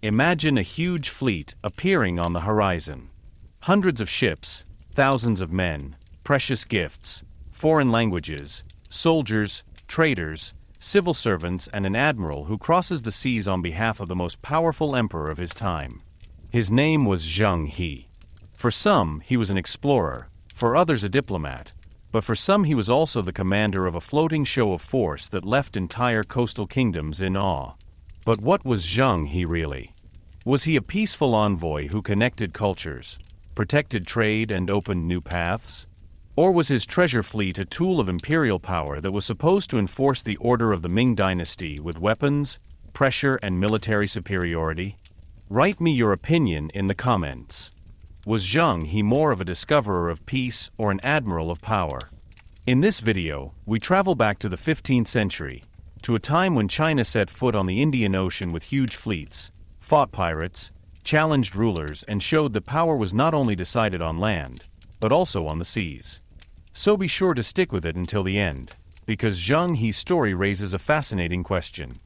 Imagine a huge fleet appearing on the horizon. Hundreds of ships, thousands of men, precious gifts, foreign languages, soldiers, traders, civil servants, and an admiral who crosses the seas on behalf of the most powerful emperor of his time. His name was Zheng He. For some, he was an explorer, for others a diplomat, but for some he was also the commander of a floating show of force that left entire coastal kingdoms in awe. But what was Zheng He really? Was he a peaceful envoy who connected cultures, protected trade, and opened new paths? Or was his treasure fleet a tool of imperial power that was supposed to enforce the order of the Ming Dynasty with weapons, pressure, and military superiority? Write me your opinion in the comments. Was Zheng He more of a discoverer of peace or an admiral of power? In this video, we travel back to the 15th century, to a time when China set foot on the Indian Ocean with huge fleets, fought pirates, challenged rulers, and showed that power was not only decided on land, but also on the seas. So be sure to stick with it until the end, because Zheng He's story raises a fascinating question.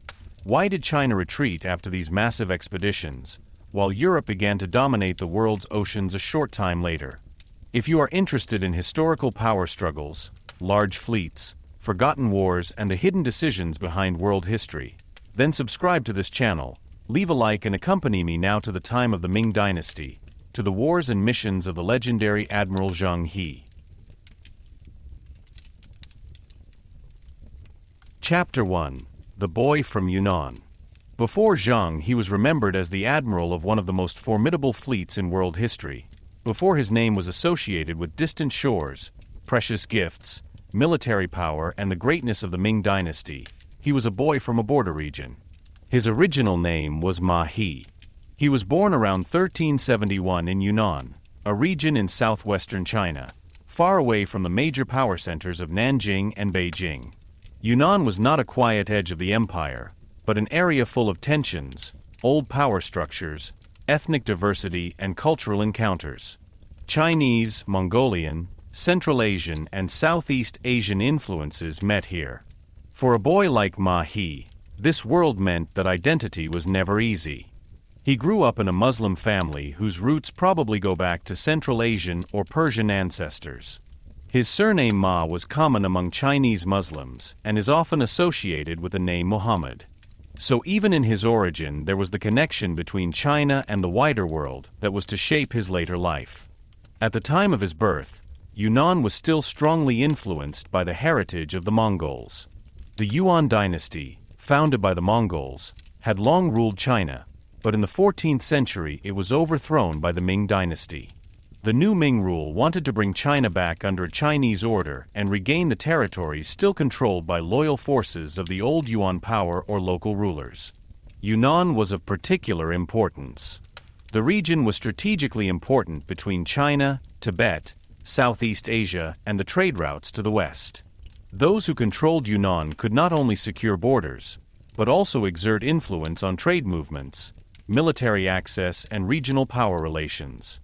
Why did China retreat after these massive expeditions, while Europe began to dominate the world's oceans a short time later? If you are interested in historical power struggles, large fleets, forgotten wars, and the hidden decisions behind world history, then subscribe to this channel, leave a like, and accompany me now to the time of the Ming Dynasty, to the wars and missions of the legendary Admiral Zheng He. Chapter 1. The Boy from Yunnan. Before Zheng He was remembered as the admiral of one of the most formidable fleets in world history. Before his name was associated with distant shores, precious gifts, military power, and the greatness of the Ming Dynasty, he was a boy from a border region. His original name was Ma He. He was born around 1371 in Yunnan, a region in southwestern China, far away from the major power centers of Nanjing and Beijing. Yunnan was not a quiet edge of the empire, but an area full of tensions, old power structures, ethnic diversity, and cultural encounters. Chinese, Mongolian, Central Asian, and Southeast Asian influences met here. For a boy like Ma He, this world meant that identity was never easy. He grew up in a Muslim family whose roots probably go back to Central Asian or Persian ancestors. His surname Ma was common among Chinese Muslims and is often associated with the name Muhammad. So even in his origin, there was the connection between China and the wider world that was to shape his later life. At the time of his birth, Yunnan was still strongly influenced by the heritage of the Mongols. The Yuan dynasty, founded by the Mongols, had long ruled China, but in the 14th century it was overthrown by the Ming Dynasty. The new Ming rule wanted to bring China back under a Chinese order and regain the territories still controlled by loyal forces of the old Yuan power or local rulers. Yunnan was of particular importance. The region was strategically important between China, Tibet, Southeast Asia, and the trade routes to the west. Those who controlled Yunnan could not only secure borders, but also exert influence on trade movements, military access, and regional power relations.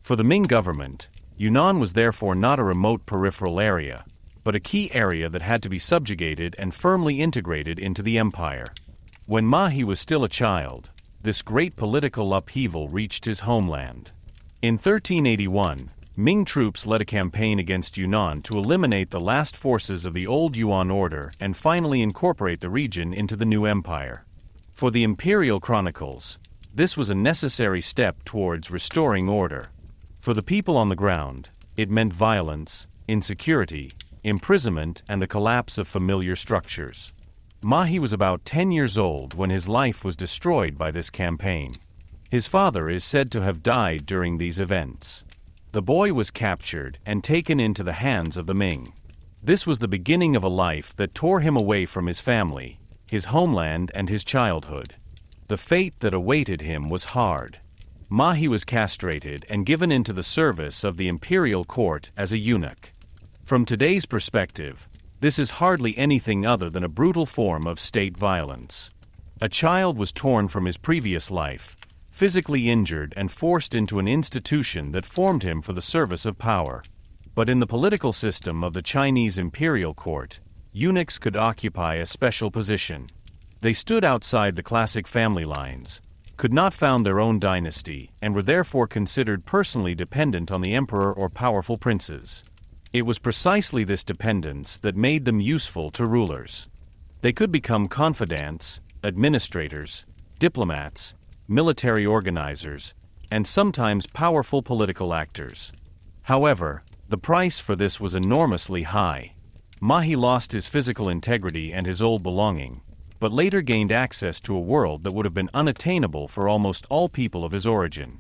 For the Ming government, Yunnan was therefore not a remote peripheral area, but a key area that had to be subjugated and firmly integrated into the empire. When Ma He was still a child, this great political upheaval reached his homeland. In 1381, Ming troops led a campaign against Yunnan to eliminate the last forces of the old Yuan order and finally incorporate the region into the new empire. For the imperial chronicles, this was a necessary step towards restoring order. For the people on the ground, it meant violence, insecurity, imprisonment, and the collapse of familiar structures. Ma He was about 10 years old when his life was destroyed by this campaign. His father is said to have died during these events. The boy was captured and taken into the hands of the Ming. This was the beginning of a life that tore him away from his family, his homeland, and his childhood. The fate that awaited him was hard. Ma He was castrated and given into the service of the imperial court as a eunuch. From today's perspective, this is hardly anything other than a brutal form of state violence. A child was torn from his previous life, physically injured, and forced into an institution that formed him for the service of power. But in the political system of the Chinese imperial court, eunuchs could occupy a special position. They stood outside the classic family lines, could not found their own dynasty and were therefore considered personally dependent on the emperor or powerful princes. It was precisely this dependence that made them useful to rulers. They could become confidants, administrators, diplomats, military organizers, and sometimes powerful political actors. However, the price for this was enormously high. Mahi lost his physical integrity and his old belonging, but later gained access to a world that would have been unattainable for almost all people of his origin.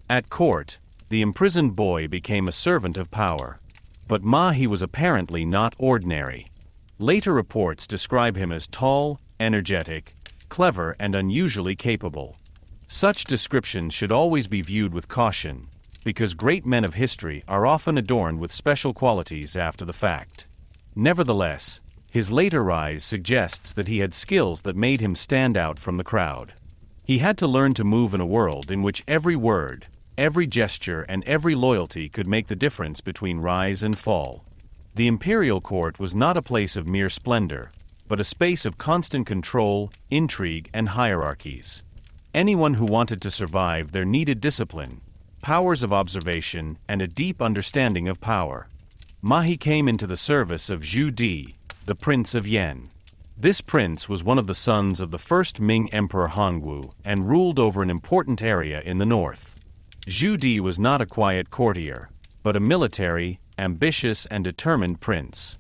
At court, the imprisoned boy became a servant of power. But Mahi was apparently not ordinary. Later reports describe him as tall, energetic, clever, and unusually capable. Such descriptions should always be viewed with caution, because great men of history are often adorned with special qualities after the fact. Nevertheless, his later rise suggests that he had skills that made him stand out from the crowd. He had to learn to move in a world in which every word, every gesture, and every loyalty could make the difference between rise and fall. The imperial court was not a place of mere splendor, but a space of constant control, intrigue, and hierarchies. Anyone who wanted to survive there needed discipline, powers of observation, and a deep understanding of power. Mahi came into the service of Zhu Di, the Prince of Yen. This prince was one of the sons of the first Ming Emperor Hongwu and ruled over an important area in the north. Zhu Di was not a quiet courtier, but a military, ambitious, and determined prince.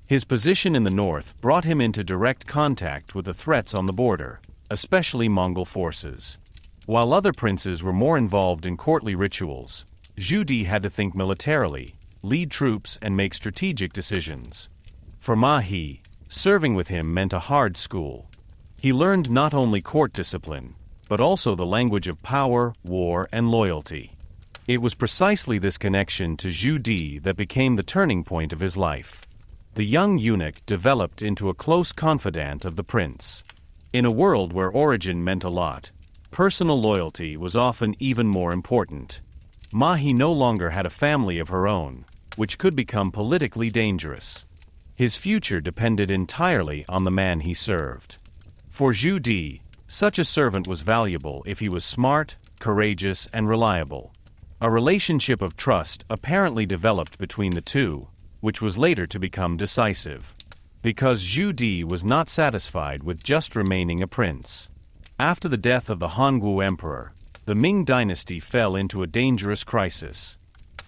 His position in the north brought him into direct contact with the threats on the border, especially Mongol forces. While other princes were more involved in courtly rituals, Zhu Di had to think militarily, lead troops, and make strategic decisions. For Mahi, serving with him meant a hard school. He learned not only court discipline, but also the language of power, war, and loyalty. It was precisely this connection to Zhu Di that became the turning point of his life. The young eunuch developed into a close confidant of the prince. In a world where origin meant a lot, personal loyalty was often even more important. Mahi no longer had a family of her own, which could become politically dangerous. His future depended entirely on the man he served. For Zhu Di, such a servant was valuable if he was smart, courageous, and reliable. A relationship of trust apparently developed between the two, which was later to become decisive. Because Zhu Di was not satisfied with just remaining a prince. After the death of the Hongwu emperor, the Ming Dynasty fell into a dangerous crisis.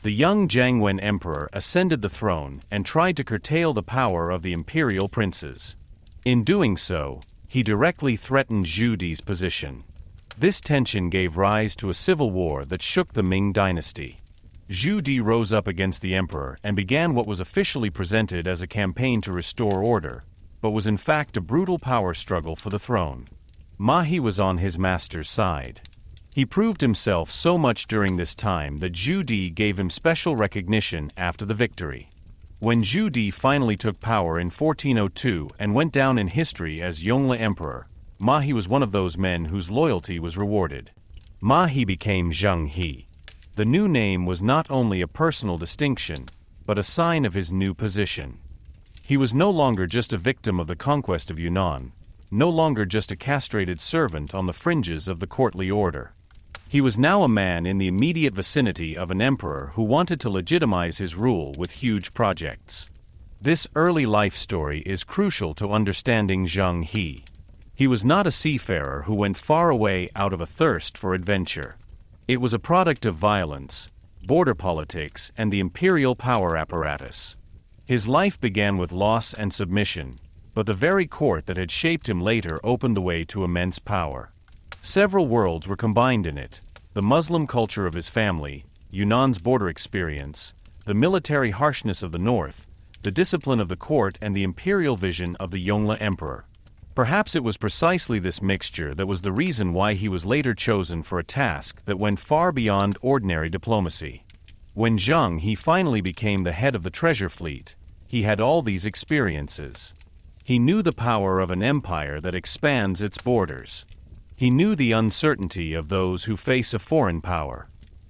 The young Jiangwen emperor ascended the throne and tried to curtail the power of the imperial princes. In doing so, he directly threatened Zhu Di's position. This tension gave rise to a civil war that shook the Ming Dynasty. Zhu Di rose up against the emperor and began what was officially presented as a campaign to restore order, but was in fact a brutal power struggle for the throne. Mahi was on his master's side. He proved himself so much during this time that Zhu Di gave him special recognition after the victory. When Zhu Di finally took power in 1402 and went down in history as Yongle Emperor, Mahi was one of those men whose loyalty was rewarded. Mahi became Zheng He. The new name was not only a personal distinction, but a sign of his new position. He was no longer just a victim of the conquest of Yunnan, no longer just a castrated servant on the fringes of the courtly order. He was now a man in the immediate vicinity of an emperor who wanted to legitimize his rule with huge projects. This early life story is crucial to understanding Zheng He. He was not a seafarer who went far away out of a thirst for adventure. It was a product of violence, border politics, and the imperial power apparatus. His life began with loss and submission, but the very court that had shaped him later opened the way to immense power. Several worlds were combined in it: the Muslim culture of his family, Yunnan's border experience, the military harshness of the north, the discipline of the court, and the imperial vision of the Yongle emperor. Perhaps it was precisely this mixture that was the reason why he was later chosen for a task that went far beyond ordinary diplomacy. When Zheng He finally became the head of the treasure fleet, he had all these experiences. He knew the power of an empire that expands its borders. He knew the uncertainty of those who face a foreign power.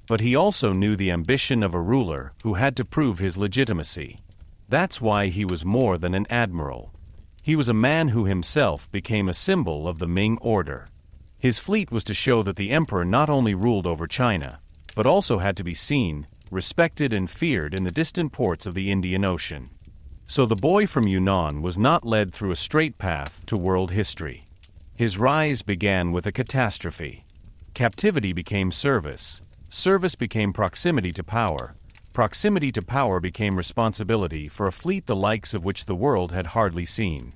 But he also knew the ambition of a ruler who had to prove his legitimacy. That's why he was more than an admiral. He was a man who himself became a symbol of the Ming order. His fleet was to show that the emperor not only ruled over China, but also had to be seen, respected and feared in the distant ports of the Indian Ocean. So the boy from Yunnan was not led through a straight path to world history. His rise began with a catastrophe. Captivity became service. Service became proximity to power. Proximity to power became responsibility for a fleet the likes of which the world had hardly seen.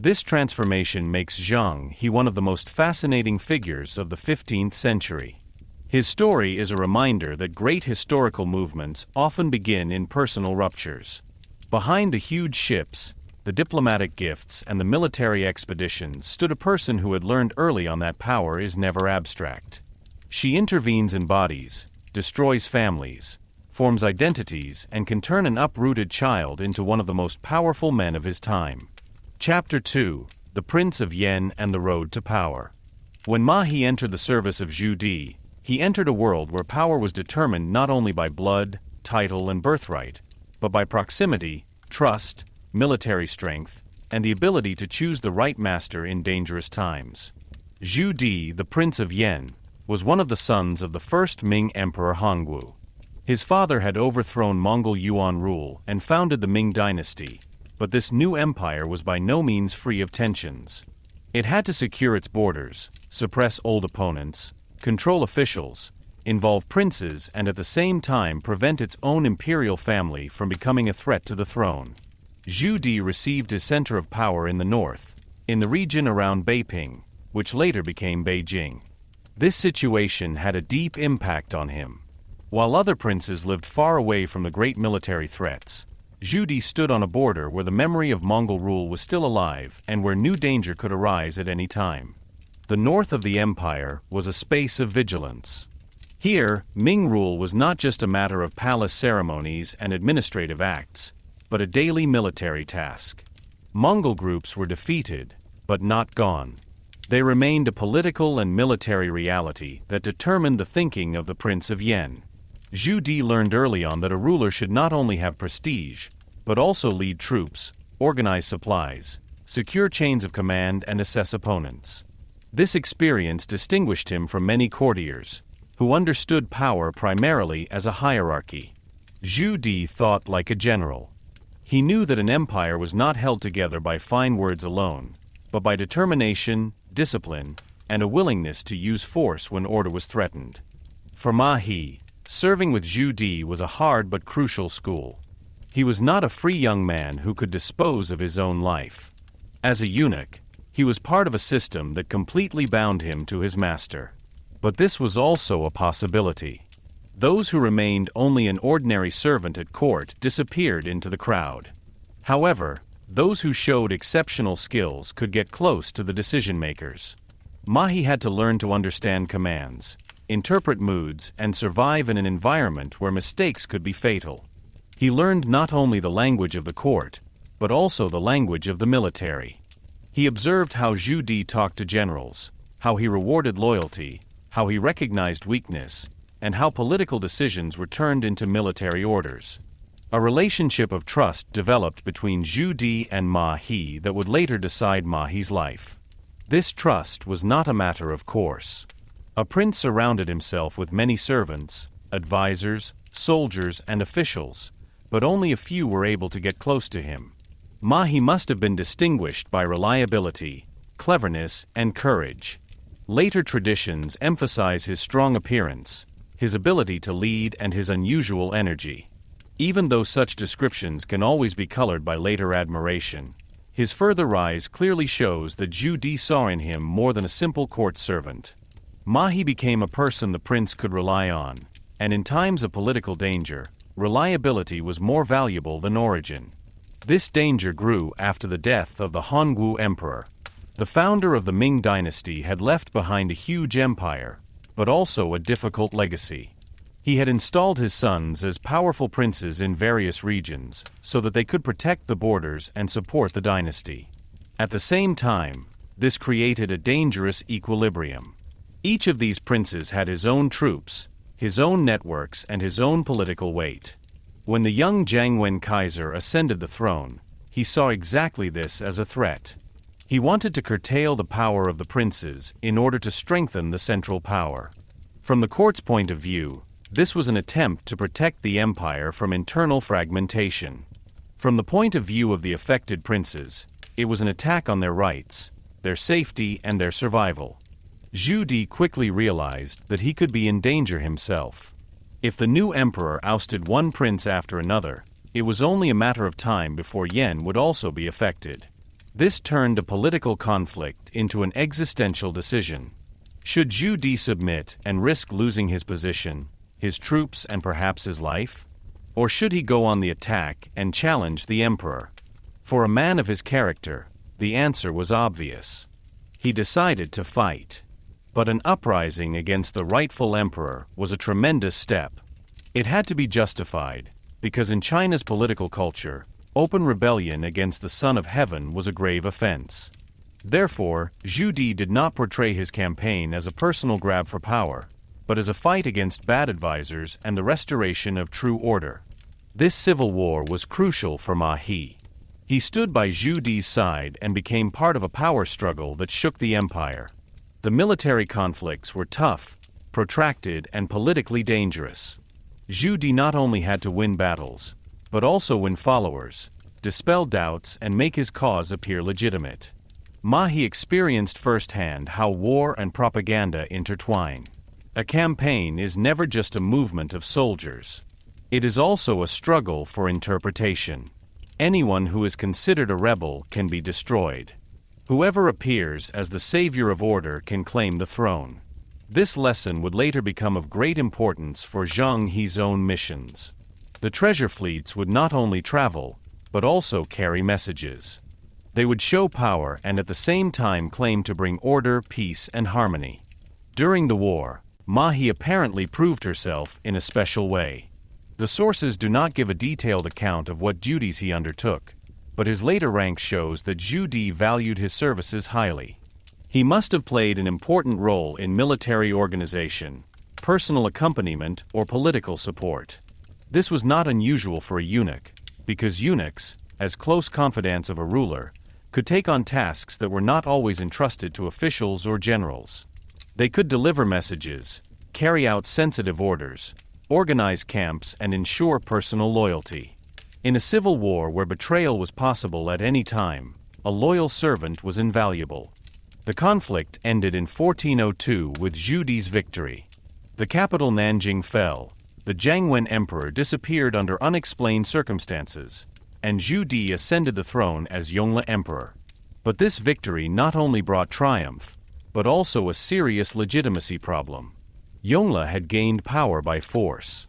This transformation makes Zheng He one of the most fascinating figures of the 15th century. His story is a reminder that great historical movements often begin in personal ruptures. Behind the huge ships, the diplomatic gifts, and the military expeditions stood a person who had learned early on that power is never abstract. She intervenes in bodies, destroys families, forms identities, and can turn an uprooted child into one of the most powerful men of his time. Chapter 2: The Prince of Yen and the Road to Power. When Ma He entered the service of Zuyi, he entered a world where power was determined not only by blood, title, and birthright, but by proximity, trust, military strength, and the ability to choose the right master in dangerous times. Zuyi, the Prince of Yen, was one of the sons of the first Ming Emperor Hongwu. His father had overthrown Mongol Yuan rule and founded the Ming Dynasty, but this new empire was by no means free of tensions. It had to secure its borders, suppress old opponents, control officials, involve princes, and at the same time prevent its own imperial family from becoming a threat to the throne. Zuyi received his center of power in the north, in the region around Beiping, which later became Beijing. This situation had a deep impact on him. While other princes lived far away from the great military threats, Zuyi stood on a border where the memory of Mongol rule was still alive and where new danger could arise at any time. The north of the empire was a space of vigilance. Here, Ming rule was not just a matter of palace ceremonies and administrative acts, but a daily military task. Mongol groups were defeated, but not gone. They remained a political and military reality that determined the thinking of the Prince of Yen. Zuyi learned early on that a ruler should not only have prestige, but also lead troops, organize supplies, secure chains of command, and assess opponents. This experience distinguished him from many courtiers, who understood power primarily as a hierarchy. Zuyi thought like a general. He knew that an empire was not held together by fine words alone, but by determination, discipline, and a willingness to use force when order was threatened. For Ma He, serving with Zuyi was a hard but crucial school. He was not a free young man who could dispose of his own life. As a eunuch, he was part of a system that completely bound him to his master. But this was also a possibility. Those who remained only an ordinary servant at court disappeared into the crowd. However, those who showed exceptional skills could get close to the decision-makers. Ma He had to learn to understand commands, interpret moods, and survive in an environment where mistakes could be fatal. He learned not only the language of the court, but also the language of the military. He observed how Zuyi talked to generals, how he rewarded loyalty, how he recognized weakness, and how political decisions were turned into military orders. A relationship of trust developed between Zuyi and Ma He that would later decide Ma He's life. This trust was not a matter of course. A prince surrounded himself with many servants, advisors, soldiers, and officials, but only a few were able to get close to him. Ma He must have been distinguished by reliability, cleverness, and courage. Later traditions emphasize his strong appearance, his ability to lead, and his unusual energy. Even though such descriptions can always be colored by later admiration, his further rise clearly shows that Zuyi saw in him more than a simple court servant. Ma He became a person the prince could rely on, and in times of political danger, reliability was more valuable than origin. This danger grew after the death of the Hongwu emperor. The founder of the Ming Dynasty had left behind a huge empire, but also a difficult legacy. He had installed his sons as powerful princes in various regions so that they could protect the borders and support the dynasty. At the same time, this created a dangerous equilibrium. Each of these princes had his own troops, his own networks, and his own political weight. When the young Jiangwen Kaiser ascended the throne, he saw exactly this as a threat. He wanted to curtail the power of the princes in order to strengthen the central power. From the court's point of view, this was an attempt to protect the empire from internal fragmentation. From the point of view of the affected princes, it was an attack on their rights, their safety, and their survival. Zhu Di quickly realized that he could be in danger himself. If the new emperor ousted one prince after another, it was only a matter of time before Yen would also be affected. This turned a political conflict into an existential decision. Should Zhu Di submit and risk losing his position, his troops, and perhaps his life? Or should he go on the attack and challenge the emperor? For a man of his character, the answer was obvious. He decided to fight. But an uprising against the rightful emperor was a tremendous step. It had to be justified, because in China's political culture, open rebellion against the Son of Heaven was a grave offense. Therefore, Zhu Di did not portray his campaign as a personal grab for power, but as a fight against bad advisors and the restoration of true order. This civil war was crucial for Ma He. He stood by Zhu Di's side and became part of a power struggle that shook the empire. The military conflicts were tough, protracted, and politically dangerous. Zhu Di not only had to win battles, but also win followers, dispel doubts, and make his cause appear legitimate. Ma He experienced firsthand how war and propaganda intertwine. A campaign is never just a movement of soldiers. It is also a struggle for interpretation. Anyone who is considered a rebel can be destroyed. Whoever appears as the savior of order can claim the throne. This lesson would later become of great importance for Zheng He's own missions. The treasure fleets would not only travel, but also carry messages. They would show power and at the same time claim to bring order, peace, and harmony. During the war, Ma He apparently proved herself in a special way. The sources do not give a detailed account of what duties he undertook, but his later rank shows that Zhu Di valued his services highly. He must have played an important role in military organization, personal accompaniment, or political support. This was not unusual for a eunuch, because eunuchs, as close confidants of a ruler, could take on tasks that were not always entrusted to officials or generals. They could deliver messages, carry out sensitive orders, organize camps, and ensure personal loyalty. In a civil war where betrayal was possible at any time, a loyal servant was invaluable. The conflict ended in 1402 with Zhu Di's victory. The capital Nanjing fell, the Jiangwen emperor disappeared under unexplained circumstances, and Zhu Di ascended the throne as Yongle emperor. But this victory not only brought triumph, but also a serious legitimacy problem. Yongle had gained power by force.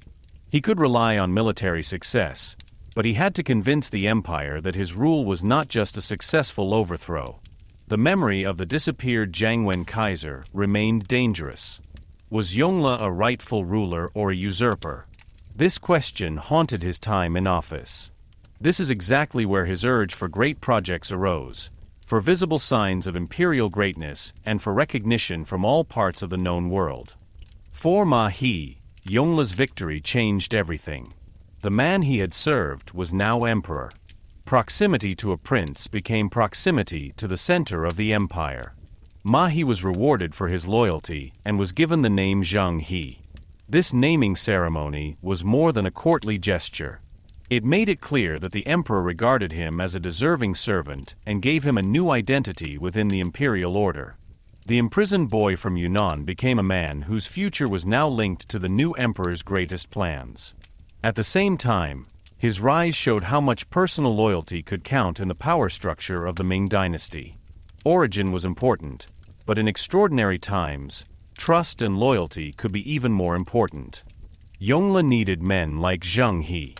He could rely on military success, but he had to convince the empire that his rule was not just a successful overthrow. The memory of the disappeared Jiangwen Kaiser remained dangerous. Was Yongle a rightful ruler or a usurper? This question haunted his time in office. This is exactly where his urge for great projects arose, for visible signs of imperial greatness and for recognition from all parts of the known world. For Ma He, Yongle's victory changed everything. The man he had served was now emperor. Proximity to a prince became proximity to the center of the empire. Ma He was rewarded for his loyalty and was given the name Zheng He. This naming ceremony was more than a courtly gesture. It made it clear that the emperor regarded him as a deserving servant and gave him a new identity within the imperial order. The imprisoned boy from Yunnan became a man whose future was now linked to the new emperor's greatest plans. At the same time, his rise showed how much personal loyalty could count in the power structure of the Ming Dynasty. Origin was important, but in extraordinary times, trust and loyalty could be even more important. Yongle needed men like Zheng He.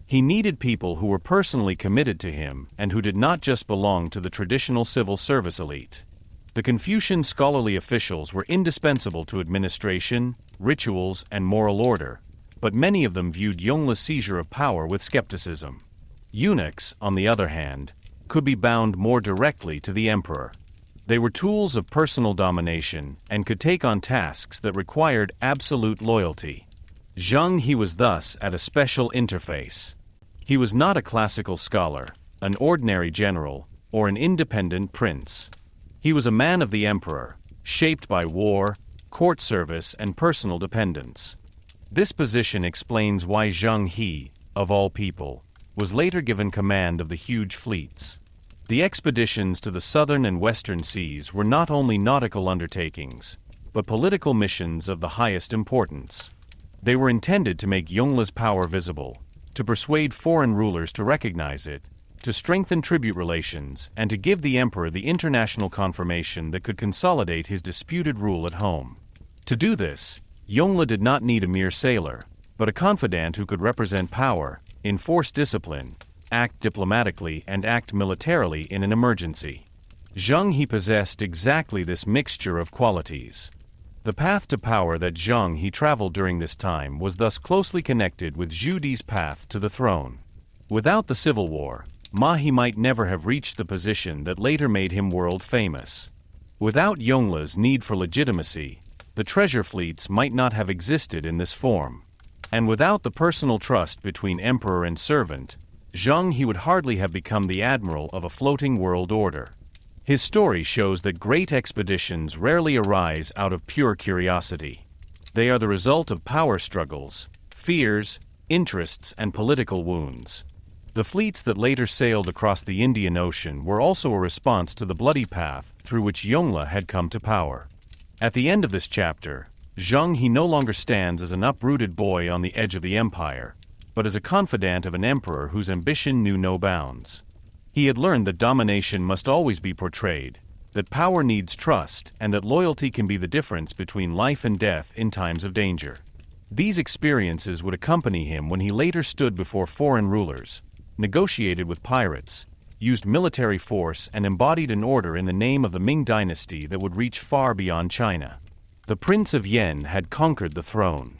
He needed people who were personally committed to him and who did not just belong to the traditional civil service elite. The Confucian scholarly officials were indispensable to administration, rituals, and moral order, but many of them viewed Yongle's seizure of power with skepticism. Eunuchs, on the other hand, could be bound more directly to the emperor. They were tools of personal domination and could take on tasks that required absolute loyalty. Zheng He was thus at a special interface. He was not a classical scholar, an ordinary general, or an independent prince. He was a man of the emperor, shaped by war, court service, and personal dependence. This position explains why Zheng He, of all people, was later given command of the huge fleets. The expeditions to the southern and western seas were not only nautical undertakings, but political missions of the highest importance. They were intended to make Yongle's power visible, to persuade foreign rulers to recognize it, to strengthen tribute relations, and to give the emperor the international confirmation that could consolidate his disputed rule at home. To do this, Yongle did not need a mere sailor, but a confidant who could represent power, enforce discipline, act diplomatically, and act militarily in an emergency. Zheng He possessed exactly this mixture of qualities. The path to power that Zheng He traveled during this time was thus closely connected with Zuyi's path to the throne. Without the civil war, He might never have reached the position that later made him world famous. Without Yongle's need for legitimacy, the treasure fleets might not have existed in this form. And without the personal trust between emperor and servant, Zheng He would hardly have become the admiral of a floating world order. His story shows that great expeditions rarely arise out of pure curiosity. They are the result of power struggles, fears, interests, and political wounds. The fleets that later sailed across the Indian Ocean were also a response to the bloody path through which Yongle had come to power. At the end of this chapter, Zheng He no longer stands as an uprooted boy on the edge of the empire, but as a confidant of an emperor whose ambition knew no bounds. He had learned that domination must always be portrayed, that power needs trust, and that loyalty can be the difference between life and death in times of danger. These experiences would accompany him when he later stood before foreign rulers, negotiated with pirates, used military force, and embodied an order in the name of the Ming Dynasty that would reach far beyond China. The Prince of Yen had conquered the throne.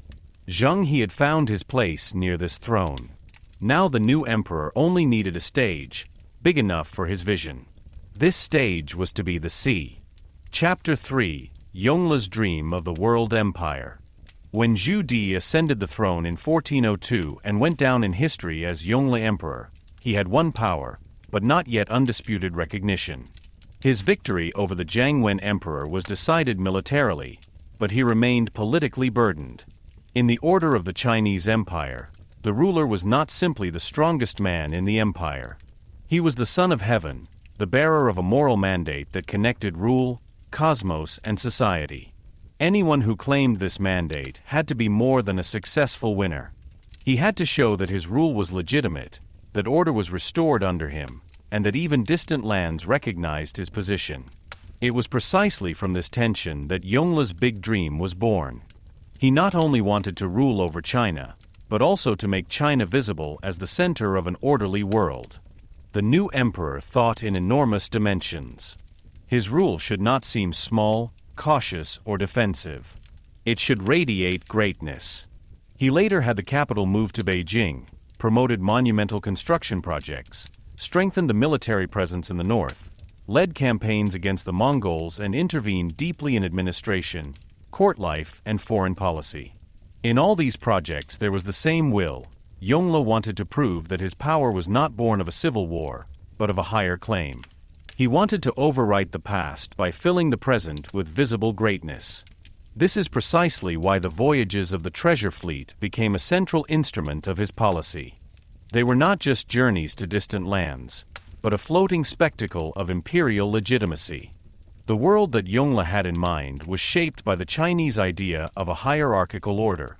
Zheng He had found his place near this throne. Now the new emperor only needed a stage, big enough for his vision. This stage was to be the sea. Chapter 3: Yongle's Dream of the World Empire. When Zuyi ascended the throne in 1402 and went down in history as Yongle Emperor, he had won power, but not yet undisputed recognition. His victory over the Jiangwen Emperor was decided militarily, but he remained politically burdened. In the order of the Chinese Empire, the ruler was not simply the strongest man in the empire. He was the son of heaven, the bearer of a moral mandate that connected rule, cosmos, and society. Anyone who claimed this mandate had to be more than a successful winner. He had to show that his rule was legitimate, that order was restored under him, and that even distant lands recognized his position. It was precisely from this tension that Yongle's big dream was born. He not only wanted to rule over China, but also to make China visible as the center of an orderly world. The new emperor thought in enormous dimensions. His rule should not seem small, cautious, or defensive. It should radiate greatness. He later had the capital moved to Beijing, promoted monumental construction projects, strengthened the military presence in the north, led campaigns against the Mongols, and intervened deeply in administration, court life, and foreign policy. In all these projects there was the same will. Yongle wanted to prove that his power was not born of a civil war, but of a higher claim. He wanted to overwrite the past by filling the present with visible greatness. This is precisely why the voyages of the treasure fleet became a central instrument of his policy. They were not just journeys to distant lands, but a floating spectacle of imperial legitimacy. The world that Yongle had in mind was shaped by the Chinese idea of a hierarchical order.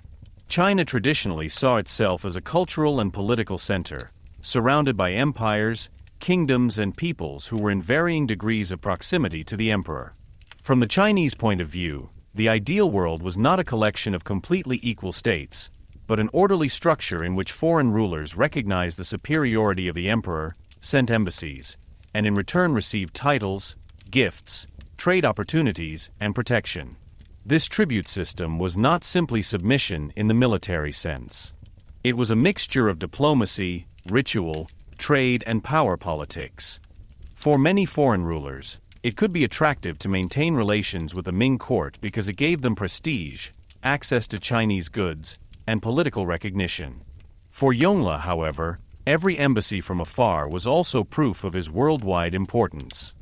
China traditionally saw itself as a cultural and political center, surrounded by empires, kingdoms, and peoples who were in varying degrees of proximity to the emperor. From the Chinese point of view, the ideal world was not a collection of completely equal states, but an orderly structure in which foreign rulers recognized the superiority of the emperor, sent embassies, and in return received titles, gifts, trade opportunities, and protection. This tribute system was not simply submission in the military sense. It was a mixture of diplomacy, ritual, trade, and power politics. For many foreign rulers, it could be attractive to maintain relations with the Ming court because it gave them prestige, access to Chinese goods, and political recognition. For Yongle, however, Every embassy from afar was also proof of his worldwide importance.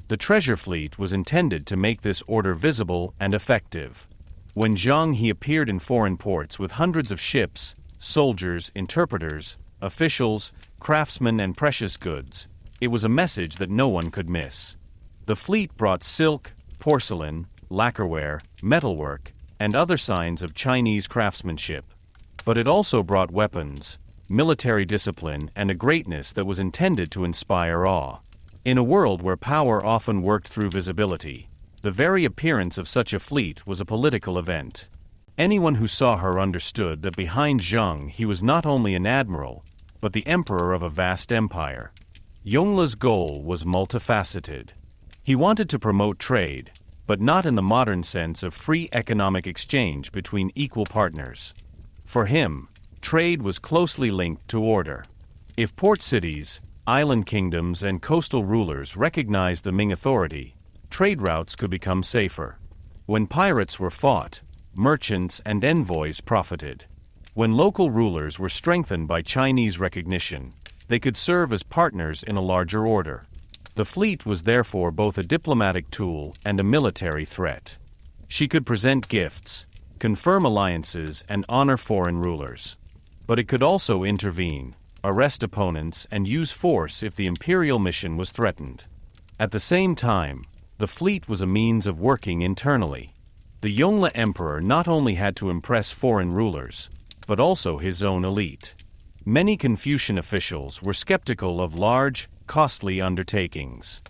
The treasure fleet was intended to make this order visible and effective. When Zheng He appeared in foreign ports with hundreds of ships, soldiers, interpreters, officials, craftsmen, and precious goods, it was a message that no one could miss. The fleet brought silk, porcelain, lacquerware, metalwork, and other signs of Chinese craftsmanship. But it also brought weapons, military discipline, and a greatness that was intended to inspire awe. In a world where power often worked through visibility, the very appearance of such a fleet was a political event. Anyone who saw her understood that behind Zheng He was not only an admiral, but the emperor of a vast empire. Yongle's goal was multifaceted. He wanted to promote trade, but not in the modern sense of free economic exchange between equal partners. For him, trade was closely linked to order. If port cities, island kingdoms, and coastal rulers recognized the Ming authority, trade routes could become safer. When pirates were fought, merchants and envoys profited. When local rulers were strengthened by Chinese recognition, they could serve as partners in a larger order. The fleet was therefore both a diplomatic tool and a military threat. She could present gifts, confirm alliances, and honor foreign rulers. But it could also intervene, arrest opponents, and use force if the imperial mission was threatened. At the same time, the fleet was a means of working internally. The Yongle emperor not only had to impress foreign rulers, but also his own elite. Many Confucian officials were skeptical of large, costly undertakings.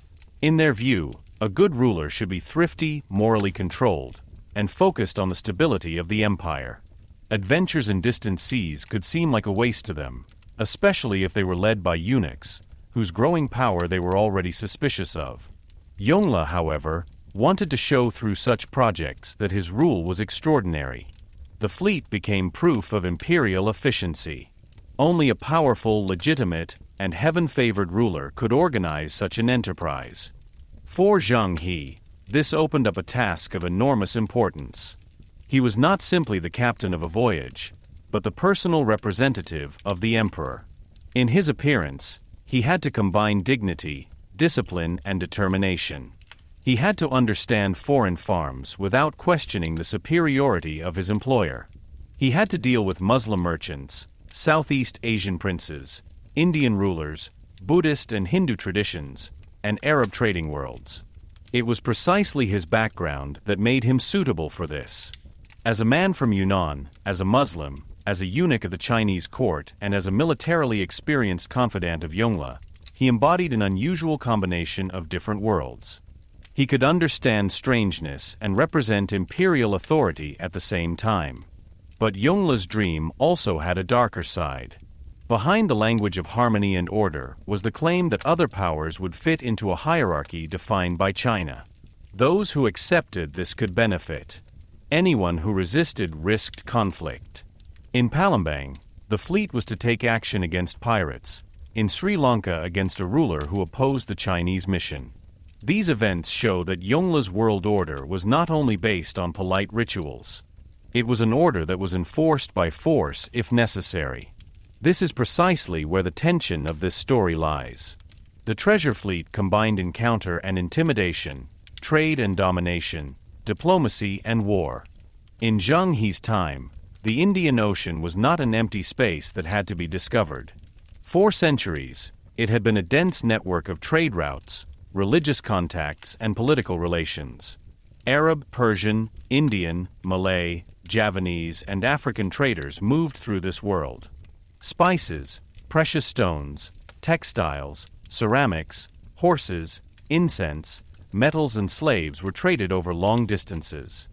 In their view, a good ruler should be thrifty, morally controlled, and focused on the stability of the empire. Adventures in distant seas could seem like a waste to them, especially if they were led by eunuchs, whose growing power they were already suspicious of. Yongle, however, wanted to show through such projects that his rule was extraordinary. The fleet became proof of imperial efficiency. Only a powerful, legitimate, and heaven-favored ruler could organize such an enterprise. For Zheng He, this opened up a task of enormous importance. He was not simply the captain of a voyage, but the personal representative of the emperor. In his appearance, he had to combine dignity, discipline, and determination. He had to understand foreign farms without questioning the superiority of his employer. He had to deal with Muslim merchants, Southeast Asian princes, Indian rulers, Buddhist and Hindu traditions, and Arab trading worlds. It was precisely his background that made him suitable for this. As a man from Yunnan, as a Muslim, as a eunuch of the Chinese court, and as a militarily experienced confidant of Yongle, he embodied an unusual combination of different worlds. He could understand strangeness and represent imperial authority at the same time. But Yongle's dream also had a darker side. Behind the language of harmony and order was the claim that other powers would fit into a hierarchy defined by China. Those who accepted this could benefit. Anyone who resisted risked conflict. In Palembang, the fleet was to take action against pirates, in Sri Lanka against a ruler who opposed the Chinese mission. These events show that Yongle's world order was not only based on polite rituals. It was an order that was enforced by force if necessary. This is precisely where the tension of this story lies. The treasure fleet combined encounter and intimidation, trade and domination, diplomacy and war. In Zheng He's time, the Indian Ocean was not an empty space that had to be discovered. For centuries, it had been a dense network of trade routes, religious contacts, and political relations. Arab, Persian, Indian, Malay, Javanese, and African traders moved through this world. Spices, precious stones, textiles, ceramics, horses, incense, metals, and slaves were traded over long distances.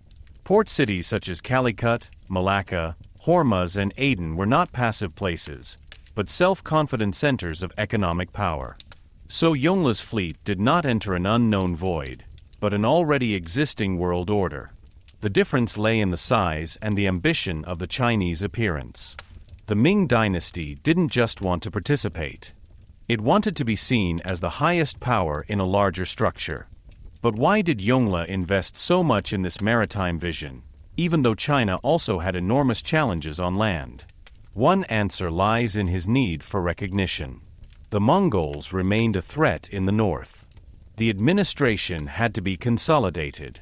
Port cities such as Calicut, Malacca, Hormuz, and Aden were not passive places, but self-confident centers of economic power. So Yongle's fleet did not enter an unknown void, but an already existing world order. The difference lay in the size and the ambition of the Chinese appearance. The Ming Dynasty didn't just want to participate. It wanted to be seen as the highest power in a larger structure. But why did Yongle invest so much in this maritime vision, even though China also had enormous challenges on land? One answer lies in his need for recognition. The Mongols remained a threat in the north. The administration had to be consolidated.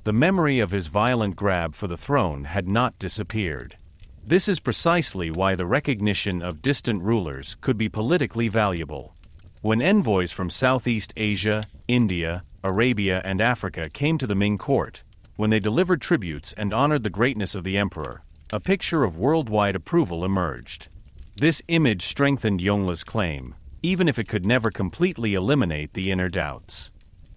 The memory of his violent grab for the throne had not disappeared. This is precisely why the recognition of distant rulers could be politically valuable. When envoys from Southeast Asia, India, Arabia, and Africa came to the Ming court, when they delivered tributes and honored the greatness of the emperor, a picture of worldwide approval emerged. This image strengthened Yongle's claim, even if it could never completely eliminate the inner doubts.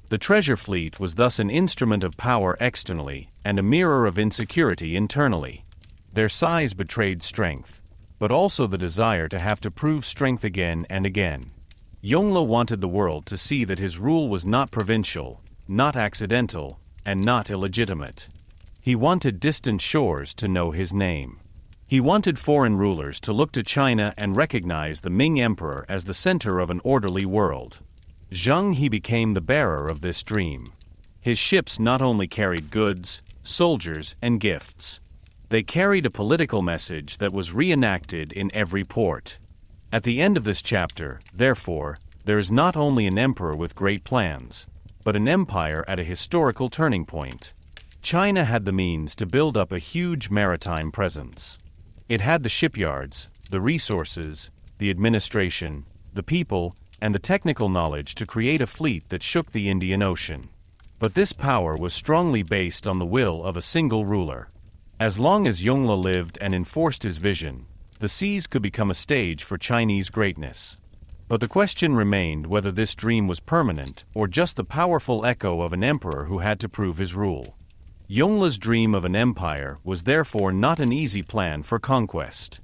The treasure fleet was thus an instrument of power externally and a mirror of insecurity internally. Their size betrayed strength, but also the desire to have to prove strength again and again. Yongle wanted the world to see that his rule was not provincial, not accidental, and not illegitimate. He wanted distant shores to know his name. He wanted foreign rulers to look to China and recognize the Ming Emperor as the center of an orderly world. Zheng He became the bearer of this dream. His ships not only carried goods, soldiers, and gifts. They carried a political message that was reenacted in every port. At the end of this chapter, therefore, there is not only an emperor with great plans, but an empire at a historical turning point. China had the means to build up a huge maritime presence. It had the shipyards, the resources, the administration, the people, and the technical knowledge to create a fleet that shook the Indian Ocean. But this power was strongly based on the will of a single ruler. As long as Yongle lived and enforced his vision, the seas could become a stage for Chinese greatness. But the question remained whether this dream was permanent or just the powerful echo of an emperor who had to prove his rule. Yongle's dream of an empire was therefore not an easy plan for conquest.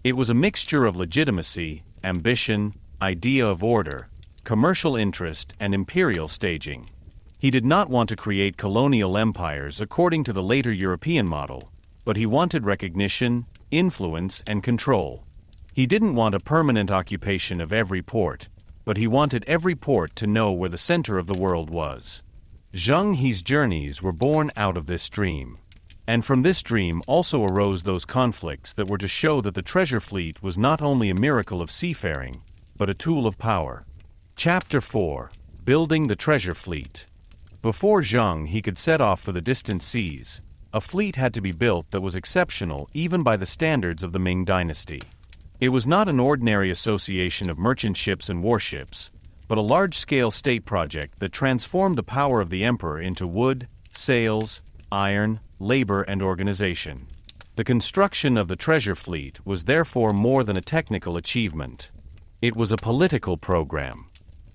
It was a mixture of legitimacy, ambition, idea of order, commercial interest, and imperial staging. He did not want to create colonial empires according to the later European model, but he wanted recognition, influence, and control. He didn't want a permanent occupation of every port, but he wanted every port to know where the center of the world was. Zheng He's journeys were born out of this dream. And from this dream also arose those conflicts that were to show that the treasure fleet was not only a miracle of seafaring, but a tool of power. Chapter 4: Building the Treasure Fleet. Before Zheng He could set off for the distant seas, a fleet had to be built that was exceptional even by the standards of the Ming Dynasty. It was not an ordinary association of merchant ships and warships, but a large-scale state project that transformed the power of the emperor into wood, sails, iron, labor, and organization. The construction of the treasure fleet was therefore more than a technical achievement. It was a political program.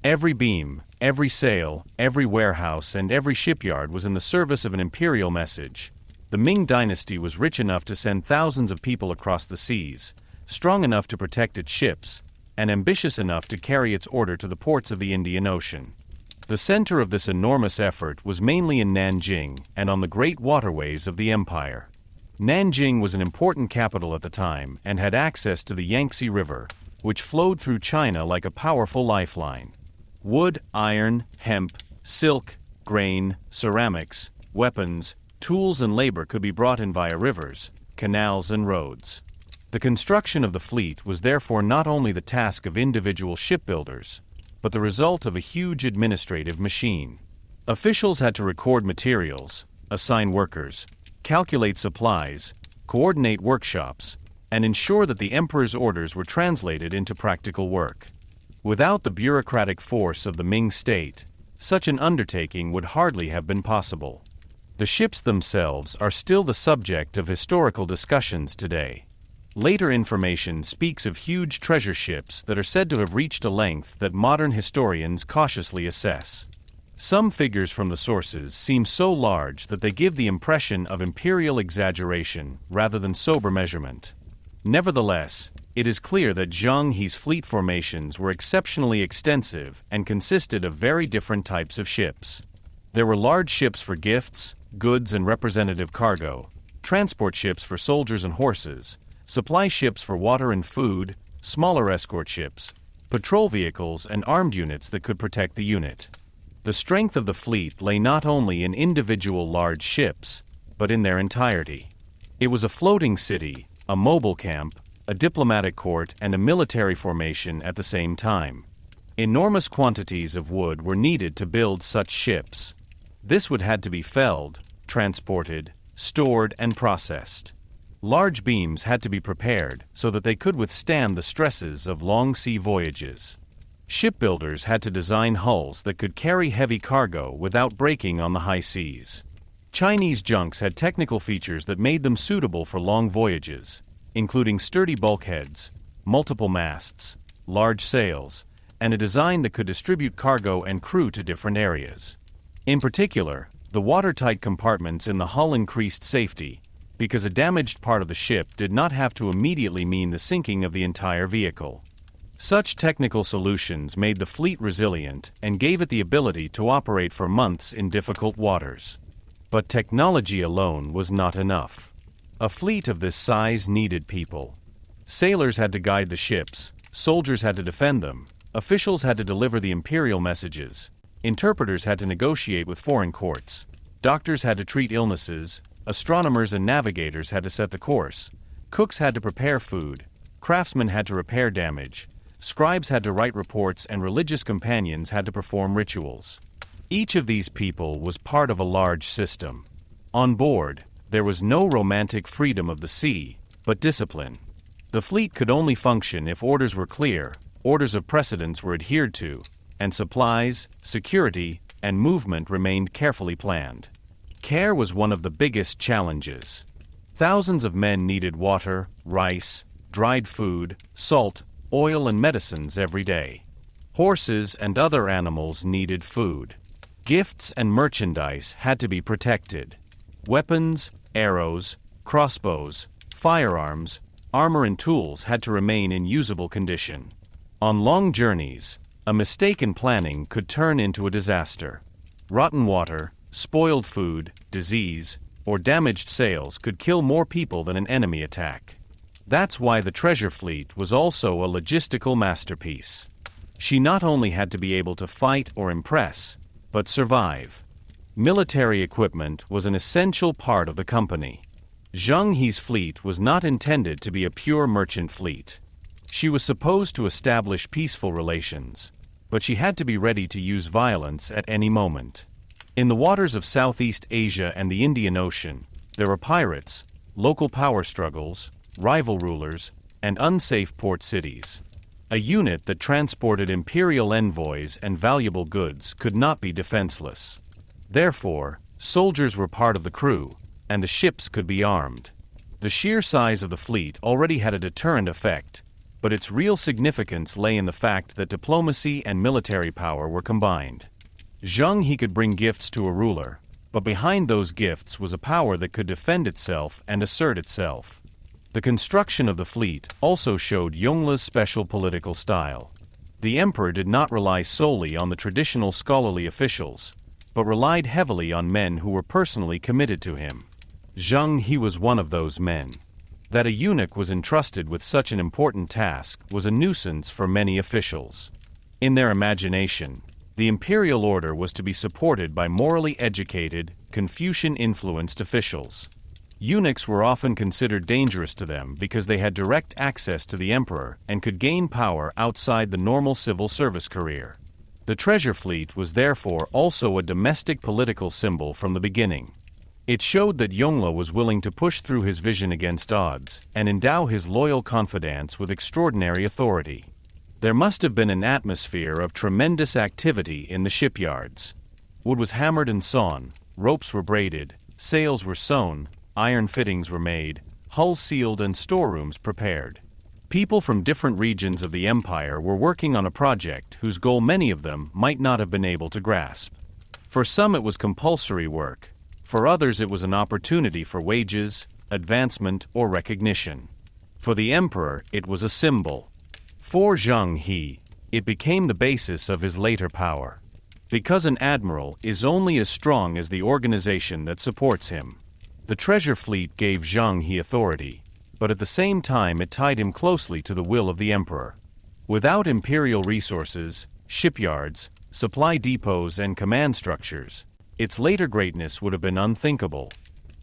Every beam, every sail, every warehouse, and every shipyard was in the service of an imperial message. The Ming Dynasty was rich enough to send thousands of people across the seas, strong enough to protect its ships, and ambitious enough to carry its order to the ports of the Indian Ocean. The center of this enormous effort was mainly in Nanjing and on the great waterways of the empire. Nanjing was an important capital at the time and had access to the Yangtze River, which flowed through China like a powerful lifeline. Wood, iron, hemp, silk, grain, ceramics, weapons, tools, and labor could be brought in via rivers, canals, and roads. The construction of the fleet was therefore not only the task of individual shipbuilders, but the result of a huge administrative machine. Officials had to record materials, assign workers, calculate supplies, coordinate workshops, and ensure that the emperor's orders were translated into practical work. Without the bureaucratic force of the Ming state, such an undertaking would hardly have been possible. The ships themselves are still the subject of historical discussions today. Later information speaks of huge treasure ships that are said to have reached a length that modern historians cautiously assess. Some figures from the sources seem so large that they give the impression of imperial exaggeration rather than sober measurement. Nevertheless, it is clear that Zheng He's fleet formations were exceptionally extensive and consisted of very different types of ships. There were large ships for gifts, goods, and representative cargo, transport ships for soldiers and horses, supply ships for water and food, smaller escort ships, patrol vehicles, and armed units that could protect the unit. The strength of the fleet lay not only in individual large ships, but in their entirety. It was a floating city, a mobile camp, a diplomatic court and a military formation at the same time. Enormous quantities of wood were needed to build such ships. This wood had to be felled, transported, stored, and processed. Large beams had to be prepared so that they could withstand the stresses of long sea voyages. Shipbuilders had to design hulls that could carry heavy cargo without breaking on the high seas. Chinese junks had technical features that made them suitable for long voyages, including sturdy bulkheads, multiple masts, large sails, and a design that could distribute cargo and crew to different areas. In particular, the watertight compartments in the hull increased safety, because a damaged part of the ship did not have to immediately mean the sinking of the entire vehicle. Such technical solutions made the fleet resilient and gave it the ability to operate for months in difficult waters. But technology alone was not enough. A fleet of this size needed people. Sailors had to guide the ships, soldiers had to defend them, officials had to deliver the imperial messages, interpreters had to negotiate with foreign courts, doctors had to treat illnesses, astronomers and navigators had to set the course, cooks had to prepare food, craftsmen had to repair damage, scribes had to write reports, and religious companions had to perform rituals. Each of these people was part of a large system. On board, there was no romantic freedom of the sea, but discipline. The fleet could only function if orders were clear, orders of precedence were adhered to, and supplies, security, and movement remained carefully planned. Care was one of the biggest challenges. Thousands of men needed water, rice, dried food, salt, oil, and medicines every day. Horses and other animals needed food. Gifts and merchandise had to be protected. Weapons, arrows, crossbows, firearms, armor, and tools had to remain in usable condition. On long journeys, a mistake in planning could turn into a disaster. Rotten water, spoiled food, disease, or damaged sails could kill more people than an enemy attack. That's why the treasure fleet was also a logistical masterpiece. She not only had to be able to fight or impress, but survive. Military equipment was an essential part of the company. Zheng He's fleet was not intended to be a pure merchant fleet. She was supposed to establish peaceful relations, but she had to be ready to use violence at any moment. In the waters of Southeast Asia and the Indian Ocean, there were pirates, local power struggles, rival rulers, and unsafe port cities. A unit that transported imperial envoys and valuable goods could not be defenseless. Therefore, soldiers were part of the crew, and the ships could be armed. The sheer size of the fleet already had a deterrent effect, but its real significance lay in the fact that diplomacy and military power were combined. Zheng He could bring gifts to a ruler, but behind those gifts was a power that could defend itself and assert itself. The construction of the fleet also showed Yongle's special political style. The emperor did not rely solely on the traditional scholarly officials, but relied heavily on men who were personally committed to him. Zheng He was one of those men. That a eunuch was entrusted with such an important task was a nuisance for many officials. In their imagination, the imperial order was to be supported by morally educated, Confucian-influenced officials. Eunuchs were often considered dangerous to them because they had direct access to the emperor and could gain power outside the normal civil service career. The treasure fleet was therefore also a domestic political symbol from the beginning. It showed that Yongle was willing to push through his vision against odds and endow his loyal confidants with extraordinary authority. There must have been an atmosphere of tremendous activity in the shipyards. Wood was hammered and sawn, ropes were braided, sails were sewn, iron fittings were made, hulls sealed, and storerooms prepared. People from different regions of the empire were working on a project whose goal many of them might not have been able to grasp. For some it was compulsory work, for others it was an opportunity for wages, advancement, or recognition. For the emperor it was a symbol. For Zheng He, it became the basis of his later power. Because an admiral is only as strong as the organization that supports him. The treasure fleet gave Zheng He authority, but at the same time it tied him closely to the will of the emperor. Without imperial resources, shipyards, supply depots, and command structures, its later greatness would have been unthinkable.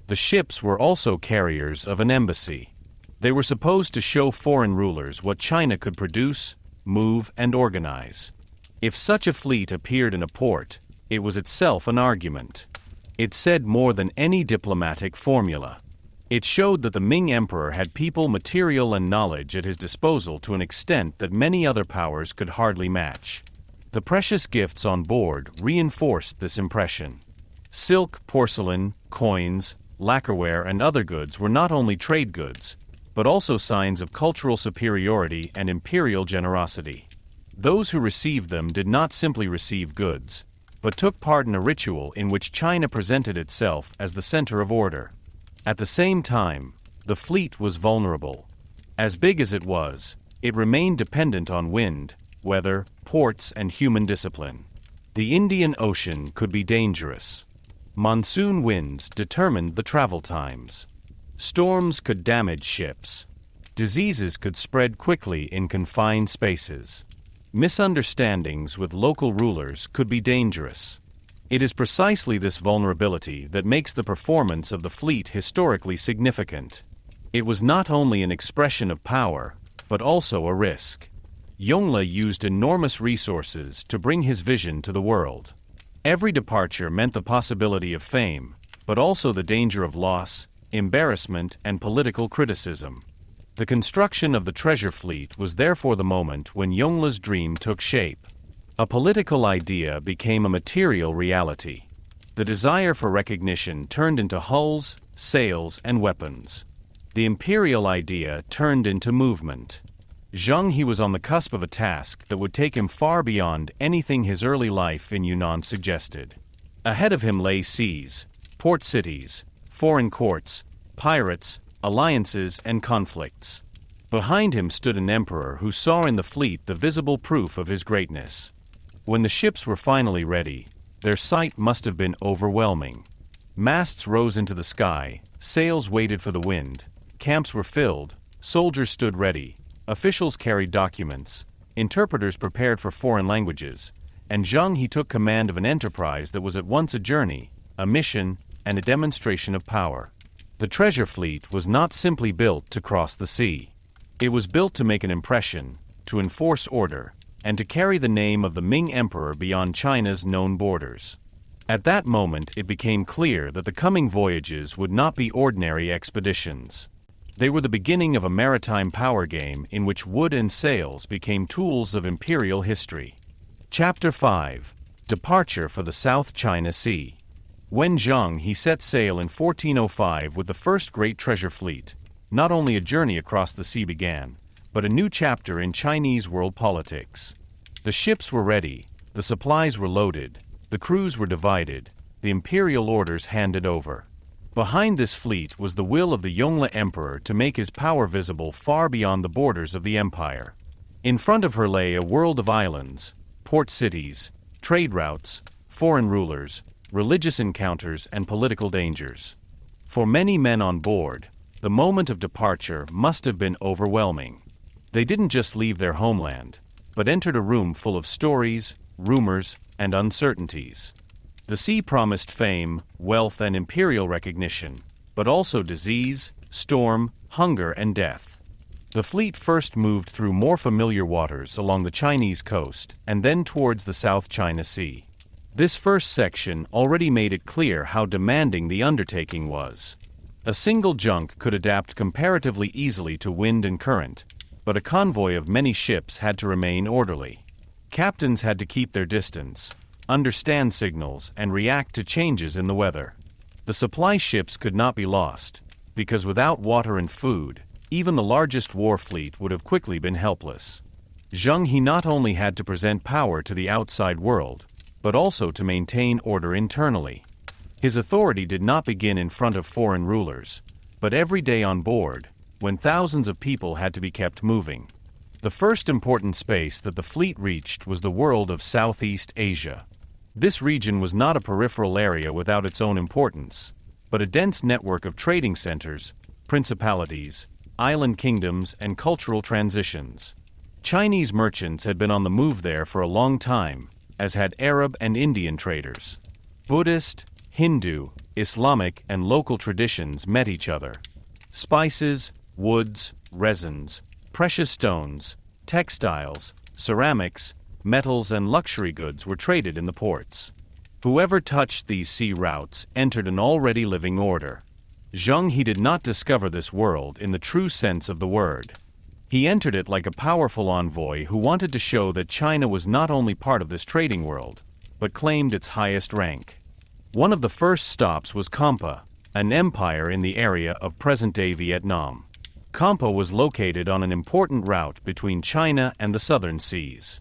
The ships were also carriers of an embassy. They were supposed to show foreign rulers what China could produce, move, and organize. If such a fleet appeared in a port, it was itself an argument. It said more than any diplomatic formula. It showed that the Ming Emperor had people, material, and knowledge at his disposal to an extent that many other powers could hardly match. The precious gifts on board reinforced this impression. Silk, porcelain, coins, lacquerware, and other goods were not only trade goods, but also signs of cultural superiority and imperial generosity. Those who received them did not simply receive goods, but took part in a ritual in which China presented itself as the center of order. At the same time, the fleet was vulnerable. As big as it was, it remained dependent on wind, weather, ports, and human discipline. The Indian Ocean could be dangerous. Monsoon winds determined the travel times. Storms could damage ships. Diseases could spread quickly in confined spaces. Misunderstandings with local rulers could be dangerous. It is precisely this vulnerability that makes the performance of the fleet historically significant. It was not only an expression of power, but also a risk. Yongle used enormous resources to bring his vision to the world. Every departure meant the possibility of fame, but also the danger of loss, embarrassment, and political criticism. The construction of the treasure fleet was therefore the moment when Yongle's dream took shape. A political idea became a material reality. The desire for recognition turned into hulls, sails, and weapons. The imperial idea turned into movement. Zheng He was on the cusp of a task that would take him far beyond anything his early life in Yunnan suggested. Ahead of him lay seas, port cities, foreign courts, pirates, alliances, and conflicts. Behind him stood an emperor who saw in the fleet the visible proof of his greatness. When the ships were finally ready, their sight must have been overwhelming. Masts rose into the sky, sails waited for the wind, camps were filled, soldiers stood ready, officials carried documents, interpreters prepared for foreign languages, and Zheng He took command of an enterprise that was at once a journey, a mission, and a demonstration of power. The treasure fleet was not simply built to cross the sea. It was built to make an impression, to enforce order, and to carry the name of the Ming Emperor beyond China's known borders. At that moment it became clear that the coming voyages would not be ordinary expeditions. They were the beginning of a maritime power game in which wood and sails became tools of imperial history. Chapter 5. Departure for the South China Sea. When Zheng He set sail in 1405 with the first great treasure fleet, not only a journey across the sea began, but a new chapter in Chinese world politics. The ships were ready, the supplies were loaded, the crews were divided, the imperial orders handed over. Behind this fleet was the will of the Yongle Emperor to make his power visible far beyond the borders of the empire. In front of her lay a world of islands, port cities, trade routes, foreign rulers, religious encounters, and political dangers. For many men on board, the moment of departure must have been overwhelming. They didn't just leave their homeland, but entered a room full of stories, rumors, and uncertainties. The sea promised fame, wealth, and imperial recognition, but also disease, storm, hunger, and death. The fleet first moved through more familiar waters along the Chinese coast and then towards the South China Sea. This first section already made it clear how demanding the undertaking was. A single junk could adapt comparatively easily to wind and current, but a convoy of many ships had to remain orderly. Captains had to keep their distance, understand signals, and react to changes in the weather. The supply ships could not be lost, because without water and food, even the largest war fleet would have quickly been helpless. Zheng He not only had to present power to the outside world, but also to maintain order internally. His authority did not begin in front of foreign rulers, but every day on board, when thousands of people had to be kept moving. The first important space that the fleet reached was the world of Southeast Asia. This region was not a peripheral area without its own importance, but a dense network of trading centers, principalities, island kingdoms, and cultural transitions. Chinese merchants had been on the move there for a long time, as had Arab and Indian traders. Buddhist, Hindu, Islamic, and local traditions met each other. Spices, woods, resins, precious stones, textiles, ceramics, metals and luxury goods were traded in the ports. Whoever touched these sea routes entered an already living order. Zheng He did not discover this world in the true sense of the word. He entered it like a powerful envoy who wanted to show that China was not only part of this trading world, but claimed its highest rank. One of the first stops was Kotte, an empire in the area of present-day Vietnam. Kotte was located on an important route between China and the southern seas.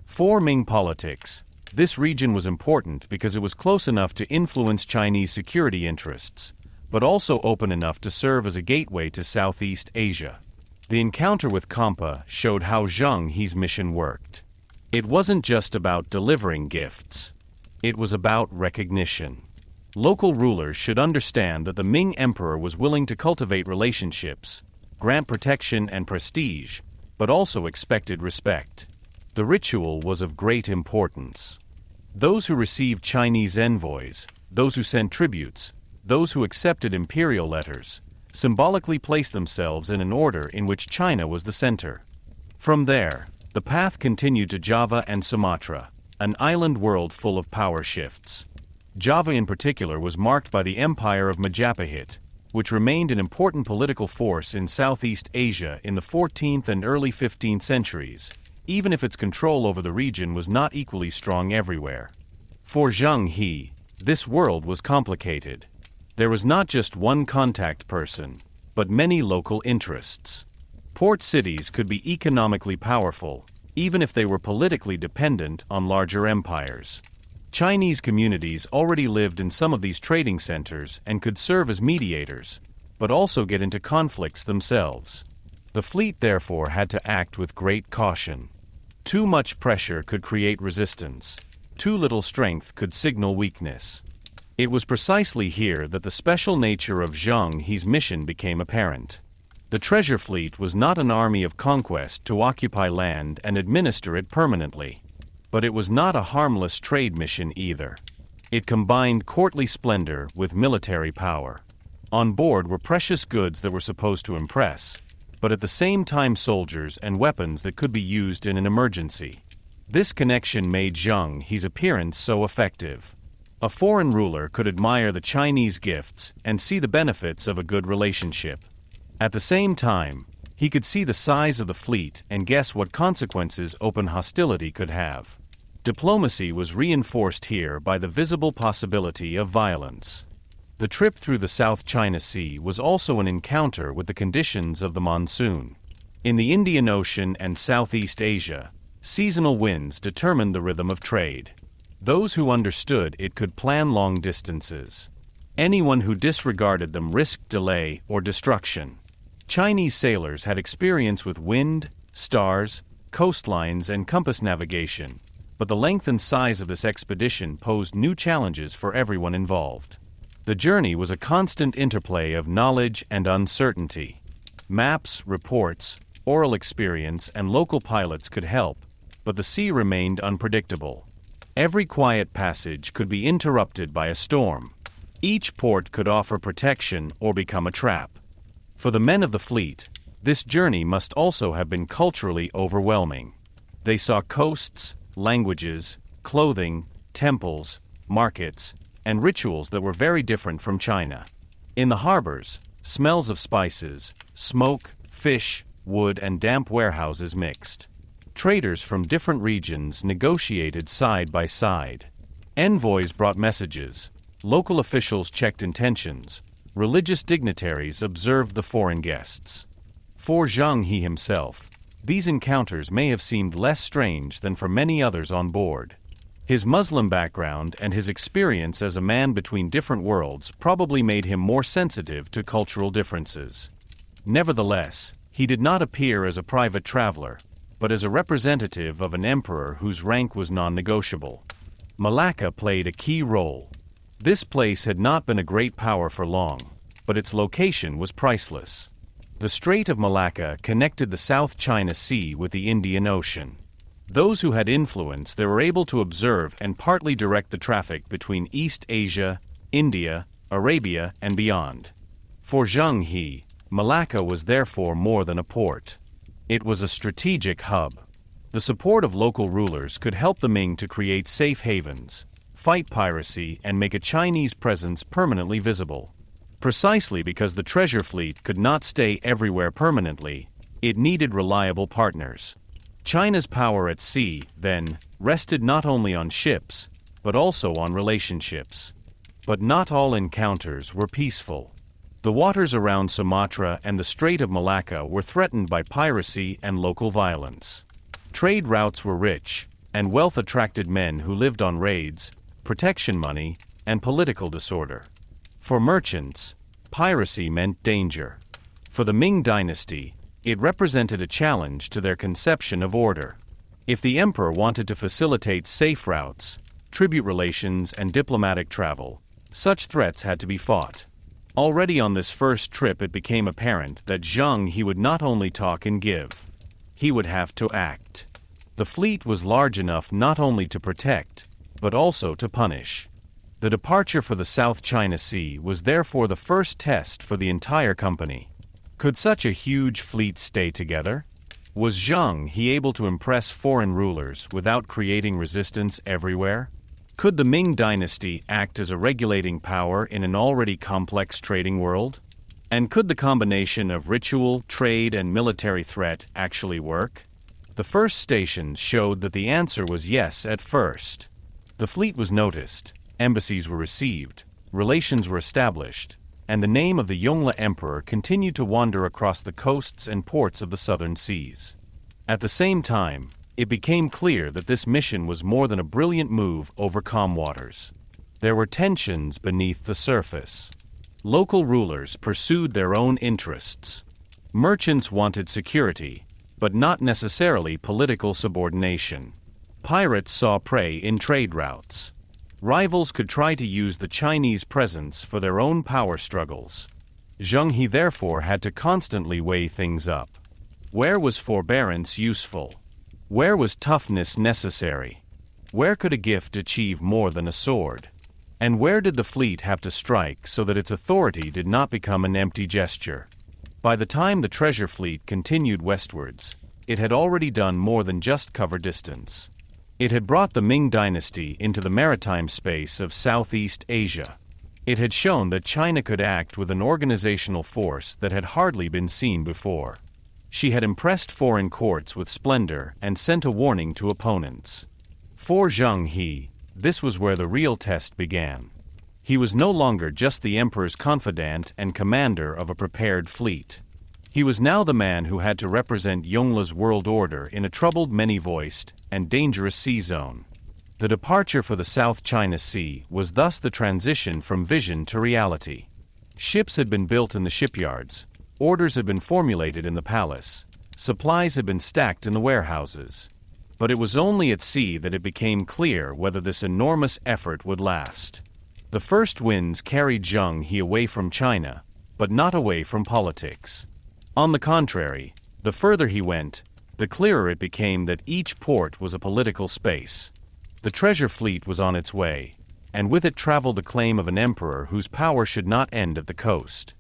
For Ming politics, this region was important because it was close enough to influence Chinese security interests, but also open enough to serve as a gateway to Southeast Asia. The encounter with Kotte showed how Zheng He's mission worked. It wasn't just about delivering gifts. It was about recognition. Local rulers should understand that the Ming emperor was willing to cultivate relationships, grant protection and prestige, but also expected respect. The ritual was of great importance. Those who received Chinese envoys, those who sent tributes, those who accepted imperial letters, symbolically placed themselves in an order in which China was the center. From there, the path continued to Java and Sumatra, an island world full of power shifts. Java in particular was marked by the empire of Majapahit, which remained an important political force in Southeast Asia in the 14th and early 15th centuries, even if its control over the region was not equally strong everywhere. For Zheng He, this world was complicated. There was not just one contact person, but many local interests. Port cities could be economically powerful, even if they were politically dependent on larger empires. Chinese communities already lived in some of these trading centers and could serve as mediators, but also get into conflicts themselves. The fleet therefore had to act with great caution. Too much pressure could create resistance. Too little strength could signal weakness. It was precisely here that the special nature of Zheng He's mission became apparent. The treasure fleet was not an army of conquest to occupy land and administer it permanently. But it was not a harmless trade mission either. It combined courtly splendor with military power. On board were precious goods that were supposed to impress, but at the same time soldiers and weapons that could be used in an emergency. This connection made Zheng He's appearance so effective. A foreign ruler could admire the Chinese gifts and see the benefits of a good relationship. At the same time, he could see the size of the fleet and guess what consequences open hostility could have. Diplomacy was reinforced here by the visible possibility of violence. The trip through the South China Sea was also an encounter with the conditions of the monsoon. In the Indian Ocean and Southeast Asia, seasonal winds determined the rhythm of trade. Those who understood it could plan long distances. Anyone who disregarded them risked delay or destruction. Chinese sailors had experience with wind, stars, coastlines, and compass navigation, but the length and size of this expedition posed new challenges for everyone involved. The journey was a constant interplay of knowledge and uncertainty. Maps, reports, oral experience, and local pilots could help, but the sea remained unpredictable. Every quiet passage could be interrupted by a storm. Each port could offer protection or become a trap. For the men of the fleet, this journey must also have been culturally overwhelming. They saw coasts, languages, clothing, temples, markets, and rituals that were very different from China. In the harbors, smells of spices, smoke, fish, wood, and damp warehouses mixed. Traders from different regions negotiated side by side. Envoys brought messages. Local officials checked intentions. Religious dignitaries observed the foreign guests. For Zheng He himself, these encounters may have seemed less strange than for many others on board. His Muslim background and his experience as a man between different worlds probably made him more sensitive to cultural differences. Nevertheless, he did not appear as a private traveler, but as a representative of an emperor whose rank was non-negotiable. Malacca played a key role. This place had not been a great power for long, but its location was priceless. The Strait of Malacca connected the South China Sea with the Indian Ocean. Those who had influence there were able to observe and partly direct the traffic between East Asia, India, Arabia, and beyond. For Zheng He, Malacca was therefore more than a port. It was a strategic hub. The support of local rulers could help the Ming to create safe havens, fight piracy, and make a Chinese presence permanently visible. Precisely because the treasure fleet could not stay everywhere permanently, it needed reliable partners. China's power at sea, then, rested not only on ships, but also on relationships. But not all encounters were peaceful. The waters around Sumatra and the Strait of Malacca were threatened by piracy and local violence. Trade routes were rich, and wealth attracted men who lived on raids, protection money, and political disorder. For merchants, piracy meant danger. For the Ming Dynasty, it represented a challenge to their conception of order. If the emperor wanted to facilitate safe routes, tribute relations, and diplomatic travel, such threats had to be fought. Already on this first trip it became apparent that Zheng He would not only talk and give. He would have to act. The fleet was large enough not only to protect, but also to punish. The departure for the South China Sea was therefore the first test for the entire company. Could such a huge fleet stay together? Was Zheng He able to impress foreign rulers without creating resistance everywhere? Could the Ming Dynasty act as a regulating power in an already complex trading world? And could the combination of ritual, trade, and military threat actually work? The first stations showed that the answer was yes at first. The fleet was noticed, embassies were received, relations were established, and the name of the Yongle emperor continued to wander across the coasts and ports of the southern seas. At the same time, it became clear that this mission was more than a brilliant move over calm waters. There were tensions beneath the surface. Local rulers pursued their own interests. Merchants wanted security, but not necessarily political subordination. Pirates saw prey in trade routes. Rivals could try to use the Chinese presence for their own power struggles. Zheng He therefore had to constantly weigh things up. Where was forbearance useful? Where was toughness necessary? Where could a gift achieve more than a sword? And where did the fleet have to strike so that its authority did not become an empty gesture? By the time the treasure fleet continued westwards, it had already done more than just cover distance. It had brought the Ming Dynasty into the maritime space of Southeast Asia. It had shown that China could act with an organizational force that had hardly been seen before. She had impressed foreign courts with splendor and sent a warning to opponents. For Zheng He, this was where the real test began. He was no longer just the emperor's confidant and commander of a prepared fleet. He was now the man who had to represent Yongle's world order in a troubled, many-voiced, and dangerous sea zone. The departure for the South China Sea was thus the transition from vision to reality. Ships had been built in the shipyards. Orders had been formulated in the palace, supplies had been stacked in the warehouses. But it was only at sea that it became clear whether this enormous effort would last. The first winds carried Zheng He away from China, but not away from politics. On the contrary, the further he went, the clearer it became that each port was a political space. The treasure fleet was on its way, and with it traveled the claim of an emperor whose power should not end at the coast.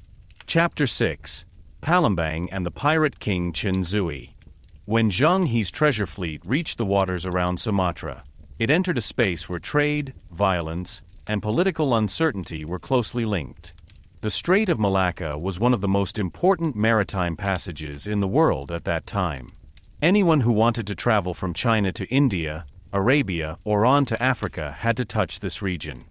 Chapter 6: Palembang and the Pirate King Chen Zuyi. When Zheng He's treasure fleet reached the waters around Sumatra, it entered a space where trade, violence, and political uncertainty were closely linked. The Strait of Malacca was one of the most important maritime passages in the world at that time. Anyone who wanted to travel from China to India, Arabia, or on to Africa had to touch this region.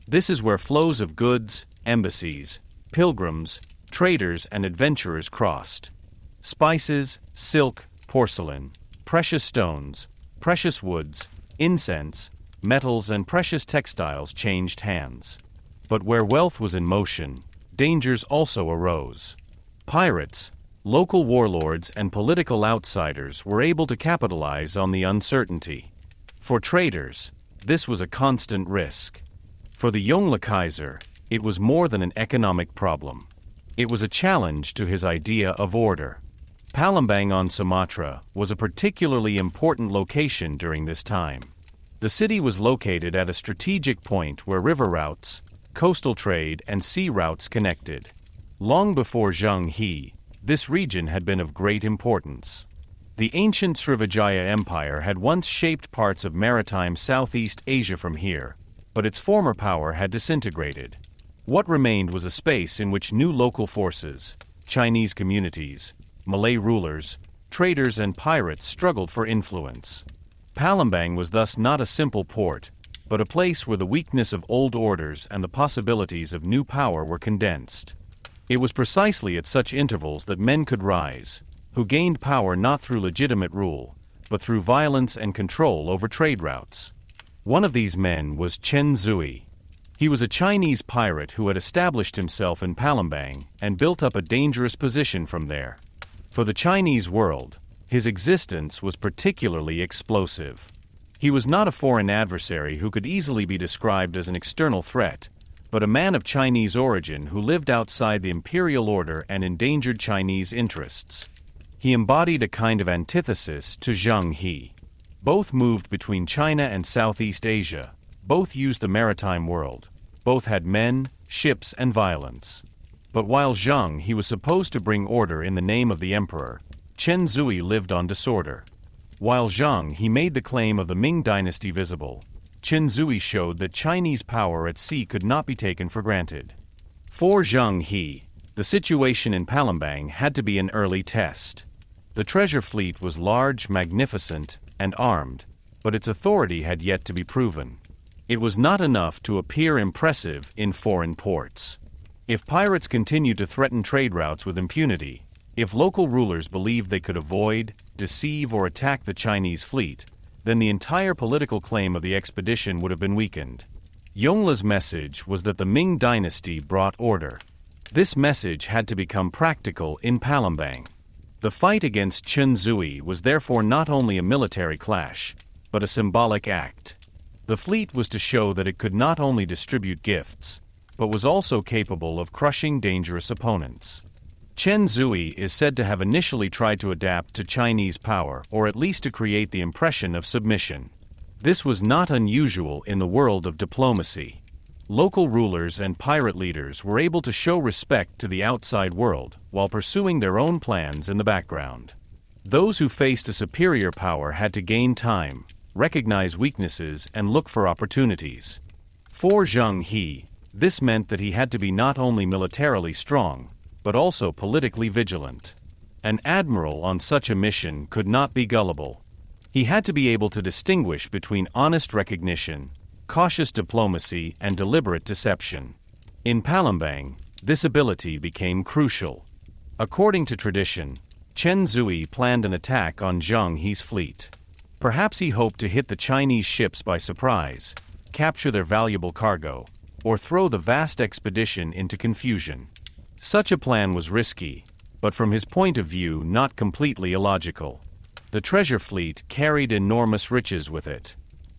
This is where flows of goods, embassies, pilgrims, traders, and adventurers crossed. Spices, silk, porcelain, precious stones, precious woods, incense, metals, and precious textiles changed hands. But where wealth was in motion, dangers also arose. Pirates, local warlords, and political outsiders were able to capitalize on the uncertainty. For traders, this was a constant risk. For the Yongle Kaiser, it was more than an economic problem. It was a challenge to his idea of order. Palembang on Sumatra was a particularly important location during this time. The city was located at a strategic point where river routes, coastal trade, and sea routes connected. Long before Zheng He, this region had been of great importance. The ancient Srivijaya Empire had once shaped parts of maritime Southeast Asia from here, but its former power had disintegrated. What remained was a space in which new local forces, Chinese communities, Malay rulers, traders and pirates struggled for influence. Palembang was thus not a simple port, but a place where the weakness of old orders and the possibilities of new power were condensed. It was precisely at such intervals that men could rise, who gained power not through legitimate rule, but through violence and control over trade routes. One of these men was Chen Zuyi. He was a Chinese pirate who had established himself in Palembang and built up a dangerous position from there. For the Chinese world, his existence was particularly explosive. He was not a foreign adversary who could easily be described as an external threat, but a man of Chinese origin who lived outside the imperial order and endangered Chinese interests. He embodied a kind of antithesis to Zheng He. Both moved between China and Southeast Asia, both used the maritime world, both had men, ships, and violence. But while Zheng He was supposed to bring order in the name of the emperor, Chen Zuyi lived on disorder. While Zheng He made the claim of the Ming Dynasty visible, Chen Zuyi showed that Chinese power at sea could not be taken for granted. For Zheng He, the situation in Palembang had to be an early test. The treasure fleet was large, magnificent, and armed, but its authority had yet to be proven. It was not enough to appear impressive in foreign ports. If pirates continued to threaten trade routes with impunity, if local rulers believed they could avoid, deceive, or attack the Chinese fleet, then the entire political claim of the expedition would have been weakened. Yongle's message was that the Ming Dynasty brought order. This message had to become practical in Palembang. The fight against Chen Zuyi was therefore not only a military clash, but a symbolic act. The fleet was to show that it could not only distribute gifts, but was also capable of crushing dangerous opponents. Chen Zuyi is said to have initially tried to adapt to Chinese power, or at least to create the impression of submission. This was not unusual in the world of diplomacy. Local rulers and pirate leaders were able to show respect to the outside world while pursuing their own plans in the background. Those who faced a superior power had to gain time, recognize weaknesses, and look for opportunities. For Zheng He, this meant that he had to be not only militarily strong, but also politically vigilant. An admiral on such a mission could not be gullible. He had to be able to distinguish between honest recognition, cautious diplomacy, and deliberate deception. In Palembang, this ability became crucial. According to tradition, Chen Zuyi planned an attack on Zheng He's fleet. Perhaps he hoped to hit the Chinese ships by surprise, capture their valuable cargo, or throw the vast expedition into confusion. Such a plan was risky, but from his point of view not completely illogical. The treasure fleet carried enormous riches with it.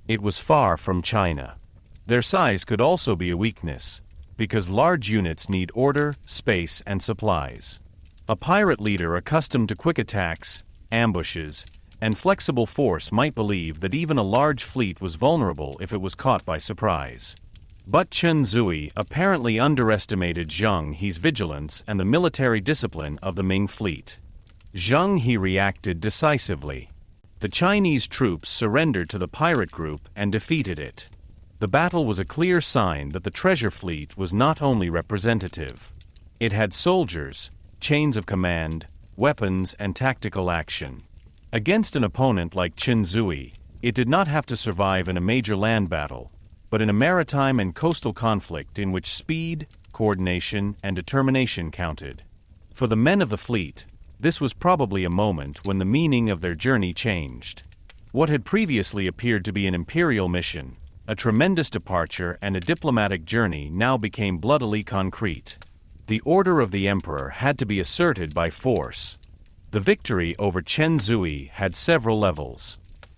It was far from China. Their size could also be a weakness, because large units need order, space, and supplies. A pirate leader accustomed to quick attacks, ambushes, and flexible force might believe that even a large fleet was vulnerable if it was caught by surprise. But Chen Zuyi apparently underestimated Zheng He's vigilance and the military discipline of the Ming fleet. Zheng He reacted decisively. The Chinese troops surrendered to the pirate group and defeated it. The battle was a clear sign that the treasure fleet was not only representative. It had soldiers, chains of command, weapons, and tactical action. Against an opponent like Chen Zuyi, it did not have to survive in a major land battle, but in a maritime and coastal conflict in which speed, coordination, and determination counted. For the men of the fleet, this was probably a moment when the meaning of their journey changed. What had previously appeared to be an imperial mission, a tremendous departure, and a diplomatic journey now became bloodily concrete. The order of the emperor had to be asserted by force. The victory over Chen Zuyi had several levels.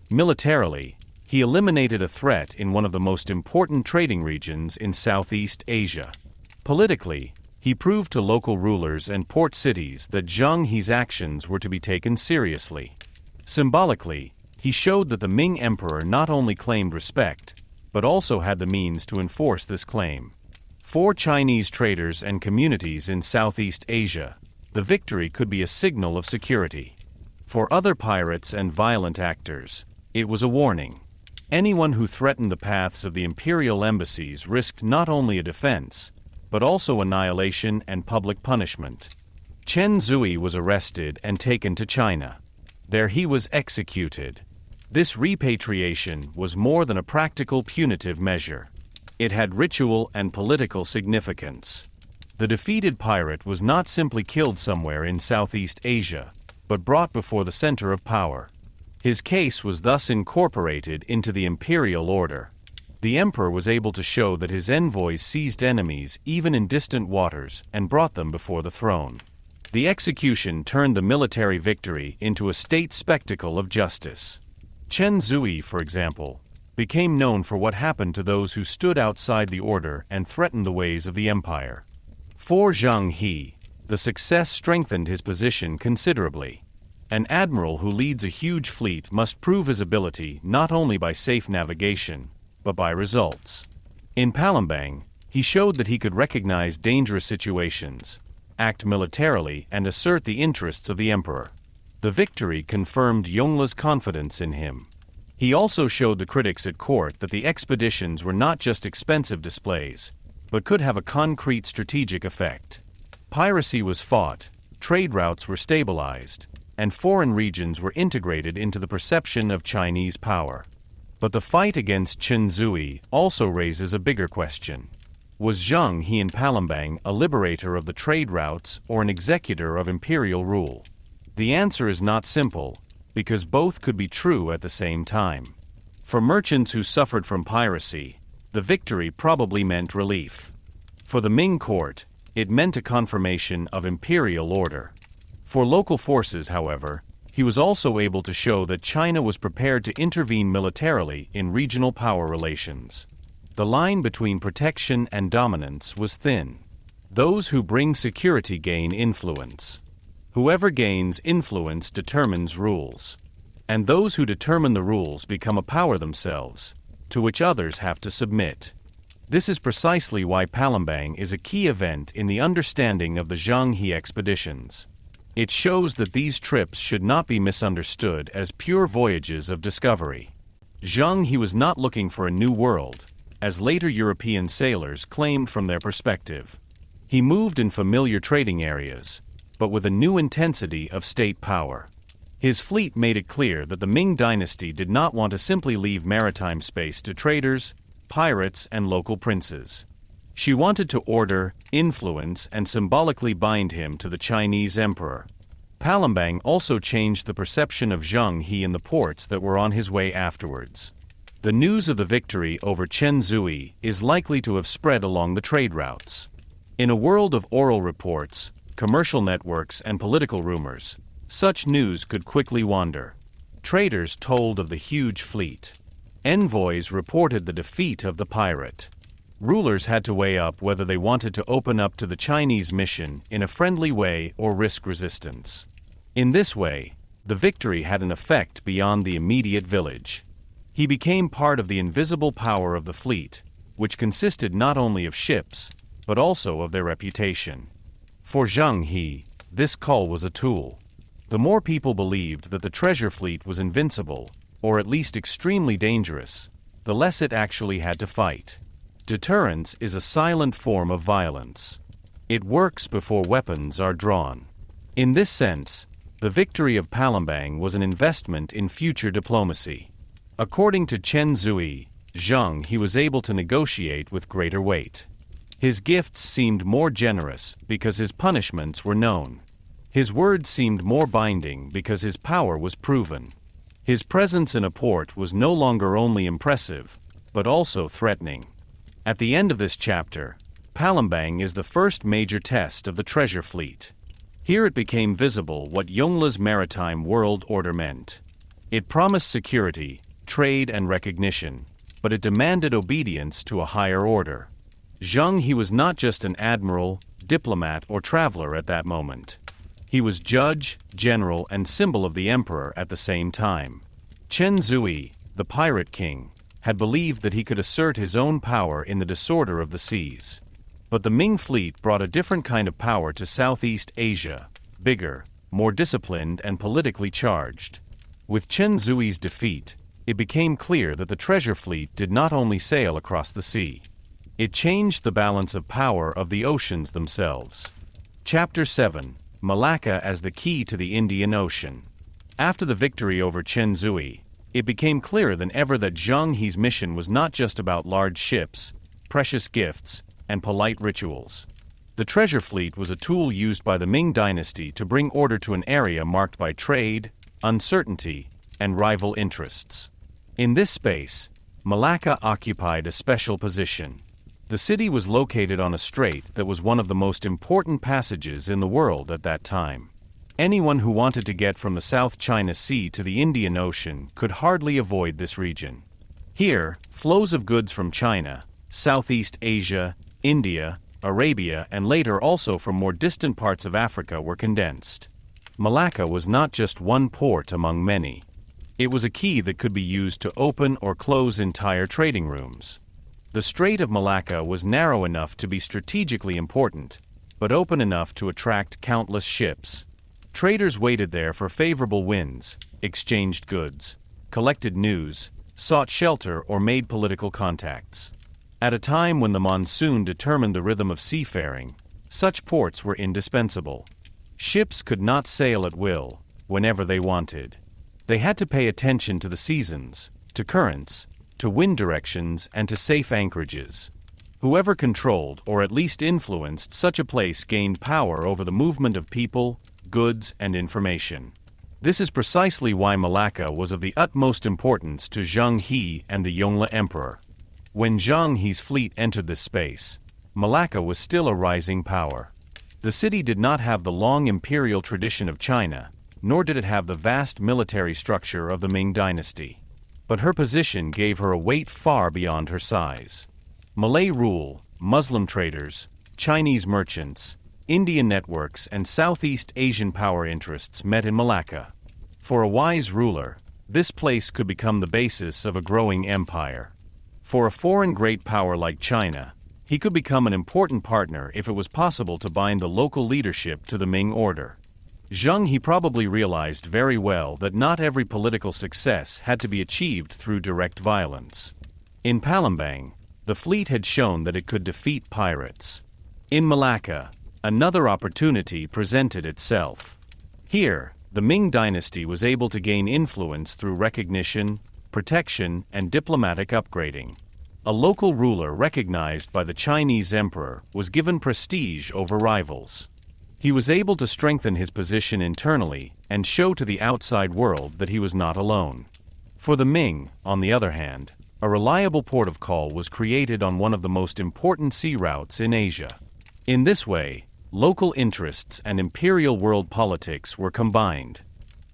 Militarily, he eliminated a threat in one of the most important trading regions in Southeast Asia. Politically, he proved to local rulers and port cities that Zheng He's actions were to be taken seriously. Symbolically, he showed that the Ming emperor not only claimed respect, but also had the means to enforce this claim. For Chinese traders and communities in Southeast Asia, the victory could be a signal of security. For other pirates and violent actors, it was a warning. Anyone who threatened the paths of the imperial embassies risked not only a defense, but also annihilation and public punishment. Chen Zuyi was arrested and taken to China. There he was executed. This repatriation was more than a practical punitive measure. It had ritual and political significance. The defeated pirate was not simply killed somewhere in Southeast Asia, but brought before the center of power. His case was thus incorporated into the imperial order. The emperor was able to show that his envoys seized enemies even in distant waters and brought them before the throne. The execution turned the military victory into a state spectacle of justice. Chen Zuyi, for example, became known for what happened to those who stood outside the order and threatened the ways of the empire. For Zheng He, the success strengthened his position considerably. An admiral who leads a huge fleet must prove his ability not only by safe navigation, but by results. In Palembang, he showed that he could recognize dangerous situations, act militarily, and assert the interests of the emperor. The victory confirmed Yongle's confidence in him. He also showed the critics at court that the expeditions were not just expensive displays, but could have a concrete strategic effect. Piracy was fought, trade routes were stabilized, and foreign regions were integrated into the perception of Chinese power. But the fight against Chen Zuyi also raises a bigger question. Was Zheng He in Palembang a liberator of the trade routes or an executor of imperial rule? The answer is not simple, because both could be true at the same time. For merchants who suffered from piracy, the victory probably meant relief. For the Ming court, it meant a confirmation of imperial order. For local forces, however, he was also able to show that China was prepared to intervene militarily in regional power relations. The line between protection and dominance was thin. Those who bring security gain influence. Whoever gains influence determines rules. And those who determine the rules become a power themselves, to which others have to submit. This is precisely why Palembang is a key event in the understanding of the Zheng He expeditions. It shows that these trips should not be misunderstood as pure voyages of discovery. Zheng He was not looking for a new world, as later European sailors claimed from their perspective. He moved in familiar trading areas, but with a new intensity of state power. His fleet made it clear that the Ming Dynasty did not want to simply leave maritime space to traders, pirates, and local princes. She wanted to order, influence, and symbolically bind him to the Chinese emperor. Palembang also changed the perception of Zheng He in the ports that were on his way afterwards. The news of the victory over Chen Zuyi is likely to have spread along the trade routes. In a world of oral reports, commercial networks, and political rumors, such news could quickly wander. Traders told of the huge fleet. Envoys reported the defeat of the pirate. Rulers had to weigh up whether they wanted to open up to the Chinese mission in a friendly way or risk resistance. In this way, the victory had an effect beyond the immediate village. He became part of the invisible power of the fleet, which consisted not only of ships, but also of their reputation. For Zheng He, this call was a tool. The more people believed that the treasure fleet was invincible, or at least extremely dangerous, the less it actually had to fight. Deterrence is a silent form of violence. It works before weapons are drawn. In this sense, the victory of Palembang was an investment in future diplomacy. According to Chen Zuyi, Zheng He was able to negotiate with greater weight. His gifts seemed more generous because his punishments were known. His words seemed more binding because his power was proven. His presence in a port was no longer only impressive, but also threatening. At the end of this chapter, Palembang is the first major test of the treasure fleet. Here it became visible what Yongle's maritime world order meant. It promised security, trade, and recognition, but it demanded obedience to a higher order. Zheng He was not just an admiral, diplomat, or traveler at that moment. He was judge, general, and symbol of the emperor at the same time. Chen Zuyi, the pirate king, had believed that he could assert his own power in the disorder of the seas. But the Ming fleet brought a different kind of power to Southeast Asia, bigger, more disciplined and politically charged. With Chen Zuyi's defeat, it became clear that the treasure fleet did not only sail across the sea. It changed the balance of power of the oceans themselves. Chapter 7: Malacca as the key to the Indian Ocean. After the victory over Chen Zuyi, it became clearer than ever that Zheng He's mission was not just about large ships, precious gifts, and polite rituals. The treasure fleet was a tool used by the Ming Dynasty to bring order to an area marked by trade, uncertainty, and rival interests. In this space, Malacca occupied a special position. The city was located on a strait that was one of the most important passages in the world at that time. Anyone who wanted to get from the South China Sea to the Indian Ocean could hardly avoid this region. Here, flows of goods from China, Southeast Asia, India, Arabia, and later also from more distant parts of Africa were condensed. Malacca was not just one port among many. It was a key that could be used to open or close entire trading rooms. The Strait of Malacca was narrow enough to be strategically important, but open enough to attract countless ships. Traders waited there for favorable winds, exchanged goods, collected news, sought shelter, or made political contacts. At a time when the monsoon determined the rhythm of seafaring, such ports were indispensable. Ships could not sail at will, whenever they wanted. They had to pay attention to the seasons, to currents, to wind directions, and to safe anchorages. Whoever controlled or at least influenced such a place gained power over the movement of people, goods, and information. This is precisely why Malacca was of the utmost importance to Zheng He and the Yongle Emperor. When Zheng He's fleet entered this space, Malacca was still a rising power. The city did not have the long imperial tradition of China, nor did it have the vast military structure of the Ming Dynasty. But her position gave her a weight far beyond her size. Malay rule, Muslim traders, Chinese merchants, Indian networks, and Southeast Asian power interests met in Malacca. For a wise ruler, this place could become the basis of a growing empire. For a foreign great power like China, he could become an important partner if it was possible to bind the local leadership to the Ming order. Zheng He probably realized very well that not every political success had to be achieved through direct violence. In Palembang, the fleet had shown that it could defeat pirates. In Malacca, another opportunity presented itself. Here, the Ming Dynasty was able to gain influence through recognition, protection, and diplomatic upgrading. A local ruler recognized by the Chinese emperor was given prestige over rivals. He was able to strengthen his position internally and show to the outside world that he was not alone. For the Ming, on the other hand, a reliable port of call was created on one of the most important sea routes in Asia. In this way, local interests and imperial world politics were combined.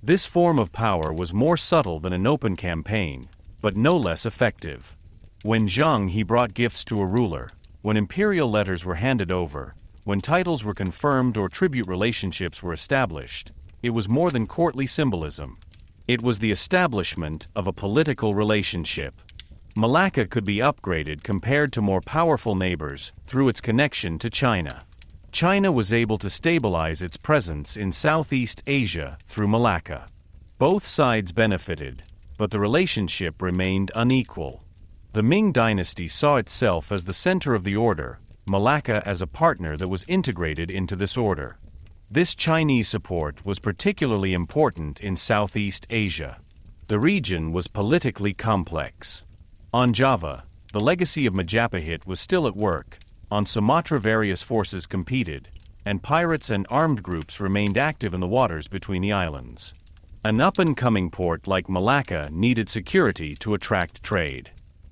This form of power was more subtle than an open campaign, but no less effective. When Zheng He brought gifts to a ruler, when imperial letters were handed over, when titles were confirmed or tribute relationships were established, it was more than courtly symbolism. It was the establishment of a political relationship. Malacca could be upgraded compared to more powerful neighbors through its connection to China. China was able to stabilize its presence in Southeast Asia through Malacca. Both sides benefited, but the relationship remained unequal. The Ming Dynasty saw itself as the center of the order, Malacca as a partner that was integrated into this order. This Chinese support was particularly important in Southeast Asia. The region was politically complex. On Java, the legacy of Majapahit was still at work. On Sumatra, various forces competed, and pirates and armed groups remained active in the waters between the islands. An up-and-coming port like Malacca needed security to attract trade.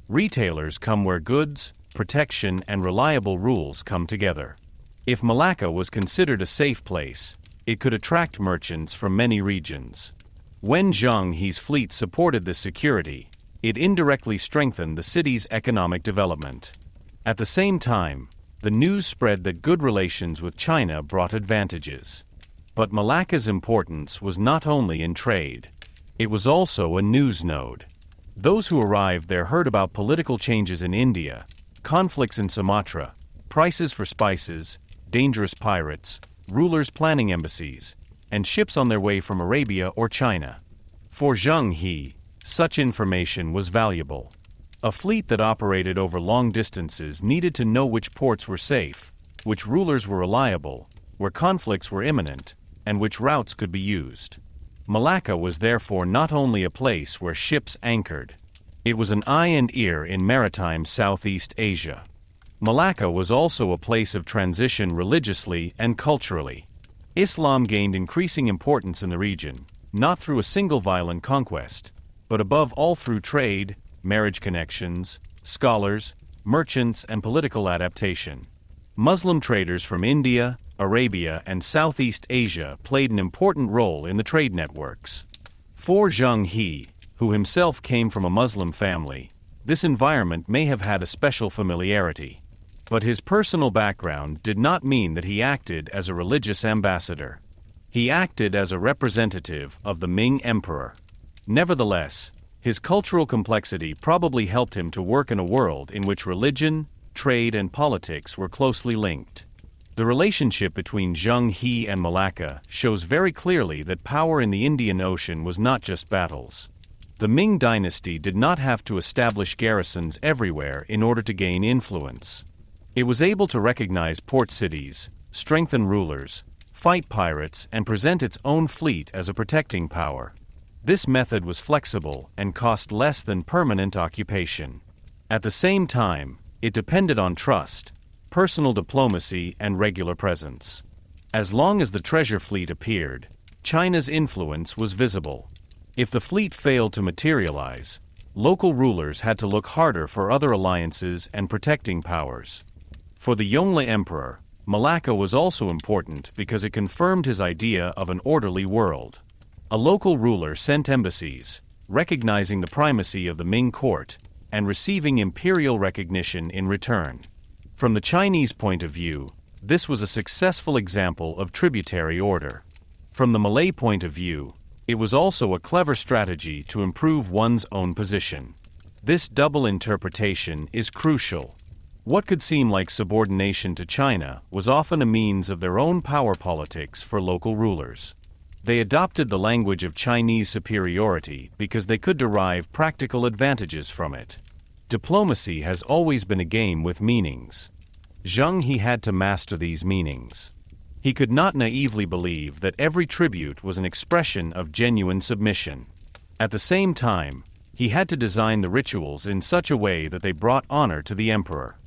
Retailers come where goods, protection, and reliable rules come together. If Malacca was considered a safe place, it could attract merchants from many regions. When Zheng He's fleet supported this security, it indirectly strengthened the city's economic development. At the same time, the news spread that good relations with China brought advantages. But Malacca's importance was not only in trade. It was also a news node. Those who arrived there heard about political changes in India, conflicts in Sumatra, prices for spices, dangerous pirates, rulers planning embassies, and ships on their way from Arabia or China. For Zheng He, such information was valuable. A fleet that operated over long distances needed to know which ports were safe, which rulers were reliable, where conflicts were imminent, and which routes could be used. Malacca was therefore not only a place where ships anchored. It was an eye and ear in maritime Southeast Asia. Malacca was also a place of transition religiously and culturally. Islam gained increasing importance in the region, not through a single violent conquest, but above all through trade, marriage connections, scholars, merchants, and political adaptation. Muslim traders from India, Arabia, and Southeast Asia played an important role in the trade networks. For Zheng He, who himself came from a Muslim family, this environment may have had a special familiarity. But his personal background did not mean that he acted as a religious ambassador. He acted as a representative of the Ming Emperor. Nevertheless, his cultural complexity probably helped him to work in a world in which religion, trade, and politics were closely linked. The relationship between Zheng He and Malacca shows very clearly that power in the Indian Ocean was not just battles. The Ming Dynasty did not have to establish garrisons everywhere in order to gain influence. It was able to recognize port cities, strengthen rulers, fight pirates, and present its own fleet as a protecting power. This method was flexible and cost less than permanent occupation. At the same time, it depended on trust, personal diplomacy, and regular presence. As long as the treasure fleet appeared, China's influence was visible. If the fleet failed to materialize, local rulers had to look harder for other alliances and protecting powers. For the Yongle emperor, Malacca was also important because it confirmed his idea of an orderly world. A local ruler sent embassies, recognizing the primacy of the Ming court, and receiving imperial recognition in return. From the Chinese point of view, this was a successful example of tributary order. From the Malay point of view, it was also a clever strategy to improve one's own position. This double interpretation is crucial. What could seem like subordination to China was often a means of their own power politics for local rulers. They adopted the language of Chinese superiority because they could derive practical advantages from it. Diplomacy has always been a game with meanings. Zheng He had to master these meanings. He could not naively believe that every tribute was an expression of genuine submission. At the same time, he had to design the rituals in such a way that they brought honor to the emperor.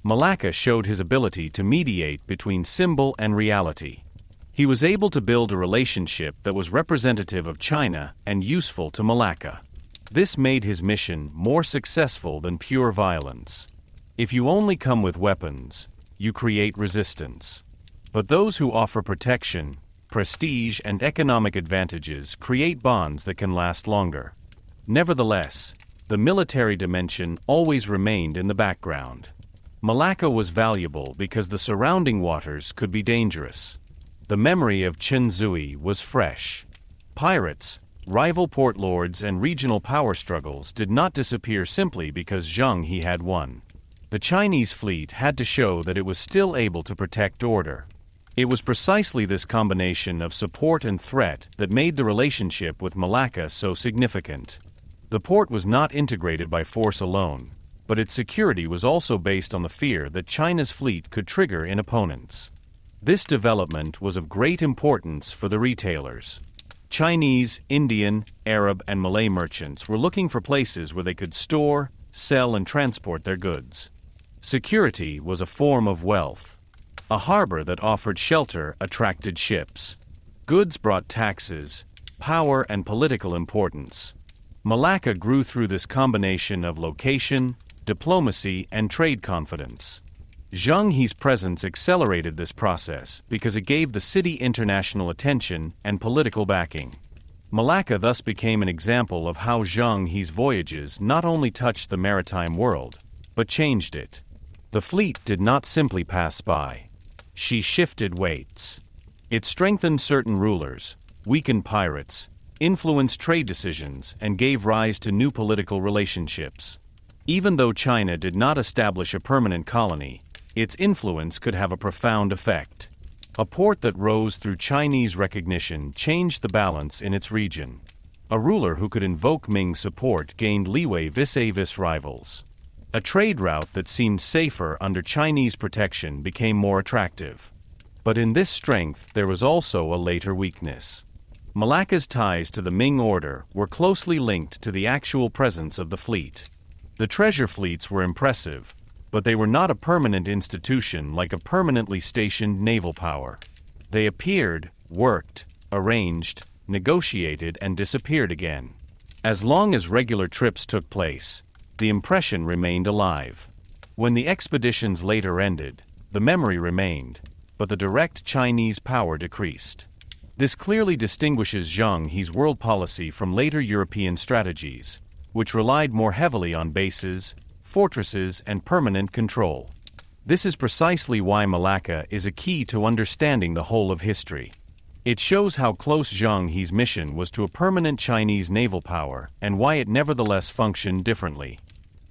Malacca showed his ability to mediate between symbol and reality. He was able to build a relationship that was representative of China and useful to Malacca. This made his mission more successful than pure violence. If you only come with weapons, you create resistance. But those who offer protection, prestige, and economic advantages create bonds that can last longer. Nevertheless, the military dimension always remained in the background. Malacca was valuable because the surrounding waters could be dangerous. The memory of Chen Zuyi was fresh. Pirates, rival port lords, and regional power struggles did not disappear simply because Zheng He had won. The Chinese fleet had to show that it was still able to protect order. It was precisely this combination of support and threat that made the relationship with Malacca so significant. The port was not integrated by force alone, but its security was also based on the fear that China's fleet could trigger in opponents. This development was of great importance for the retailers. Chinese, Indian, Arab, and Malay merchants were looking for places where they could store, sell, and transport their goods. Security was a form of wealth. A harbor that offered shelter attracted ships. Goods brought taxes, power, and political importance. Malacca grew through this combination of location, diplomacy, and trade confidence. Zheng He's presence accelerated this process because it gave the city international attention and political backing. Malacca thus became an example of how Zheng He's voyages not only touched the maritime world, but changed it. The fleet did not simply pass by. She shifted weights. It strengthened certain rulers, weakened pirates, influenced trade decisions, and gave rise to new political relationships. Even though China did not establish a permanent colony, its influence could have a profound effect. A port that rose through Chinese recognition changed the balance in its region. A ruler who could invoke Ming support gained leeway vis-a-vis rivals. A trade route that seemed safer under Chinese protection became more attractive. But in this strength there was also a later weakness. Malacca's ties to the Ming order were closely linked to the actual presence of the fleet. The treasure fleets were impressive, but they were not a permanent institution like a permanently stationed naval power. They appeared, worked, arranged, negotiated, and disappeared again. As long as regular trips took place, the impression remained alive. When the expeditions later ended, the memory remained, but the direct Chinese power decreased. This clearly distinguishes Zheng He's world policy from later European strategies, which relied more heavily on bases, fortresses, and permanent control. This is precisely why Malacca is a key to understanding the whole of history. It shows how close Zheng He's mission was to a permanent Chinese naval power and why it nevertheless functioned differently.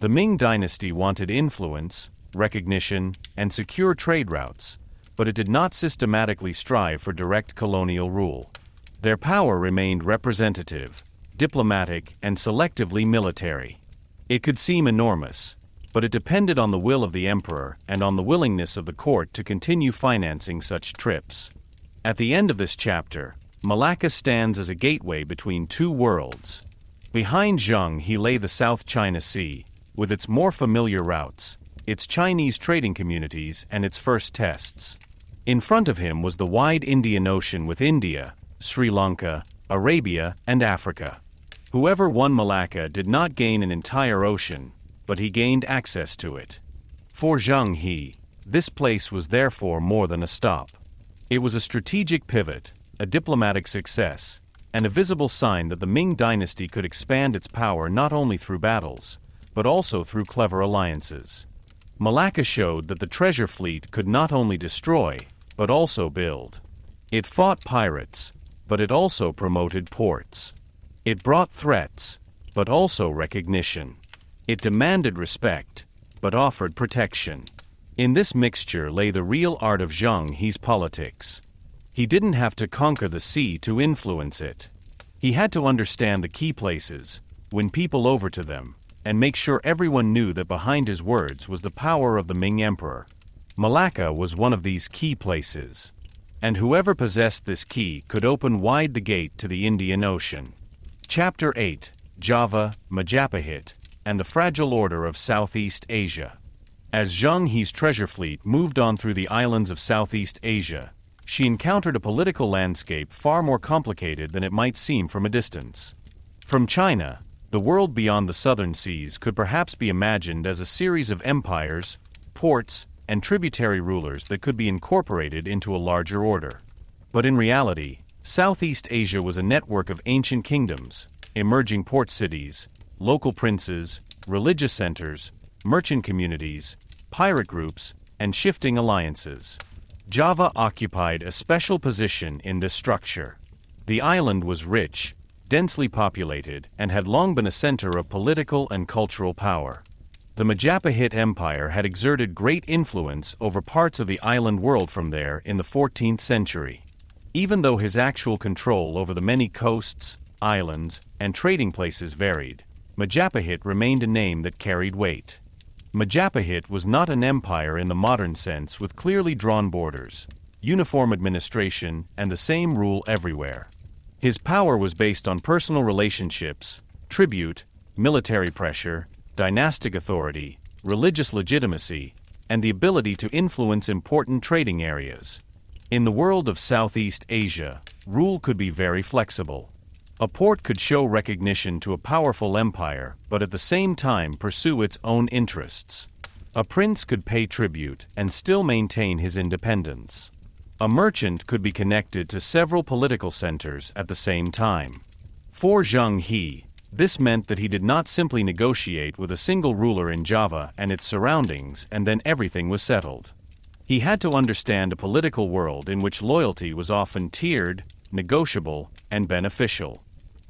The Ming Dynasty wanted influence, recognition, and secure trade routes, but it did not systematically strive for direct colonial rule. Their power remained representative, diplomatic, and selectively military. It could seem enormous, but it depended on the will of the emperor and on the willingness of the court to continue financing such trips. At the end of this chapter, Malacca stands as a gateway between two worlds. Behind Zheng He lay the South China Sea, with its more familiar routes, its Chinese trading communities, and its first tests. In front of him was the wide Indian Ocean with India, Sri Lanka, Arabia, and Africa. Whoever won Malacca did not gain an entire ocean, but he gained access to it. For Zheng He, this place was therefore more than a stop. It was a strategic pivot, a diplomatic success, and a visible sign that the Ming Dynasty could expand its power not only through battles, but also through clever alliances. Malacca showed that the treasure fleet could not only destroy, but also build. It fought pirates, but it also promoted ports. It brought threats, but also recognition. It demanded respect, but offered protection. In this mixture lay the real art of Zheng He's politics. He didn't have to conquer the sea to influence it. He had to understand the key places, win people over to them, and make sure everyone knew that behind his words was the power of the Ming Emperor. Malacca was one of these key places. And whoever possessed this key could open wide the gate to the Indian Ocean. Chapter 8, Java, Majapahit, and the Fragile Order of Southeast Asia. As Zheng He's treasure fleet moved on through the islands of Southeast Asia, she encountered a political landscape far more complicated than it might seem from a distance. From China, the world beyond the southern seas could perhaps be imagined as a series of empires, ports, and tributary rulers that could be incorporated into a larger order. But in reality, Southeast Asia was a network of ancient kingdoms, emerging port cities, local princes, religious centers, merchant communities, pirate groups, and shifting alliances. Java occupied a special position in this structure. The island was rich, densely populated, and had long been a center of political and cultural power. The Majapahit Empire had exerted great influence over parts of the island world from there in the 14th century. Even though his actual control over the many coasts, islands, and trading places varied, Majapahit remained a name that carried weight. Majapahit was not an empire in the modern sense with clearly drawn borders, uniform administration, and the same rule everywhere. His power was based on personal relationships, tribute, military pressure, dynastic authority, religious legitimacy, and the ability to influence important trading areas. In the world of Southeast Asia, rule could be very flexible. A port could show recognition to a powerful empire, but at the same time pursue its own interests. A prince could pay tribute and still maintain his independence. A merchant could be connected to several political centers at the same time. For Zheng He, this meant that he did not simply negotiate with a single ruler in Java and its surroundings and then everything was settled. He had to understand a political world in which loyalty was often tiered, negotiable, and beneficial.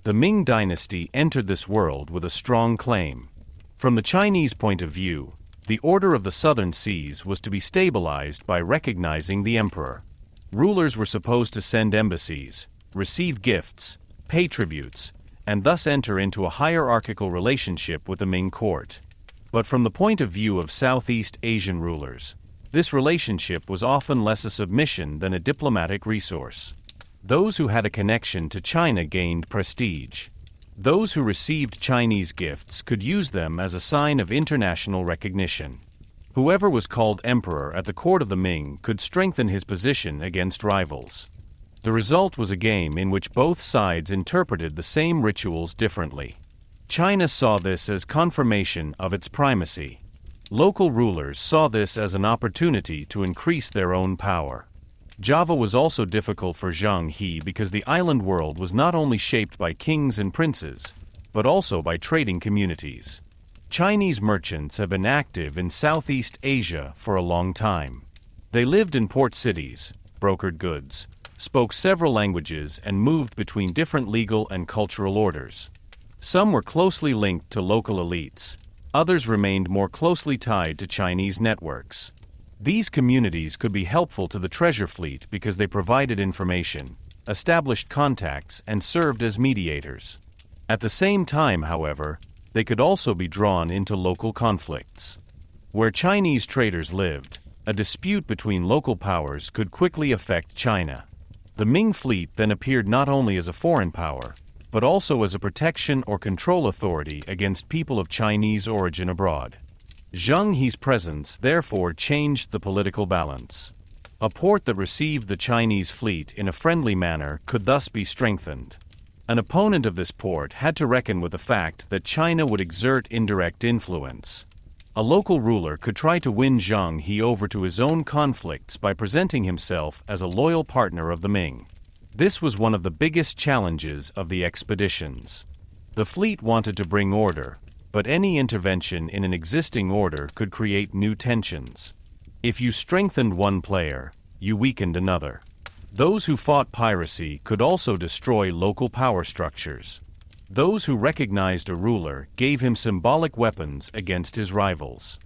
The Ming Dynasty entered this world with a strong claim. From the Chinese point of view, The order of the southern seas was to be stabilized by recognizing the emperor. Rulers were supposed to send embassies, receive gifts, pay tributes, and thus enter into a hierarchical relationship with the Ming court. But from the point of view of Southeast Asian rulers, this relationship was often less a submission than a diplomatic resource. Those who had a connection to China gained prestige. Those who received Chinese gifts could use them as a sign of international recognition. Whoever was called emperor at the court of the Ming could strengthen his position against rivals. The result was a game in which both sides interpreted the same rituals differently. China saw this as confirmation of its primacy. Local rulers saw this as an opportunity to increase their own power. Java was also difficult for Zheng He because the island world was not only shaped by kings and princes, but also by trading communities. Chinese merchants have been active in Southeast Asia for a long time. They lived in port cities, brokered goods, spoke several languages, and moved between different legal and cultural orders. Some were closely linked to local elites. Others remained more closely tied to Chinese networks. These communities could be helpful to the treasure fleet because they provided information, established contacts, and served as mediators. At the same time, however, they could also be drawn into local conflicts. Where Chinese traders lived, a dispute between local powers could quickly affect China. The Ming fleet then appeared not only as a foreign power, but also as a protection or control authority against people of Chinese origin abroad. Zheng He's presence therefore changed the political balance. A port that received the Chinese fleet in a friendly manner could thus be strengthened. An opponent of this port had to reckon with the fact that China would exert indirect influence. A local ruler could try to win Zheng He over to his own conflicts by presenting himself as a loyal partner of the Ming. This was one of the biggest challenges of the expeditions. The fleet wanted to bring order, but any intervention in an existing order could create new tensions. If you strengthened one player, you weakened another. Those who fought piracy could also destroy local power structures. Those who recognized a ruler gave him symbolic weapons against his rivals.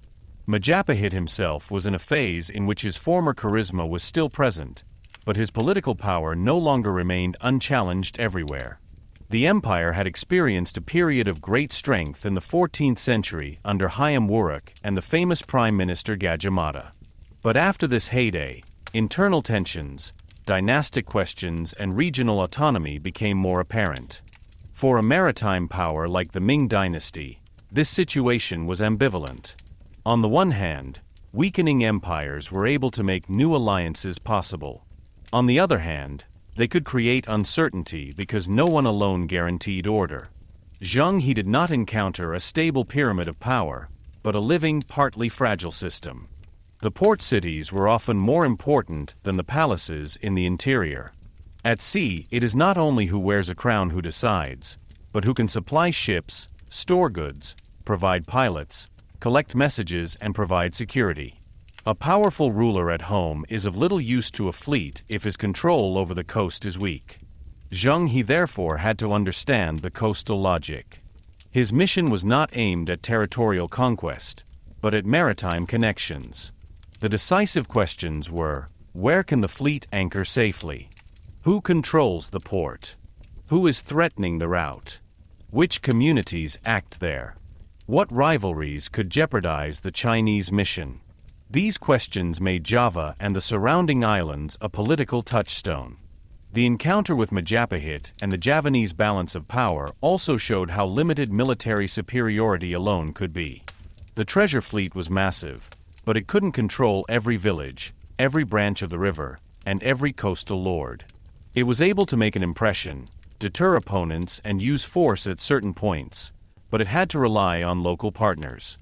Majapahit himself was in a phase in which his former charisma was still present, but his political power no longer remained unchallenged everywhere. The empire had experienced a period of great strength in the 14th century under Hayam Wuruk and the famous Prime Minister Gajah Mada. But after this heyday, internal tensions, dynastic questions, and regional autonomy became more apparent. For a maritime power like the Ming Dynasty, this situation was ambivalent. On the one hand, weakening empires were able to make new alliances possible. On the other hand, they could create uncertainty because no one alone guaranteed order. Zheng He did not encounter a stable pyramid of power, but a living, partly fragile system. The port cities were often more important than the palaces in the interior. At sea, it is not only who wears a crown who decides, but who can supply ships, store goods, provide pilots, collect messages, and provide security. A powerful ruler at home is of little use to a fleet if his control over the coast is weak. Zheng He therefore had to understand the coastal logic. His mission was not aimed at territorial conquest, but at maritime connections. The decisive questions were, where can the fleet anchor safely? Who controls the port? Who is threatening the route? Which communities act there? What rivalries could jeopardize the Chinese mission? These questions made Java and the surrounding islands a political touchstone. The encounter with Majapahit and the Javanese balance of power also showed how limited military superiority alone could be. The treasure fleet was massive, but it couldn't control every village, every branch of the river, and every coastal lord. It was able to make an impression, deter opponents, and use force at certain points, but it had to rely on local partners.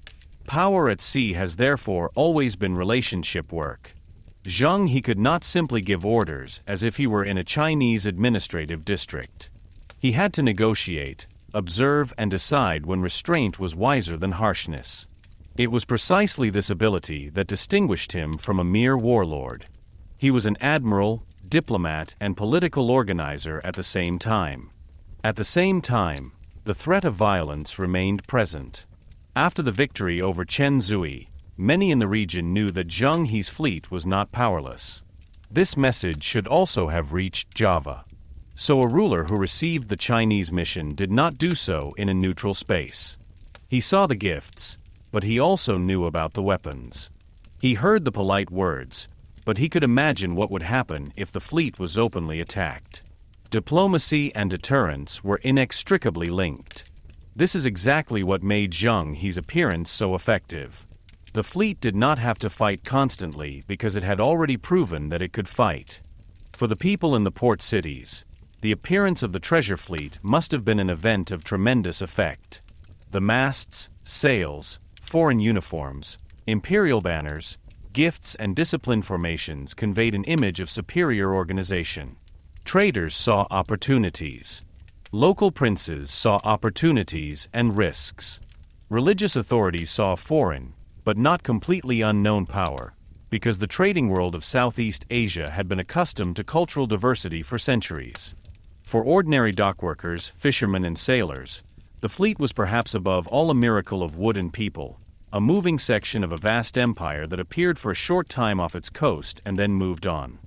Power at sea has therefore always been relationship work. Zheng He could not simply give orders as if he were in a Chinese administrative district. He had to negotiate, observe, and decide when restraint was wiser than harshness. It was precisely this ability that distinguished him from a mere warlord. He was an admiral, diplomat, and political organizer at the same time. At the same time, the threat of violence remained present. After the victory over Chen Zuyi, many in the region knew that Zheng He's fleet was not powerless. This message should also have reached Java. So a ruler who received the Chinese mission did not do so in a neutral space. He saw the gifts, but he also knew about the weapons. He heard the polite words, but he could imagine what would happen if the fleet was openly attacked. Diplomacy and deterrence were inextricably linked. This is exactly what made Zheng He's appearance so effective. The fleet did not have to fight constantly because it had already proven that it could fight. For the people in the port cities, the appearance of the treasure fleet must have been an event of tremendous effect. The masts, sails, foreign uniforms, imperial banners, gifts and disciplined formations conveyed an image of superior organization. Traders saw opportunities. Local princes saw opportunities and risks. Religious authorities saw foreign, but not completely unknown power, because the trading world of Southeast Asia had been accustomed to cultural diversity for centuries. For ordinary dockworkers, fishermen and sailors, the fleet was perhaps above all a miracle of wood and people, a moving section of a vast empire that appeared for a short time off its coast and then moved on.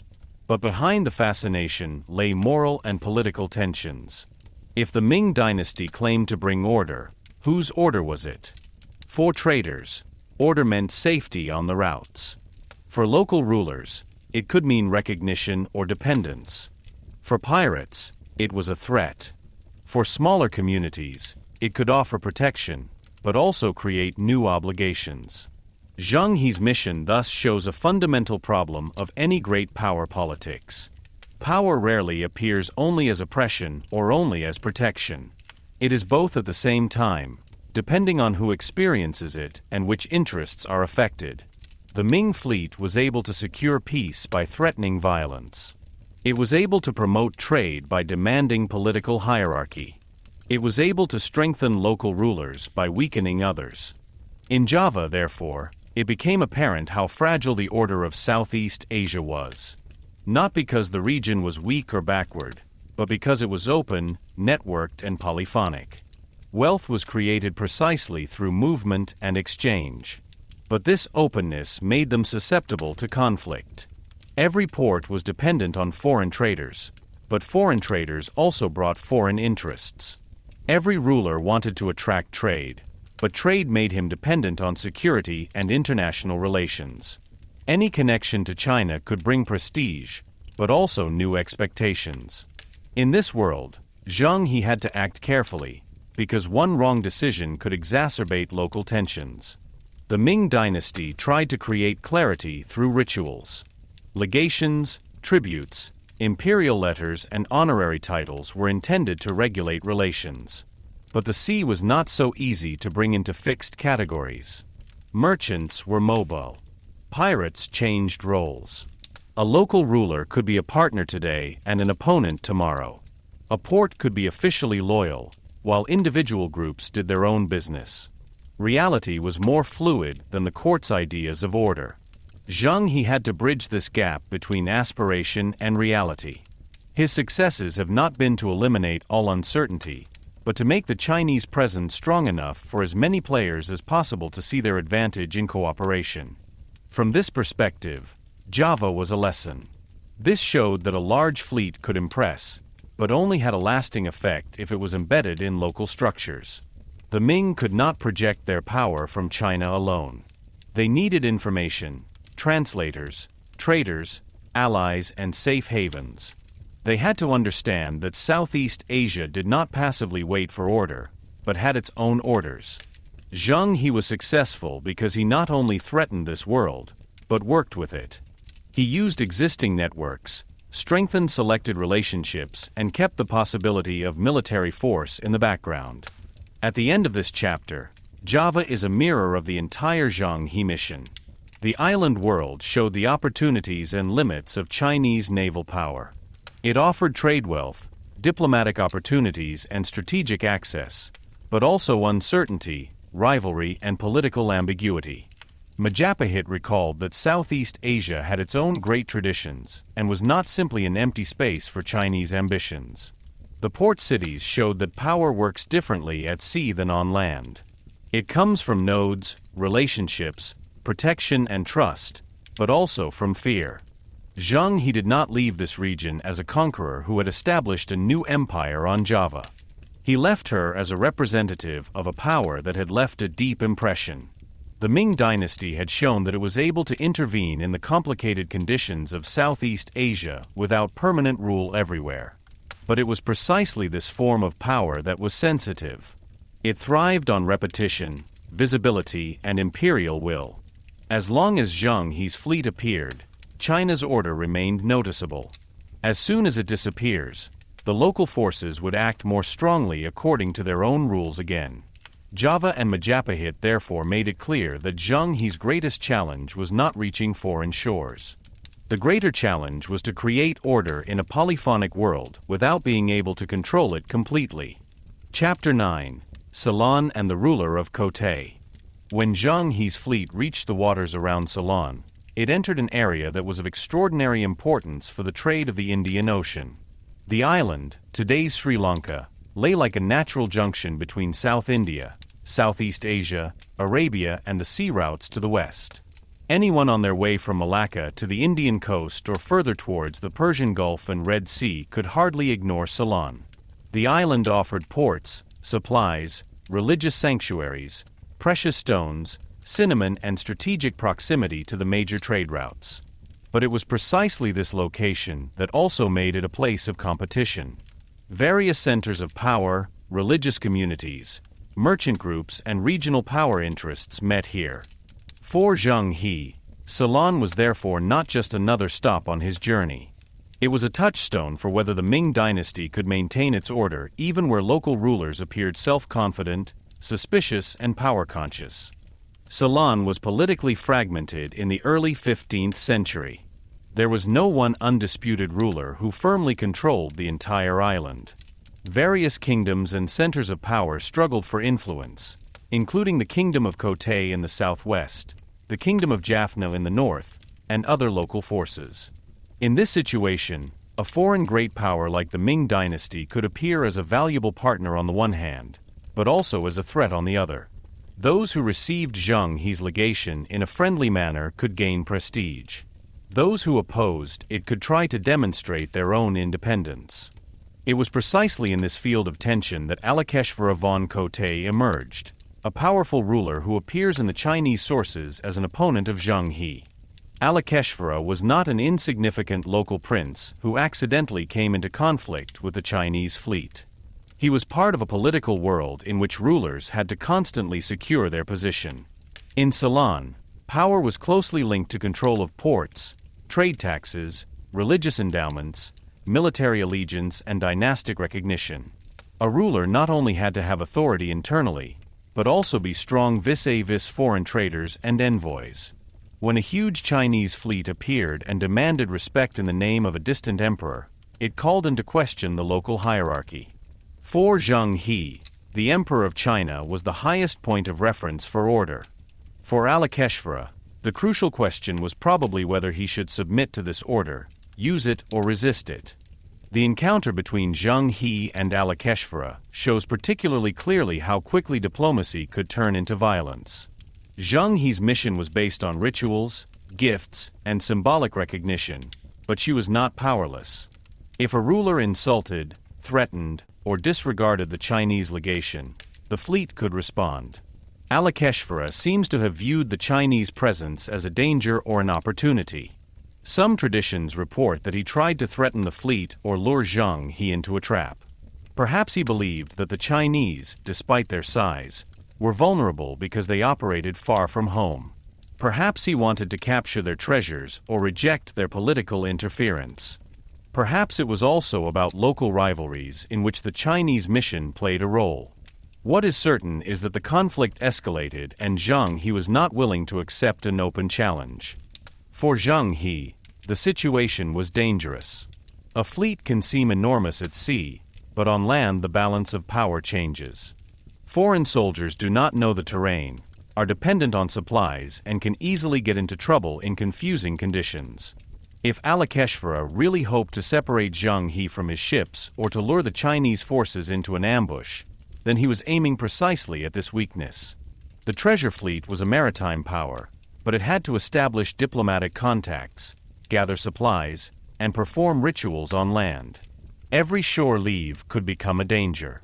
But behind the fascination lay moral and political tensions. If the Ming Dynasty claimed to bring order, whose order was it? For traders, order meant safety on the routes. For local rulers, it could mean recognition or dependence. For pirates, it was a threat. For smaller communities, it could offer protection, but also create new obligations. Zheng He's mission thus shows a fundamental problem of any great power politics. Power rarely appears only as oppression or only as protection. It is both at the same time, depending on who experiences it and which interests are affected. The Ming fleet was able to secure peace by threatening violence. It was able to promote trade by demanding political hierarchy. It was able to strengthen local rulers by weakening others. In Java, therefore, it became apparent how fragile the order of Southeast Asia was. Not because the region was weak or backward, but because it was open, networked, and polyphonic. Wealth was created precisely through movement and exchange. But this openness made them susceptible to conflict. Every port was dependent on foreign traders, but foreign traders also brought foreign interests. Every ruler wanted to attract trade, but trade made him dependent on security and international relations. Any connection to China could bring prestige, but also new expectations. In this world, Zheng He had to act carefully, because one wrong decision could exacerbate local tensions. The Ming Dynasty tried to create clarity through rituals. Legations, tributes, imperial letters, and honorary titles were intended to regulate relations. But the sea was not so easy to bring into fixed categories. Merchants were mobile. Pirates changed roles. A local ruler could be a partner today and an opponent tomorrow. A port could be officially loyal, while individual groups did their own business. Reality was more fluid than the court's ideas of order. Zheng He had to bridge this gap between aspiration and reality. His successes have not been to eliminate all uncertainty, but to make the Chinese presence strong enough for as many players as possible to see their advantage in cooperation. From this perspective, Java was a lesson. This showed that a large fleet could impress, but only had a lasting effect if it was embedded in local structures. The Ming could not project their power from China alone. They needed information, translators, traders, allies, and safe havens. They had to understand that Southeast Asia did not passively wait for order, but had its own orders. Zheng He was successful because he not only threatened this world, but worked with it. He used existing networks, strengthened selected relationships, and kept the possibility of military force in the background. At the end of this chapter, Java is a mirror of the entire Zheng He mission. The island world showed the opportunities and limits of Chinese naval power. It offered trade wealth, diplomatic opportunities, and strategic access, but also uncertainty, rivalry, and political ambiguity. Majapahit recalled that Southeast Asia had its own great traditions and was not simply an empty space for Chinese ambitions. The port cities showed that power works differently at sea than on land. It comes from nodes, relationships, protection and trust, but also from fear. Zheng He did not leave this region as a conqueror who had established a new empire on Java. He left her as a representative of a power that had left a deep impression. The Ming Dynasty had shown that it was able to intervene in the complicated conditions of Southeast Asia without permanent rule everywhere. But it was precisely this form of power that was sensitive. It thrived on repetition, visibility, and imperial will. As long as Zheng He's fleet appeared, China's order remained noticeable. As soon as it disappears, the local forces would act more strongly according to their own rules again. Java and Majapahit therefore made it clear that Zheng He's greatest challenge was not reaching foreign shores. The greater challenge was to create order in a polyphonic world without being able to control it completely. Chapter 9: Ceylon and the ruler of Kotte. When Zheng He's fleet reached the waters around Ceylon, it entered an area that was of extraordinary importance for the trade of the Indian Ocean. The island, today's Sri Lanka, lay like a natural junction between South India, Southeast Asia, Arabia, and the sea routes to the west. Anyone on their way from Malacca to the Indian coast or further towards the Persian Gulf and Red Sea could hardly ignore Ceylon. The island offered ports, supplies, religious sanctuaries, precious stones, cinnamon, and strategic proximity to the major trade routes. But it was precisely this location that also made it a place of competition. Various centers of power, religious communities, merchant groups, and regional power interests met here. For Zheng He, Ceylon was therefore not just another stop on his journey. It was a touchstone for whether the Ming Dynasty could maintain its order even where local rulers appeared self-confident, suspicious, and power-conscious. Ceylon was politically fragmented in the early 15th century. There was no one undisputed ruler who firmly controlled the entire island. Various kingdoms and centers of power struggled for influence, including the Kingdom of Kotte in the southwest, the Kingdom of Jaffna in the north, and other local forces. In this situation, a foreign great power like the Ming Dynasty could appear as a valuable partner on the one hand, but also as a threat on the other. Those who received Zheng He's legation in a friendly manner could gain prestige. Those who opposed it could try to demonstrate their own independence. It was precisely in this field of tension that Alakeshvara von Kotte emerged, a powerful ruler who appears in the Chinese sources as an opponent of Zheng He. Alakeshvara was not an insignificant local prince who accidentally came into conflict with the Chinese fleet. He was part of a political world in which rulers had to constantly secure their position. In Ceylon, power was closely linked to control of ports, trade taxes, religious endowments, military allegiance, and dynastic recognition. A ruler not only had to have authority internally, but also be strong vis-a-vis foreign traders and envoys. When a huge Chinese fleet appeared and demanded respect in the name of a distant emperor, it called into question the local hierarchy. For Zheng He, the Emperor of China was the highest point of reference for order. For Alakeshvara, the crucial question was probably whether he should submit to this order, use it, or resist it. The encounter between Zheng He and Alakeshvara shows particularly clearly how quickly diplomacy could turn into violence. Zheng He's mission was based on rituals, gifts, and symbolic recognition, but she was not powerless. If a ruler insulted, threatened, or disregarded the Chinese legation, the fleet could respond. Alakeshvara seems to have viewed the Chinese presence as a danger or an opportunity. Some traditions report that he tried to threaten the fleet or lure Zheng He into a trap. Perhaps he believed that the Chinese, despite their size, were vulnerable because they operated far from home. Perhaps he wanted to capture their treasures or reject their political interference. Perhaps it was also about local rivalries in which the Chinese mission played a role. What is certain is that the conflict escalated and Zheng He was not willing to accept an open challenge. For Zheng He, the situation was dangerous. A fleet can seem enormous at sea, but on land the balance of power changes. Foreign soldiers do not know the terrain, are dependent on supplies, and can easily get into trouble in confusing conditions. If Alakeshvara really hoped to separate Zheng He from his ships or to lure the Chinese forces into an ambush, then he was aiming precisely at this weakness. The treasure fleet was a maritime power, but it had to establish diplomatic contacts, gather supplies, and perform rituals on land. Every shore leave could become a danger.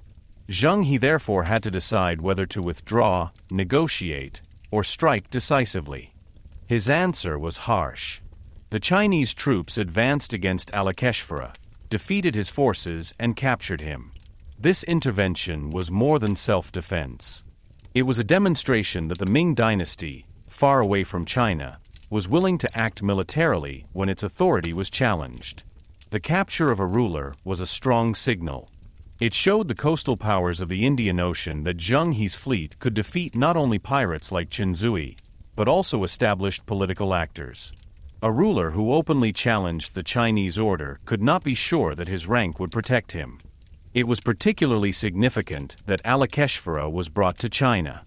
Zheng He therefore had to decide whether to withdraw, negotiate, or strike decisively. His answer was harsh. The Chinese troops advanced against Alakeshvara, defeated his forces, and captured him. This intervention was more than self-defense. It was a demonstration that the Ming Dynasty, far away from China, was willing to act militarily when its authority was challenged. The capture of a ruler was a strong signal. It showed the coastal powers of the Indian Ocean that Zheng He's fleet could defeat not only pirates like Zuyi, but also established political actors. A ruler who openly challenged the Chinese order could not be sure that his rank would protect him. It was particularly significant that Alakeshvara was brought to China.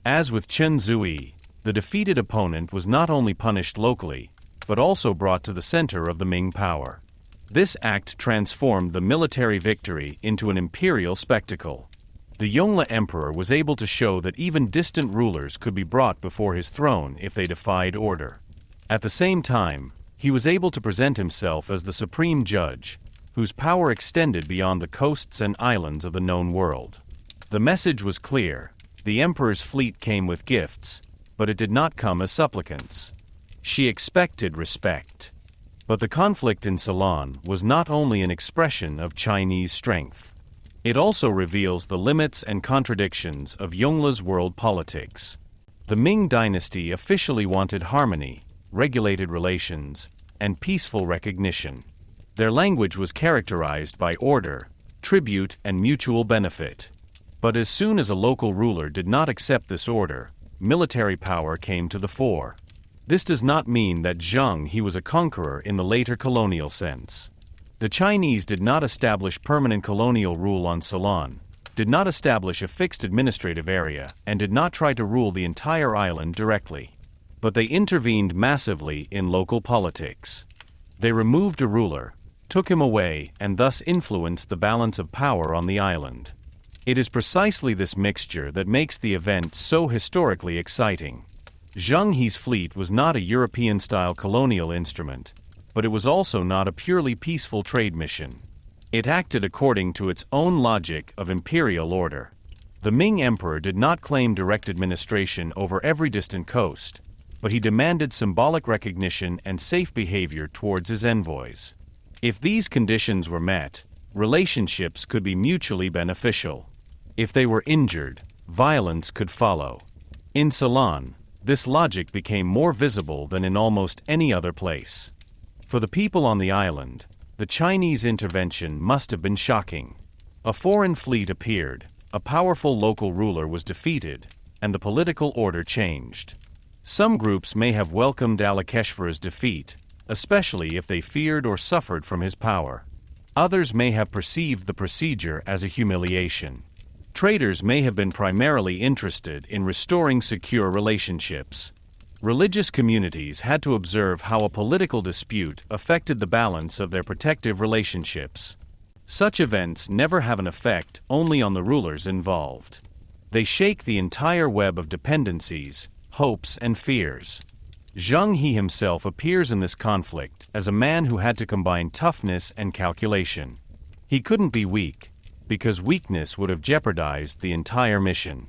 As with Zuyi, the defeated opponent was not only punished locally, but also brought to the center of the Ming power. This act transformed the military victory into an imperial spectacle. The Yongle emperor was able to show that even distant rulers could be brought before his throne if they defied order. At the same time, he was able to present himself as the supreme judge, whose power extended beyond the coasts and islands of the known world. The message was clear: the emperor's fleet came with gifts, but it did not come as supplicants. She expected respect. But the conflict in Ceylon was not only an expression of Chinese strength. It also reveals the limits and contradictions of Yongle's world politics. The Ming Dynasty officially wanted harmony, regulated relations, and peaceful recognition. Their language was characterized by order, tribute, and mutual benefit. But as soon as a local ruler did not accept this order, military power came to the fore. This does not mean that Zheng He was a conqueror in the later colonial sense. The Chinese did not establish permanent colonial rule on Ceylon, did not establish a fixed administrative area, and did not try to rule the entire island directly. But they intervened massively in local politics. They removed a ruler, took him away, and thus influenced the balance of power on the island. It is precisely this mixture that makes the event so historically exciting. Zheng He's fleet was not a European-style colonial instrument, but it was also not a purely peaceful trade mission. It acted according to its own logic of imperial order. The Ming emperor did not claim direct administration over every distant coast, but he demanded symbolic recognition and safe behavior towards his envoys. If these conditions were met, relationships could be mutually beneficial. If they were injured, violence could follow. In Ceylon, this logic became more visible than in almost any other place. For the people on the island, the Chinese intervention must have been shocking. A foreign fleet appeared, a powerful local ruler was defeated, and the political order changed. Some groups may have welcomed Alakeshvara's defeat, especially if they feared or suffered from his power. Others may have perceived the procedure as a humiliation. Traders may have been primarily interested in restoring secure relationships. Religious communities had to observe how a political dispute affected the balance of their protective relationships. Such events never have an effect only on the rulers involved. They shake the entire web of dependencies, hopes, and fears. Zheng He himself appears in this conflict as a man who had to combine toughness and calculation. He couldn't be weak, because weakness would have jeopardized the entire mission.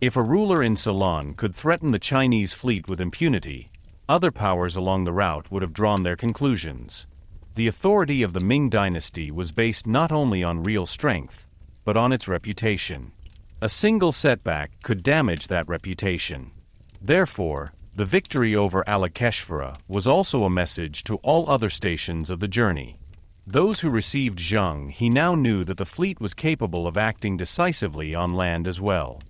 If a ruler in Ceylon could threaten the Chinese fleet with impunity, other powers along the route would have drawn their conclusions. The authority of the Ming Dynasty was based not only on real strength, but on its reputation. A single setback could damage that reputation. Therefore, the victory over Alakeshvara was also a message to all other stations of the journey. Those who received Zheng He now knew that the fleet was capable of acting decisively on land as well.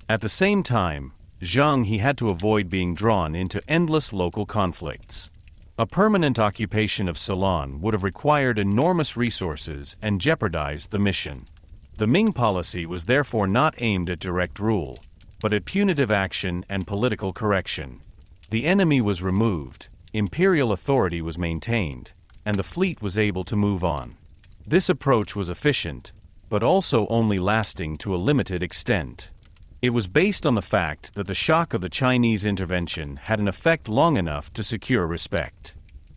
At the same time, Zheng He had to avoid being drawn into endless local conflicts. A permanent occupation of Ceylon would have required enormous resources and jeopardized the mission. The Ming policy was therefore not aimed at direct rule, but at punitive action and political correction. The enemy was removed, imperial authority was maintained, and the fleet was able to move on. This approach was efficient, but also only lasting to a limited extent. It was based on the fact that the shock of the Chinese intervention had an effect long enough to secure respect.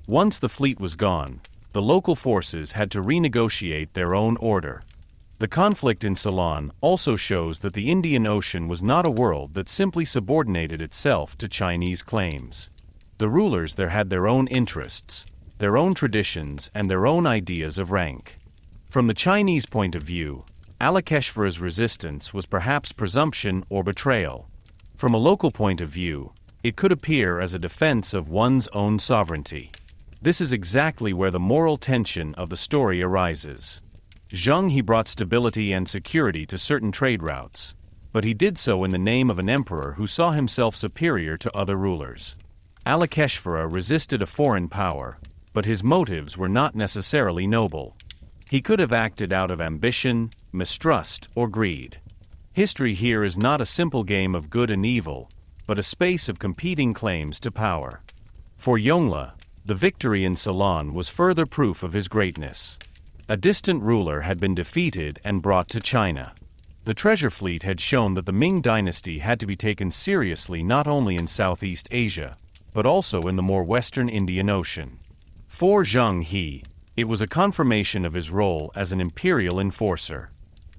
Once the fleet was gone, the local forces had to renegotiate their own order. The conflict in Ceylon also shows that the Indian Ocean was not a world that simply subordinated itself to Chinese claims. The rulers there had their own interests, their own traditions, and their own ideas of rank. From the Chinese point of view, Alakeshvara's resistance was perhaps presumption or betrayal. From a local point of view, it could appear as a defense of one's own sovereignty. This is exactly where the moral tension of the story arises. Zheng He brought stability and security to certain trade routes, but he did so in the name of an emperor who saw himself superior to other rulers. Alakeshvara resisted a foreign power, but his motives were not necessarily noble. He could have acted out of ambition, mistrust, or greed. History here is not a simple game of good and evil, but a space of competing claims to power. For Yongle, the victory in Ceylon was further proof of his greatness. A distant ruler had been defeated and brought to China. The treasure fleet had shown that the Ming Dynasty had to be taken seriously not only in Southeast Asia, but also in the more western Indian Ocean. For Zheng He, it was a confirmation of his role as an imperial enforcer.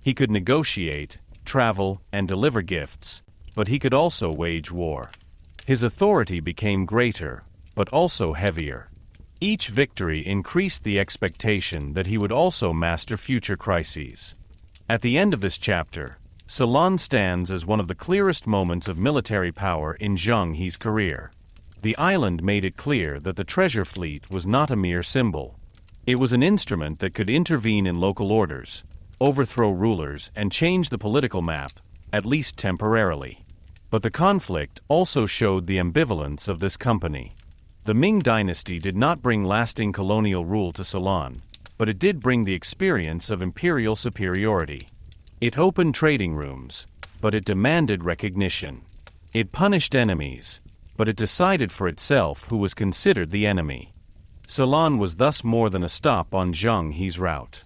He could negotiate, travel, and deliver gifts, but he could also wage war. His authority became greater, but also heavier. Each victory increased the expectation that he would also master future crises. At the end of this chapter, Ceylon stands as one of the clearest moments of military power in Zheng He's career. The island made it clear that the treasure fleet was not a mere symbol. It was an instrument that could intervene in local orders, overthrow rulers, and change the political map, at least temporarily. But the conflict also showed the ambivalence of this company. The Ming Dynasty did not bring lasting colonial rule to Ceylon, but it did bring the experience of imperial superiority. It opened trading rooms, but it demanded recognition. It punished enemies, but it decided for itself who was considered the enemy. Ceylon was thus more than a stop on Zheng He's route.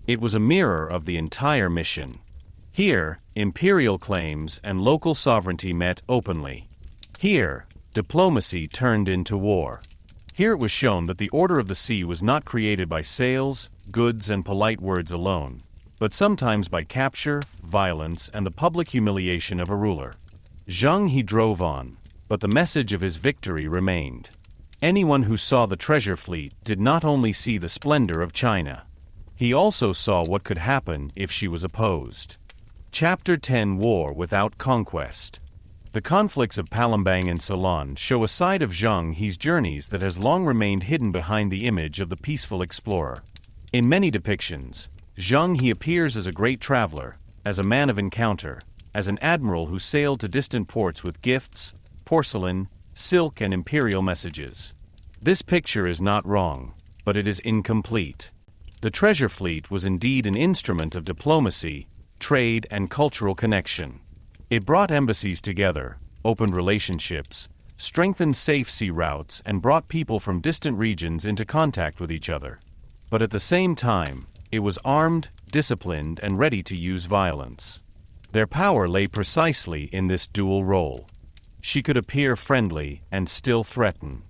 It was a mirror of the entire mission. Here, imperial claims and local sovereignty met openly. Here, diplomacy turned into war. Here it was shown that the order of the sea was not created by sales, goods, and polite words alone, but sometimes by capture, violence, and the public humiliation of a ruler. Zheng He drove on, but the message of his victory remained. Anyone who saw the treasure fleet did not only see the splendor of China. He also saw what could happen if she was opposed. Chapter 10: War Without Conquest. The conflicts of Palembang and Ceylon show a side of Zheng He's journeys that has long remained hidden behind the image of the peaceful explorer. In many depictions, Zheng He appears as a great traveler, as a man of encounter, as an admiral who sailed to distant ports with gifts, porcelain, silk, and imperial messages. This picture is not wrong, but it is incomplete. The treasure fleet was indeed an instrument of diplomacy, trade, and cultural connection. It brought embassies together, opened relationships, strengthened safe sea routes, and brought people from distant regions into contact with each other. But at the same time, it was armed, disciplined, and ready to use violence. Their power lay precisely in this dual role. She could appear friendly and still threaten.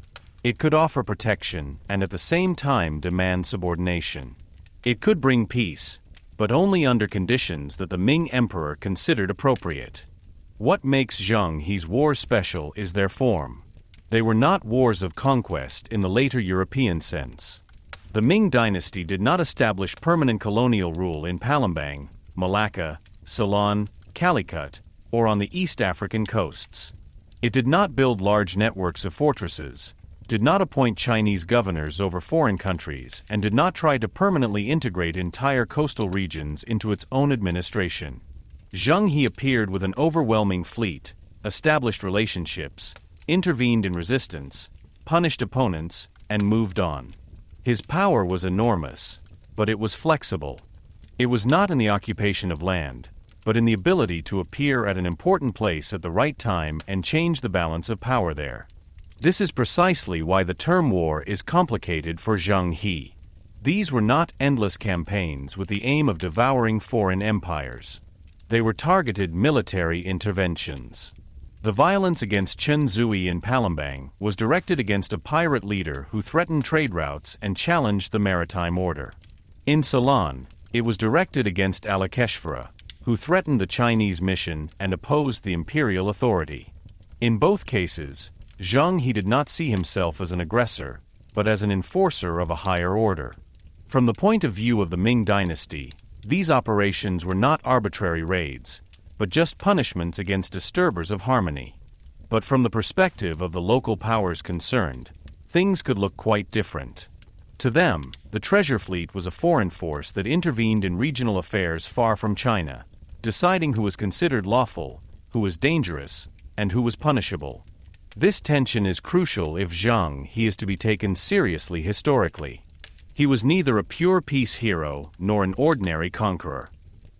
It could offer protection and at the same time demand subordination. It could bring peace, but only under conditions that the Ming Emperor considered appropriate. What makes Zheng He's wars special is their form. They were not wars of conquest in the later European sense. The Ming Dynasty did not establish permanent colonial rule in Palembang, Malacca, Ceylon, Calicut, or on the East African coasts. It did not build large networks of fortresses, did not appoint Chinese governors over foreign countries, and did not try to permanently integrate entire coastal regions into its own administration. Zheng He appeared with an overwhelming fleet, established relationships, intervened in resistance, punished opponents, and moved on. His power was enormous, but it was flexible. It was not in the occupation of land, but in the ability to appear at an important place at the right time and change the balance of power there. This is precisely why the term war is complicated for Zheng He. These were not endless campaigns with the aim of devouring foreign empires. They were targeted military interventions. The violence against Chen Zuyi in Palembang was directed against a pirate leader who threatened trade routes and challenged the maritime order. In Ceylon, it was directed against Alakeshvara, who threatened the Chinese mission and opposed the imperial authority. In both cases, Zheng He did not see himself as an aggressor, but as an enforcer of a higher order. From the point of view of the Ming Dynasty, these operations were not arbitrary raids, but just punishments against disturbers of harmony. But from the perspective of the local powers concerned, things could look quite different. To them, the treasure fleet was a foreign force that intervened in regional affairs far from China, deciding who was considered lawful, who was dangerous, and who was punishable. This tension is crucial if Zheng He is to be taken seriously historically. He was neither a pure peace hero nor an ordinary conqueror.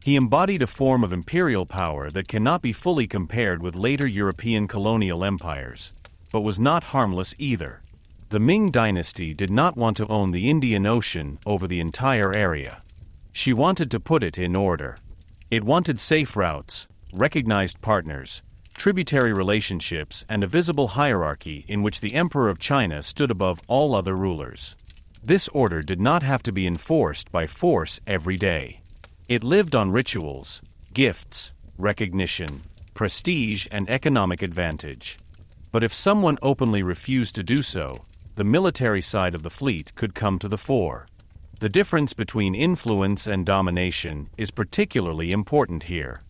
He embodied a form of imperial power that cannot be fully compared with later European colonial empires, but was not harmless either. The Ming Dynasty did not want to own the Indian Ocean over the entire area. She wanted to put it in order. It wanted safe routes, recognized partners, tributary relationships, and a visible hierarchy in which the Emperor of China stood above all other rulers. This order did not have to be enforced by force every day. It lived on rituals, gifts, recognition, prestige, and economic advantage. But if someone openly refused to do so, the military side of the fleet could come to the fore. The difference between influence and domination is particularly important here.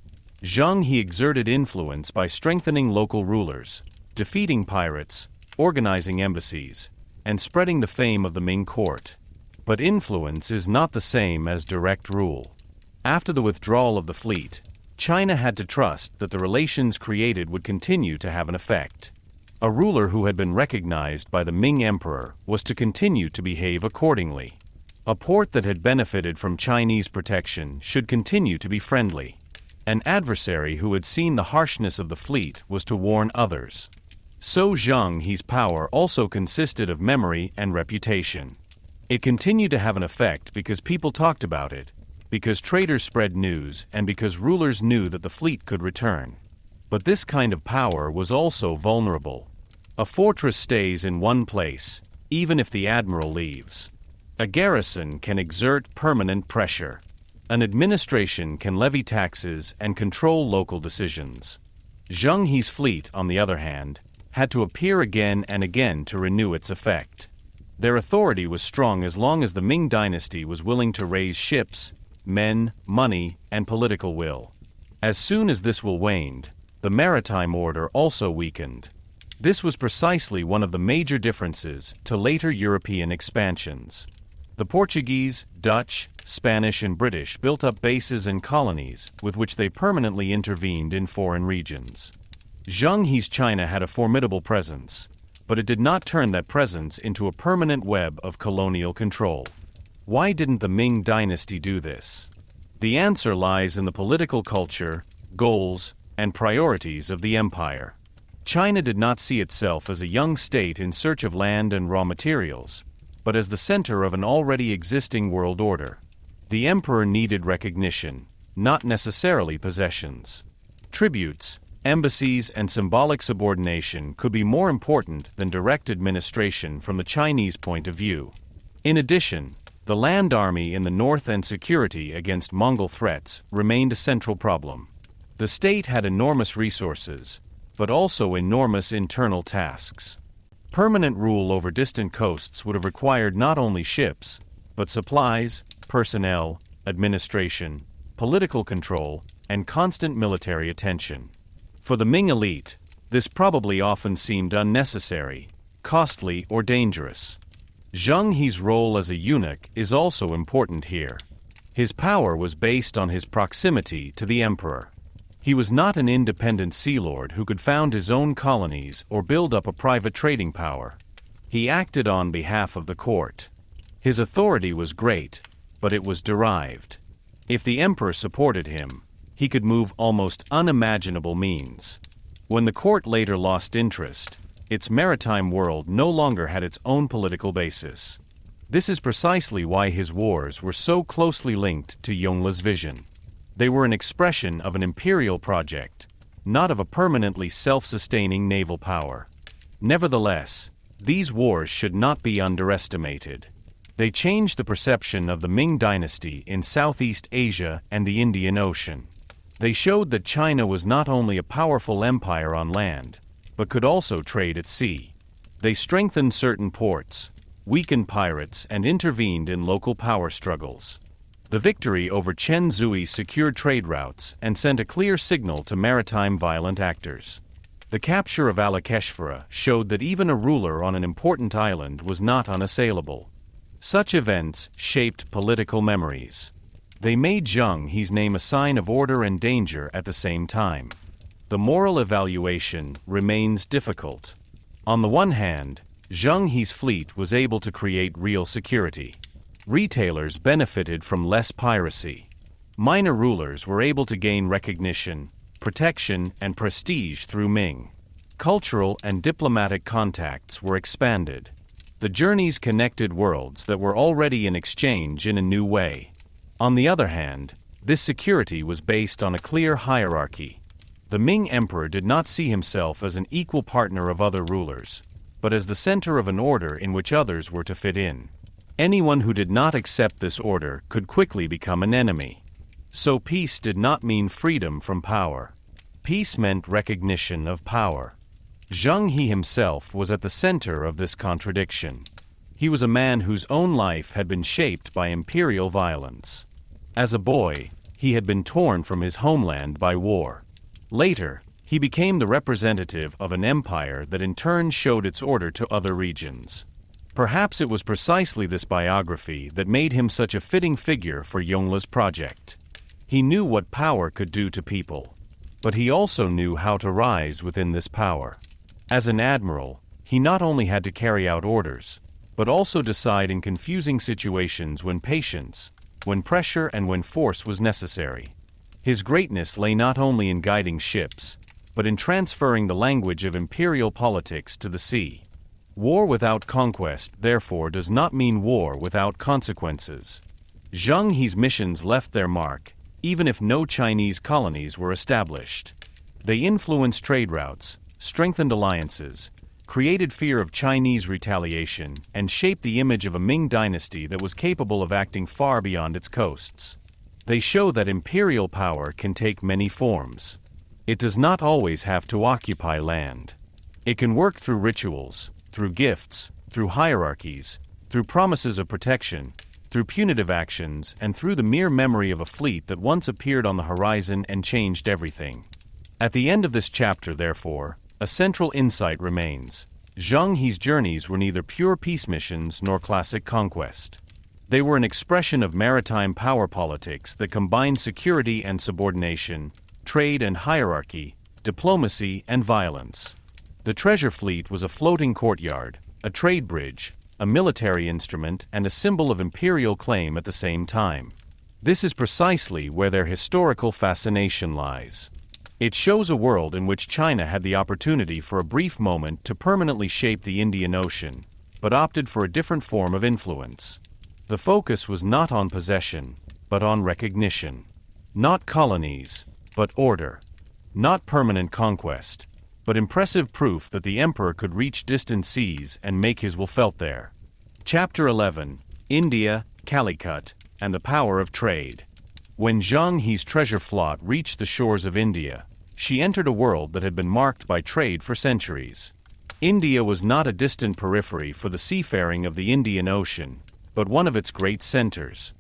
Zheng He exerted influence by strengthening local rulers, defeating pirates, organizing embassies, and spreading the fame of the Ming court. But influence is not the same as direct rule. After the withdrawal of the fleet, China had to trust that the relations created would continue to have an effect. A ruler who had been recognized by the Ming emperor was to continue to behave accordingly. A port that had benefited from Chinese protection should continue to be friendly. An adversary who had seen the harshness of the fleet was to warn others. So Zheng He's power also consisted of memory and reputation. It continued to have an effect because people talked about it, because traders spread news, and because rulers knew that the fleet could return. But this kind of power was also vulnerable. A fortress stays in one place, even if the admiral leaves. A garrison can exert permanent pressure. An administration can levy taxes and control local decisions. Zheng He's fleet, on the other hand, had to appear again and again to renew its effect. Their authority was strong as long as the Ming Dynasty was willing to raise ships, men, money, and political will. As soon as this will waned, the maritime order also weakened. This was precisely one of the major differences to later European expansions. The Portuguese, Dutch, Spanish, and British built up bases and colonies with which they permanently intervened in foreign regions. Zheng He's China had a formidable presence, but it did not turn that presence into a permanent web of colonial control. Why didn't the Ming Dynasty do this? The answer lies in the political culture, goals, and priorities of the empire. China did not see itself as a young state in search of land and raw materials, but as the center of an already existing world order. The emperor needed recognition, not necessarily possessions. Tributes, embassies, and symbolic subordination could be more important than direct administration from the Chinese point of view. In addition, the land army in the north and security against Mongol threats remained a central problem. The state had enormous resources, but also enormous internal tasks. Permanent rule over distant coasts would have required not only ships, but supplies, personnel, administration, political control, and constant military attention. For the Ming elite, this probably often seemed unnecessary, costly, or dangerous. Zheng He's role as a eunuch is also important here. His power was based on his proximity to the emperor. He was not an independent sea lord who could found his own colonies or build up a private trading power. He acted on behalf of the court. His authority was great, but it was derived. If the emperor supported him, he could move almost unimaginable means. When the court later lost interest, its maritime world no longer had its own political basis. This is precisely why his wars were so closely linked to Yongle's vision. They were an expression of an imperial project, not of a permanently self-sustaining naval power. Nevertheless, these wars should not be underestimated. They changed the perception of the Ming Dynasty in Southeast Asia and the Indian Ocean. They showed that China was not only a powerful empire on land, but could also trade at sea. They strengthened certain ports, weakened pirates, and intervened in local power struggles. The victory over Chen Zuyi secured trade routes and sent a clear signal to maritime violent actors. The capture of Alakeshvara showed that even a ruler on an important island was not unassailable. Such events shaped political memories. They made Zheng He's name a sign of order and danger at the same time. The moral evaluation remains difficult. On the one hand, Zheng He's fleet was able to create real security. Retailers benefited from less piracy. Minor rulers were able to gain recognition, protection, and prestige through Ming. Cultural and diplomatic contacts were expanded. The journeys connected worlds that were already in exchange in a new way. On the other hand, this security was based on a clear hierarchy. The Ming emperor did not see himself as an equal partner of other rulers, but as the center of an order in which others were to fit in. Anyone who did not accept this order could quickly become an enemy. So peace did not mean freedom from power. Peace meant recognition of power. Zheng He himself was at the center of this contradiction. He was a man whose own life had been shaped by imperial violence. As a boy, he had been torn from his homeland by war. Later, he became the representative of an empire that in turn showed its order to other regions. Perhaps it was precisely this biography that made him such a fitting figure for Yongle's project. He knew what power could do to people, but he also knew how to rise within this power. As an admiral, he not only had to carry out orders, but also decide in confusing situations when patience, when pressure, and when force was necessary. His greatness lay not only in guiding ships, but in transferring the language of imperial politics to the sea. War without conquest, therefore, does not mean war without consequences. Zheng He's missions left their mark, even if no Chinese colonies were established. They influenced trade routes, strengthened alliances, created fear of Chinese retaliation, and shaped the image of a Ming dynasty that was capable of acting far beyond its coasts. They show that imperial power can take many forms. It does not always have to occupy land. It can work through rituals, through gifts, through hierarchies, through promises of protection, through punitive actions, and through the mere memory of a fleet that once appeared on the horizon and changed everything. At the end of this chapter, therefore, a central insight remains. Zheng He's journeys were neither pure peace missions nor classic conquest. They were an expression of maritime power politics that combined security and subordination, trade and hierarchy, diplomacy and violence. The treasure fleet was a floating courtyard, a trade bridge, a military instrument, and a symbol of imperial claim at the same time. This is precisely where their historical fascination lies. It shows a world in which China had the opportunity for a brief moment to permanently shape the Indian Ocean, but opted for a different form of influence. The focus was not on possession, but on recognition. Not colonies, but order. Not permanent conquest, but impressive proof that the emperor could reach distant seas and make his will felt there. Chapter 11: India, Calicut, and the Power of Trade. When Zheng He's treasure float reached the shores of India, she entered a world that had been marked by trade for centuries. India was not a distant periphery for the seafaring of the Indian Ocean, but one of its great centers.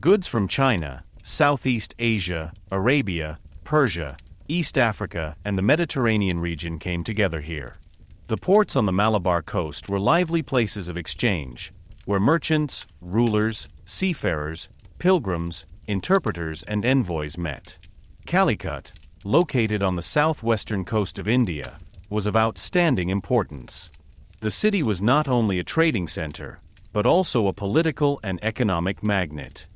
Goods from China, Southeast Asia, Arabia, Persia, East Africa, and the Mediterranean region came together here. The ports on the Malabar coast were lively places of exchange, where merchants, rulers, seafarers, pilgrims, interpreters, and envoys met. Calicut, located on the southwestern coast of India, was of outstanding importance. The city was not only a trading center, but also a political and economic magnet.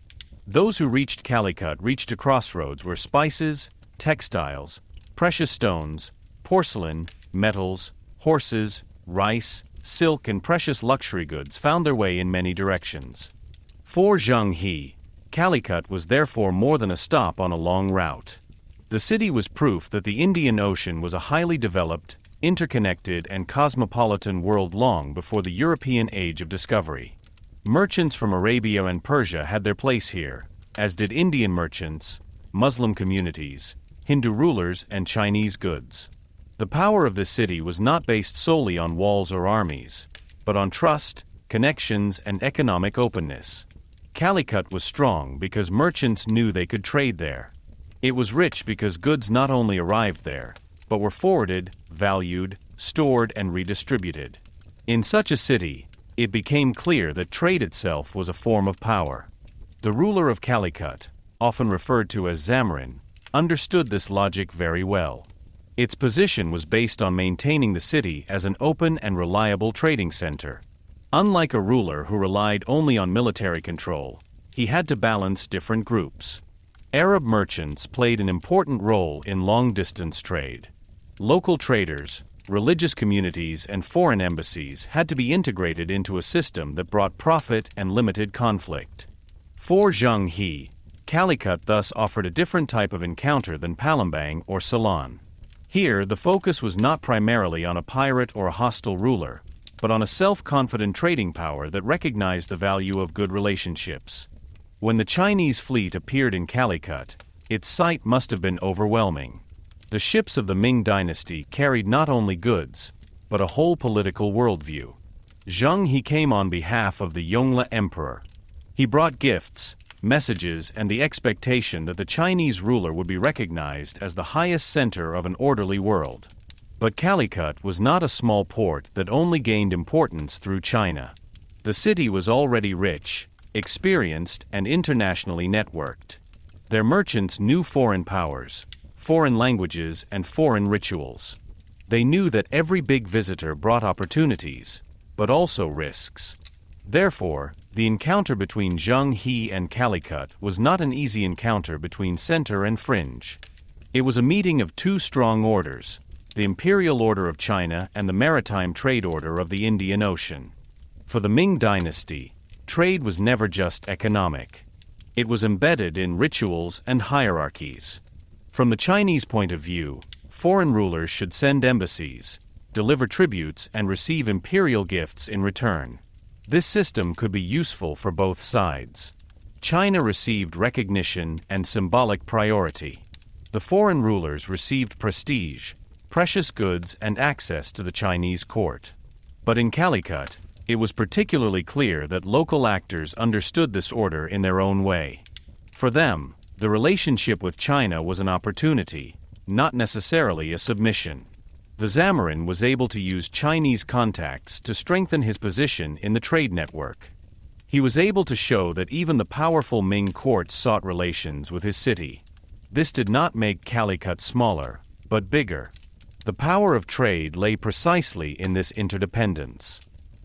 Those who reached Calicut reached a crossroads where spices, textiles, precious stones, porcelain, metals, horses, rice, silk, and precious luxury goods found their way in many directions. For Zheng He, Calicut was therefore more than a stop on a long route. The city was proof that the Indian Ocean was a highly developed, interconnected, and cosmopolitan world long before the European age of discovery. Merchants from Arabia and Persia had their place here, as did Indian merchants, Muslim communities, Hindu rulers, and Chinese goods. The power of this city was not based solely on walls or armies, but on trust, connections, and economic openness. Calicut was strong because merchants knew they could trade there. It was rich because goods not only arrived there, but were forwarded, valued, stored, and redistributed. In such a city, it became clear that trade itself was a form of power. The ruler of Calicut, often referred to as Zamarin, understood this logic very well. Its position was based on maintaining the city as an open and reliable trading center. Unlike a ruler who relied only on military control, he had to balance different groups. Arab merchants played an important role in long-distance trade. Local traders, religious communities, and foreign embassies had to be integrated into a system that brought profit and limited conflict. For Zheng He, Calicut thus offered a different type of encounter than Palembang or Ceylon. Here, the focus was not primarily on a pirate or a hostile ruler, but on a self-confident trading power that recognized the value of good relationships. When the Chinese fleet appeared in Calicut, its sight must have been overwhelming. The ships of the Ming Dynasty carried not only goods, but a whole political worldview. Zheng He came on behalf of the Yongle emperor. He brought gifts, messages, and the expectation that the Chinese ruler would be recognized as the highest center of an orderly world. But Calicut was not a small port that only gained importance through China. The city was already rich, experienced, and internationally networked. Their merchants knew foreign powers, foreign languages, and foreign rituals. They knew that every big visitor brought opportunities, but also risks. Therefore, the encounter between Zheng He and Calicut was not an easy encounter between center and fringe. It was a meeting of two strong orders, the imperial order of China and the maritime trade order of the Indian Ocean. For the Ming Dynasty, trade was never just economic. It was embedded in rituals and hierarchies. From the Chinese point of view, foreign rulers should send embassies, deliver tributes, and receive imperial gifts in return. This system could be useful for both sides. China received recognition and symbolic priority. The foreign rulers received prestige, precious goods, and access to the Chinese court. But in Calicut, it was particularly clear that local actors understood this order in their own way. For them, the relationship with China was an opportunity, not necessarily a submission. The Zamarin was able to use Chinese contacts to strengthen his position in the trade network. He was able to show that even the powerful Ming court sought relations with his city. This did not make Calicut smaller, but bigger. The power of trade lay precisely in this interdependence.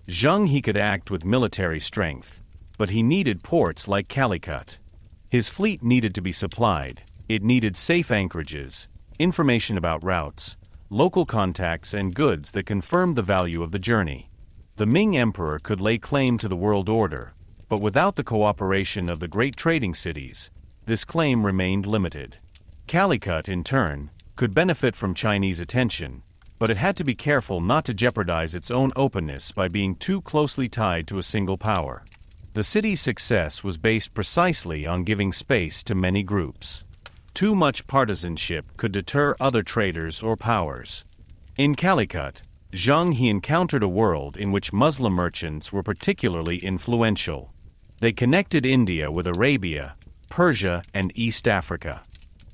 Zheng He could act with military strength, but he needed ports like Calicut. His fleet needed to be supplied, it needed safe anchorages, information about routes, local contacts, and goods that confirmed the value of the journey. The Ming Emperor could lay claim to the world order, but without the cooperation of the great trading cities, this claim remained limited. Calicut, in turn, could benefit from Chinese attention, but it had to be careful not to jeopardize its own openness by being too closely tied to a single power. The city's success was based precisely on giving space to many groups. Too much partisanship could deter other traders or powers. In Calicut, Zheng He encountered a world in which Muslim merchants were particularly influential. They connected India with Arabia, Persia, and East Africa.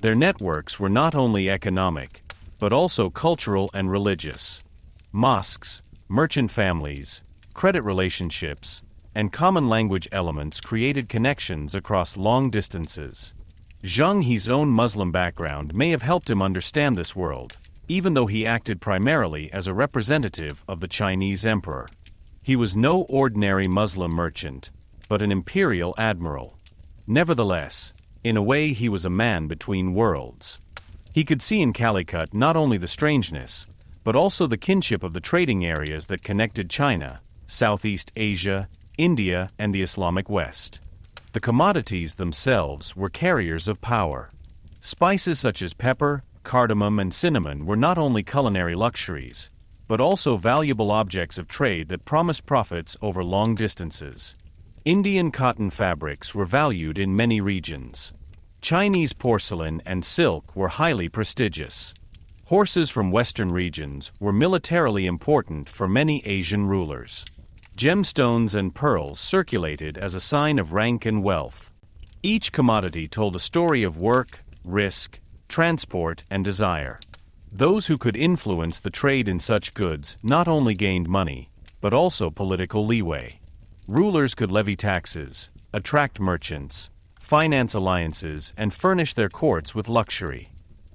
Their networks were not only economic, but also cultural and religious. Mosques, merchant families, credit relationships, and common language elements created connections across long distances. Zheng He's own Muslim background may have helped him understand this world, even though he acted primarily as a representative of the Chinese emperor. He was no ordinary Muslim merchant, but an imperial admiral. Nevertheless, in a way he was a man between worlds. He could see in Calicut not only the strangeness, but also the kinship of the trading areas that connected China, Southeast Asia, India, and the Islamic West. The commodities themselves were carriers of power. Spices such as pepper, cardamom, and cinnamon were not only culinary luxuries, but also valuable objects of trade that promised profits over long distances. Indian cotton fabrics were valued in many regions. Chinese porcelain and silk were highly prestigious. Horses from Western regions were militarily important for many Asian rulers. Gemstones and pearls circulated as a sign of rank and wealth. Each commodity told a story of work, risk, transport, and desire. Those who could influence the trade in such goods not only gained money, but also political leeway. Rulers could levy taxes, attract merchants, finance alliances, and furnish their courts with luxury.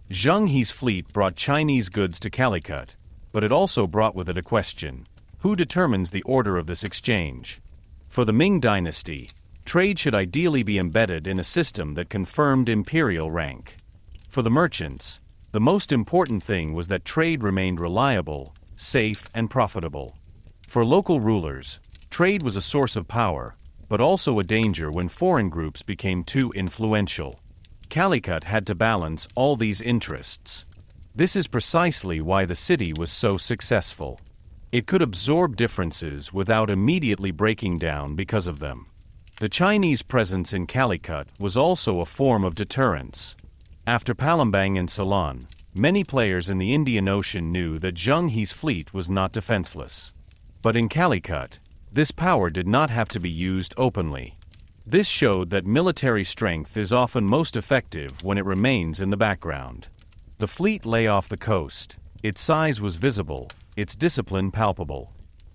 Zheng He's fleet brought Chinese goods to Calicut, but it also brought with it a question: who determines the order of this exchange? For the Ming Dynasty, trade should ideally be embedded in a system that confirmed imperial rank. For the merchants, the most important thing was that trade remained reliable, safe, and profitable. For local rulers, trade was a source of power, but also a danger when foreign groups became too influential. Calicut had to balance all these interests. This is precisely why the city was so successful. It could absorb differences without immediately breaking down because of them. The Chinese presence in Calicut was also a form of deterrence. After Palembang and Ceylon, many players in the Indian Ocean knew that Zheng He's fleet was not defenseless. But in Calicut, this power did not have to be used openly. This showed that military strength is often most effective when it remains in the background. The fleet lay off the coast, its size was visible, its discipline palpable.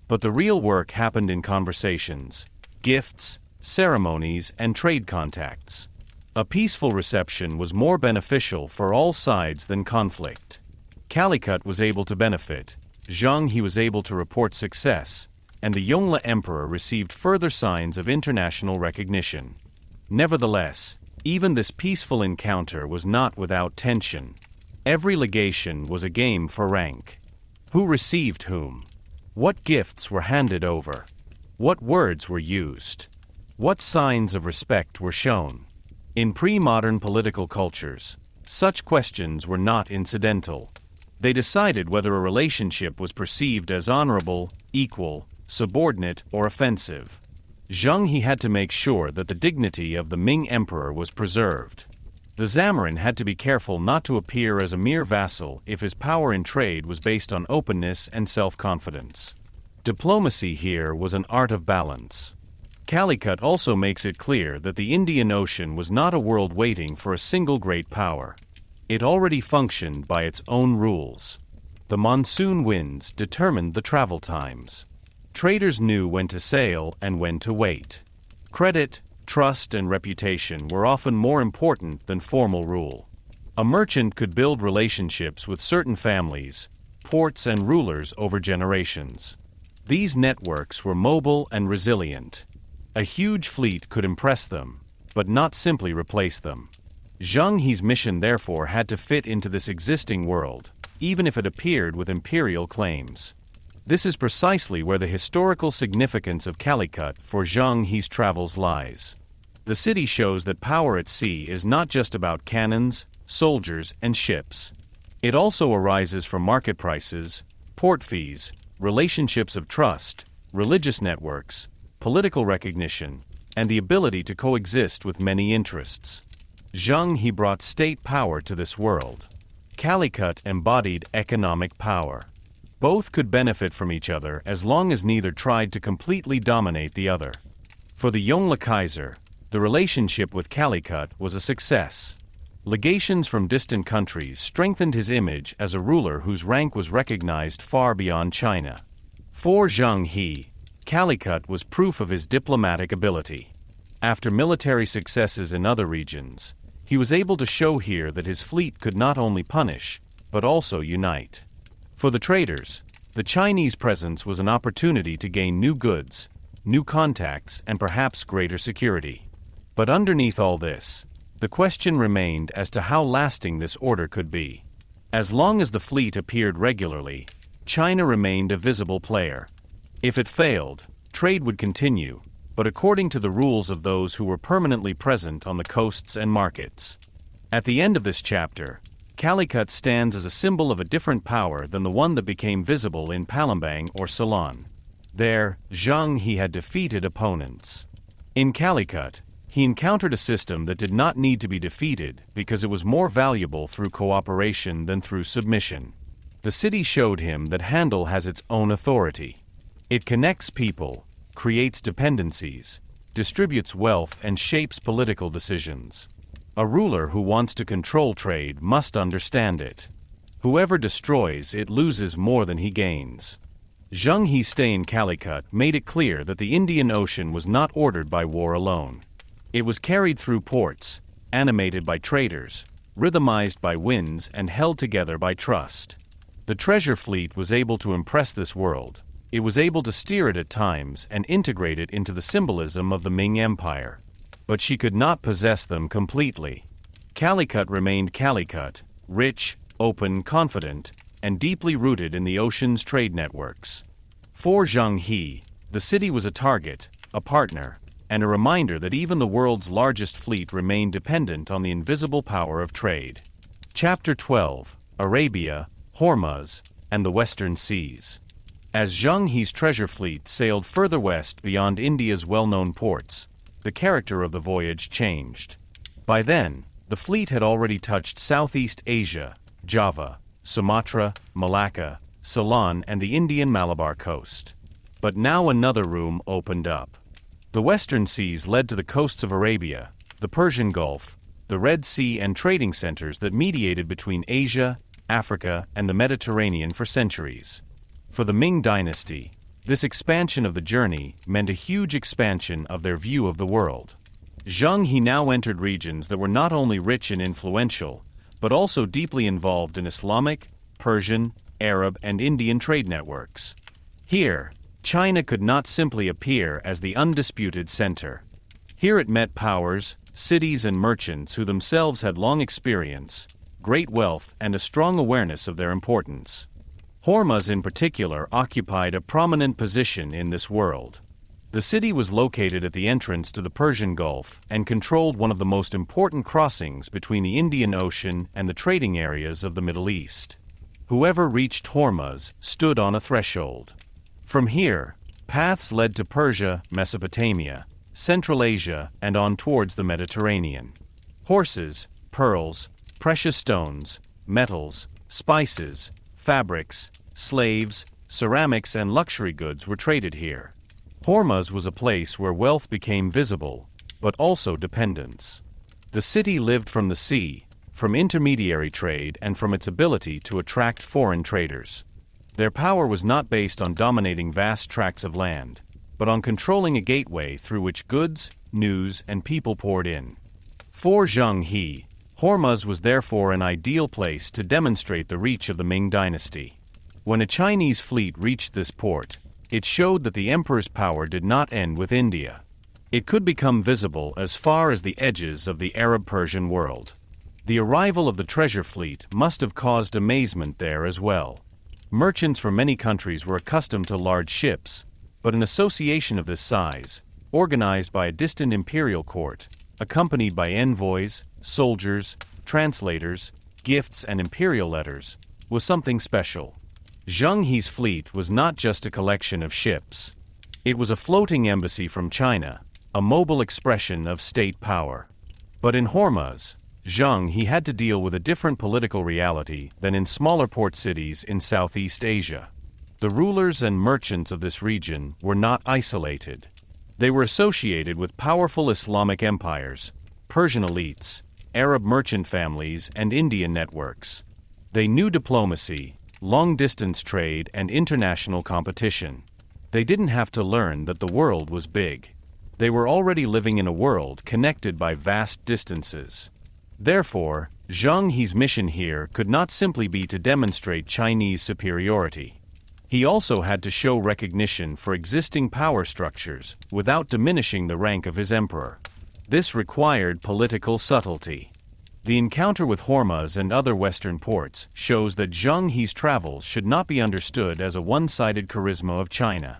But the real work happened in conversations, gifts, ceremonies, and trade contacts. A peaceful reception was more beneficial for all sides than conflict. Calicut was able to benefit, Zheng He was able to report success, and the Yongle emperor received further signs of international recognition. Nevertheless, even this peaceful encounter was not without tension. Every legation was a game for rank. Who received whom? What gifts were handed over? What words were used? What signs of respect were shown? In pre-modern political cultures, such questions were not incidental. They decided whether a relationship was perceived as honorable, equal, subordinate, or offensive. Zheng He had to make sure that the dignity of the Ming emperor was preserved. The Zamarin had to be careful not to appear as a mere vassal if his power in trade was based on openness and self-confidence. Diplomacy here was an art of balance. Calicut also makes it clear that the Indian Ocean was not a world waiting for a single great power. It already functioned by its own rules. The monsoon winds determined the travel times. Traders knew when to sail and when to wait. Credit, trust, and reputation were often more important than formal rule. A merchant could build relationships with certain families, ports, and rulers over generations. These networks were mobile and resilient. A huge fleet could impress them, but not simply replace them. Zheng He's mission therefore had to fit into this existing world, even if it appeared with imperial claims. This is precisely where the historical significance of Calicut for Zheng He's travels lies. The city shows that power at sea is not just about cannons, soldiers, and ships. It also arises from market prices, port fees, relationships of trust, religious networks, political recognition, and the ability to coexist with many interests. Zheng He brought state power to this world. Calicut embodied economic power. Both could benefit from each other as long as neither tried to completely dominate the other. For the Yongle Kaiser, the relationship with Calicut was a success. Legations from distant countries strengthened his image as a ruler whose rank was recognized far beyond China. For Zheng He, Calicut was proof of his diplomatic ability. After military successes in other regions, he was able to show here that his fleet could not only punish, but also unite. For the traders, the Chinese presence was an opportunity to gain new goods, new contacts, and perhaps greater security. But underneath all this, the question remained as to how lasting this order could be. As long as the fleet appeared regularly, China remained a visible player. If it failed, trade would continue, but according to the rules of those who were permanently present on the coasts and markets. At the end of this chapter, Calicut stands as a symbol of a different power than the one that became visible in Palembang or Ceylon. There, Zheng He had defeated opponents. In Calicut, he encountered a system that did not need to be defeated because it was more valuable through cooperation than through submission. The city showed him that Handel has its own authority. It connects people, creates dependencies, distributes wealth, and shapes political decisions. A ruler who wants to control trade must understand it. Whoever destroys it loses more than he gains. Zheng He's stay in Calicut made it clear that the Indian Ocean was not ordered by war alone. It was carried through ports, animated by traders, rhythmized by winds, and held together by trust. The treasure fleet was able to impress this world. It was able to steer it at times and integrate it into the symbolism of the Ming Empire. But she could not possess them completely. Calicut remained Calicut, rich, open, confident, and deeply rooted in the ocean's trade networks. For Zheng He, the city was a target, a partner, and a reminder that even the world's largest fleet remained dependent on the invisible power of trade. Chapter 12: Arabia, Hormuz, and the Western Seas. As Zheng He's treasure fleet sailed further west beyond India's well-known ports, the character of the voyage changed. By then, the fleet had already touched Southeast Asia, Java, Sumatra, Malacca, Ceylon, and the Indian Malabar coast. But now another room opened up. The Western Seas led to the coasts of Arabia, the Persian Gulf, the Red Sea, and trading centers that mediated between Asia, Africa, and the Mediterranean for centuries. For the Ming Dynasty, this expansion of the journey meant a huge expansion of their view of the world. Zheng He now entered regions that were not only rich and influential, but also deeply involved in Islamic, Persian, Arab, and Indian trade networks. Here, China could not simply appear as the undisputed center. Here it met powers, cities, and merchants who themselves had long experience, great wealth, and a strong awareness of their importance. Hormuz in particular occupied a prominent position in this world. The city was located at the entrance to the Persian Gulf and controlled one of the most important crossings between the Indian Ocean and the trading areas of the Middle East. Whoever reached Hormuz stood on a threshold. From here, paths led to Persia, Mesopotamia, Central Asia, and on towards the Mediterranean. Horses, pearls, precious stones, metals, spices, fabrics, slaves, ceramics, and luxury goods were traded here. Hormuz was a place where wealth became visible, but also dependence. The city lived from the sea, from intermediary trade, and from its ability to attract foreign traders. Their power was not based on dominating vast tracts of land, but on controlling a gateway through which goods, news, and people poured in. For Zheng He, Hormuz was therefore an ideal place to demonstrate the reach of the Ming Dynasty. When a Chinese fleet reached this port, it showed that the emperor's power did not end with India. It could become visible as far as the edges of the Arab-Persian world. The arrival of the treasure fleet must have caused amazement there as well. Merchants from many countries were accustomed to large ships, but an association of this size, organized by a distant imperial court, accompanied by envoys, soldiers, translators, gifts, and imperial letters, was something special. Zheng He's fleet was not just a collection of ships. It was a floating embassy from China, a mobile expression of state power. But in Hormuz, Zheng He had to deal with a different political reality than in smaller port cities in Southeast Asia. The rulers and merchants of this region were not isolated. They were associated with powerful Islamic empires, Persian elites, Arab merchant families, and Indian networks. They knew diplomacy, long-distance trade, and international competition. They didn't have to learn that the world was big. They were already living in a world connected by vast distances. Therefore, Zheng He's mission here could not simply be to demonstrate Chinese superiority. He also had to show recognition for existing power structures without diminishing the rank of his emperor. This required political subtlety. The encounter with Hormuz and other Western ports shows that Zheng He's travels should not be understood as a one-sided charisma of China.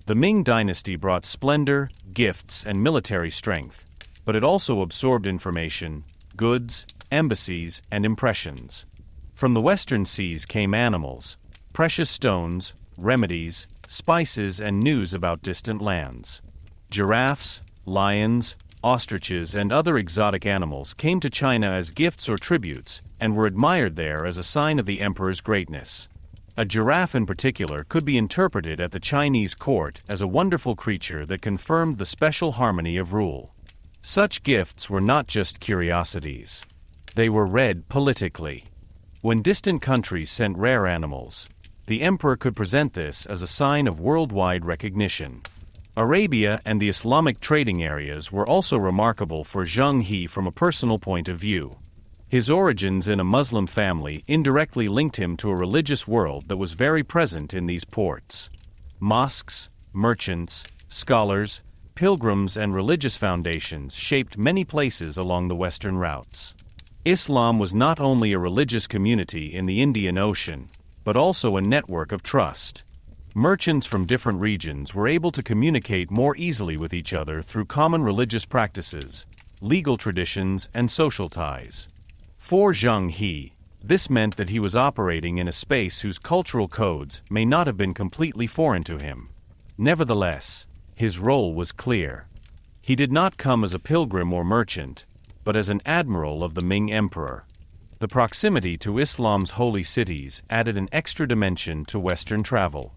The Ming Dynasty brought splendor, gifts, and military strength, but it also absorbed information, goods, embassies, and impressions. From the western seas came animals, precious stones, remedies, spices, and news about distant lands. Giraffes, lions, ostriches, and other exotic animals came to China as gifts or tributes, and were admired there as a sign of the emperor's greatness. A giraffe in particular could be interpreted at the Chinese court as a wonderful creature that confirmed the special harmony of rule. Such gifts were not just curiosities. They were read politically. When distant countries sent rare animals, the emperor could present this as a sign of worldwide recognition. Arabia and the Islamic trading areas were also remarkable for Zheng He from a personal point of view. His origins in a Muslim family indirectly linked him to a religious world that was very present in these ports. Mosques, merchants, scholars, pilgrims, and religious foundations shaped many places along the western routes. Islam was not only a religious community in the Indian Ocean, but also a network of trust. Merchants from different regions were able to communicate more easily with each other through common religious practices, legal traditions, and social ties. For Zheng He, this meant that he was operating in a space whose cultural codes may not have been completely foreign to him. Nevertheless, his role was clear. He did not come as a pilgrim or merchant, but as an admiral of the Ming Emperor. The proximity to Islam's holy cities added an extra dimension to Western travel.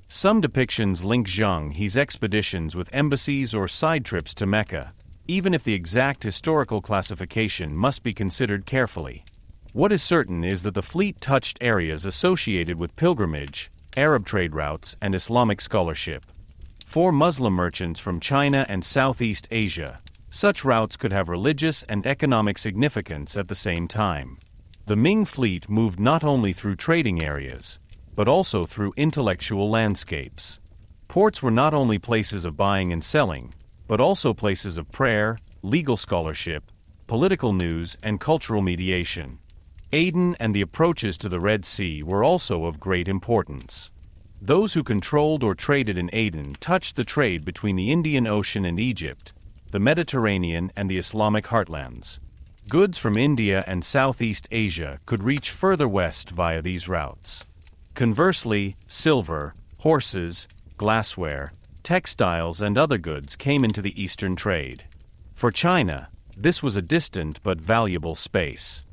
Some depictions link Zheng He's expeditions with embassies or side trips to Mecca, even if the exact historical classification must be considered carefully. What is certain is that the fleet touched areas associated with pilgrimage, Arab trade routes, and Islamic scholarship. For Muslim merchants from China and Southeast Asia, such routes could have religious and economic significance at the same time. The Ming fleet moved not only through trading areas, but also through intellectual landscapes. Ports were not only places of buying and selling, but also places of prayer, legal scholarship, political news, and cultural mediation. Aden and the approaches to the Red Sea were also of great importance. Those who controlled or traded in Aden touched the trade between the Indian Ocean and Egypt, the Mediterranean and the Islamic heartlands. Goods from India and Southeast Asia could reach further west via these routes. Conversely, silver, horses, glassware, textiles, and other goods came into the eastern trade. For China, this was a distant but valuable space.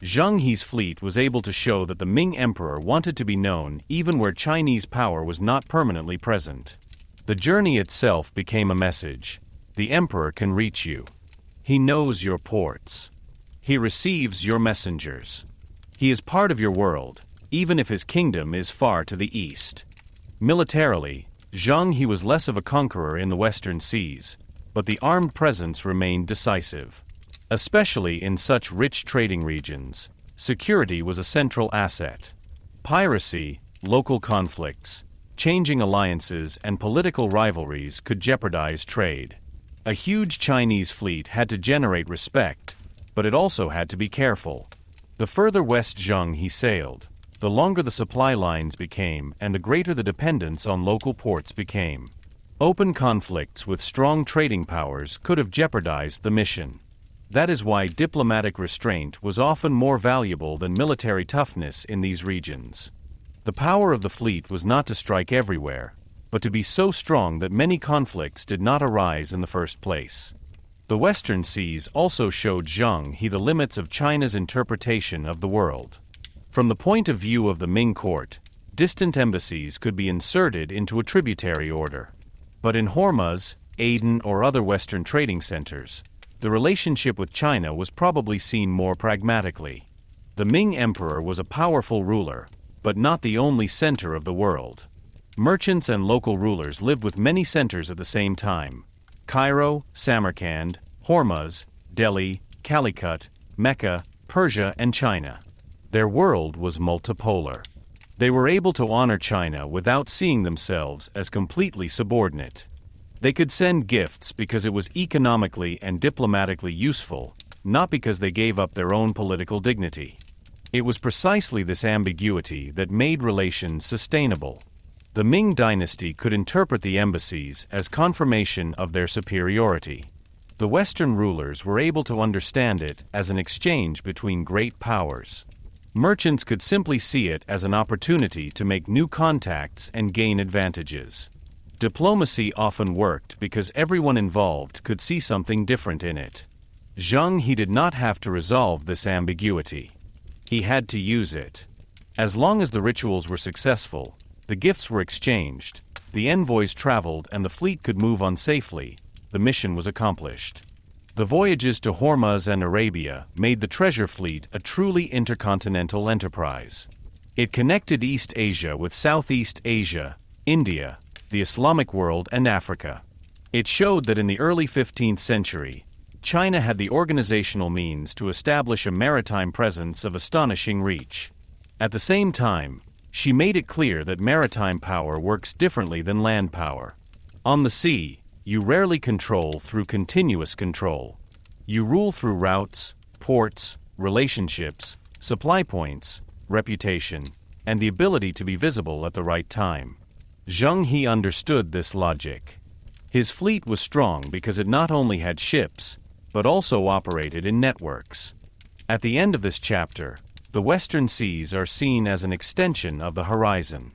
Zheng He's fleet was able to show that the Ming Emperor wanted to be known even where Chinese power was not permanently present. The journey itself became a message. The Emperor can reach you. He knows your ports. He receives your messengers. He is part of your world, even if his kingdom is far to the east. Militarily, Zheng He was less of a conqueror in the western seas, but the armed presence remained decisive. Especially in such rich trading regions, security was a central asset. Piracy, local conflicts, changing alliances, and political rivalries could jeopardize trade. A huge Chinese fleet had to generate respect, but it also had to be careful. The further west Zheng He sailed, the longer the supply lines became and the greater the dependence on local ports became. Open conflicts with strong trading powers could have jeopardized the mission. That is why diplomatic restraint was often more valuable than military toughness in these regions. The power of the fleet was not to strike everywhere, but to be so strong that many conflicts did not arise in the first place. The western seas also showed Zheng He the limits of China's interpretation of the world. From the point of view of the Ming court, distant embassies could be inserted into a tributary order. But in Hormuz, Aden, or other western trading centers, the relationship with China was probably seen more pragmatically. The Ming Emperor was a powerful ruler, but not the only center of the world. Merchants and local rulers lived with many centers at the same time: Cairo, Samarkand, Hormuz, Delhi, Calicut, Mecca, Persia, and China. Their world was multipolar. They were able to honor China without seeing themselves as completely subordinate. They could send gifts because it was economically and diplomatically useful, not because they gave up their own political dignity. It was precisely this ambiguity that made relations sustainable. The Ming Dynasty could interpret the embassies as confirmation of their superiority. The Western rulers were able to understand it as an exchange between great powers. Merchants could simply see it as an opportunity to make new contacts and gain advantages. Diplomacy often worked because everyone involved could see something different in it. Zheng He did not have to resolve this ambiguity. He had to use it. As long as the rituals were successful, the gifts were exchanged, the envoys traveled and the fleet could move on safely, the mission was accomplished. The voyages to Hormuz and Arabia made the treasure fleet a truly intercontinental enterprise. It connected East Asia with Southeast Asia, India, the Islamic world and Africa. It showed that in the early 15th century, China had the organizational means to establish a maritime presence of astonishing reach. At the same time, she made it clear that maritime power works differently than land power. On the sea, you rarely control through continuous control. You rule through routes, ports, relationships, supply points, reputation, and the ability to be visible at the right time. Zheng He understood this logic. His fleet was strong because it not only had ships, but also operated in networks. At the end of this chapter, the western seas are seen as an extension of the horizon.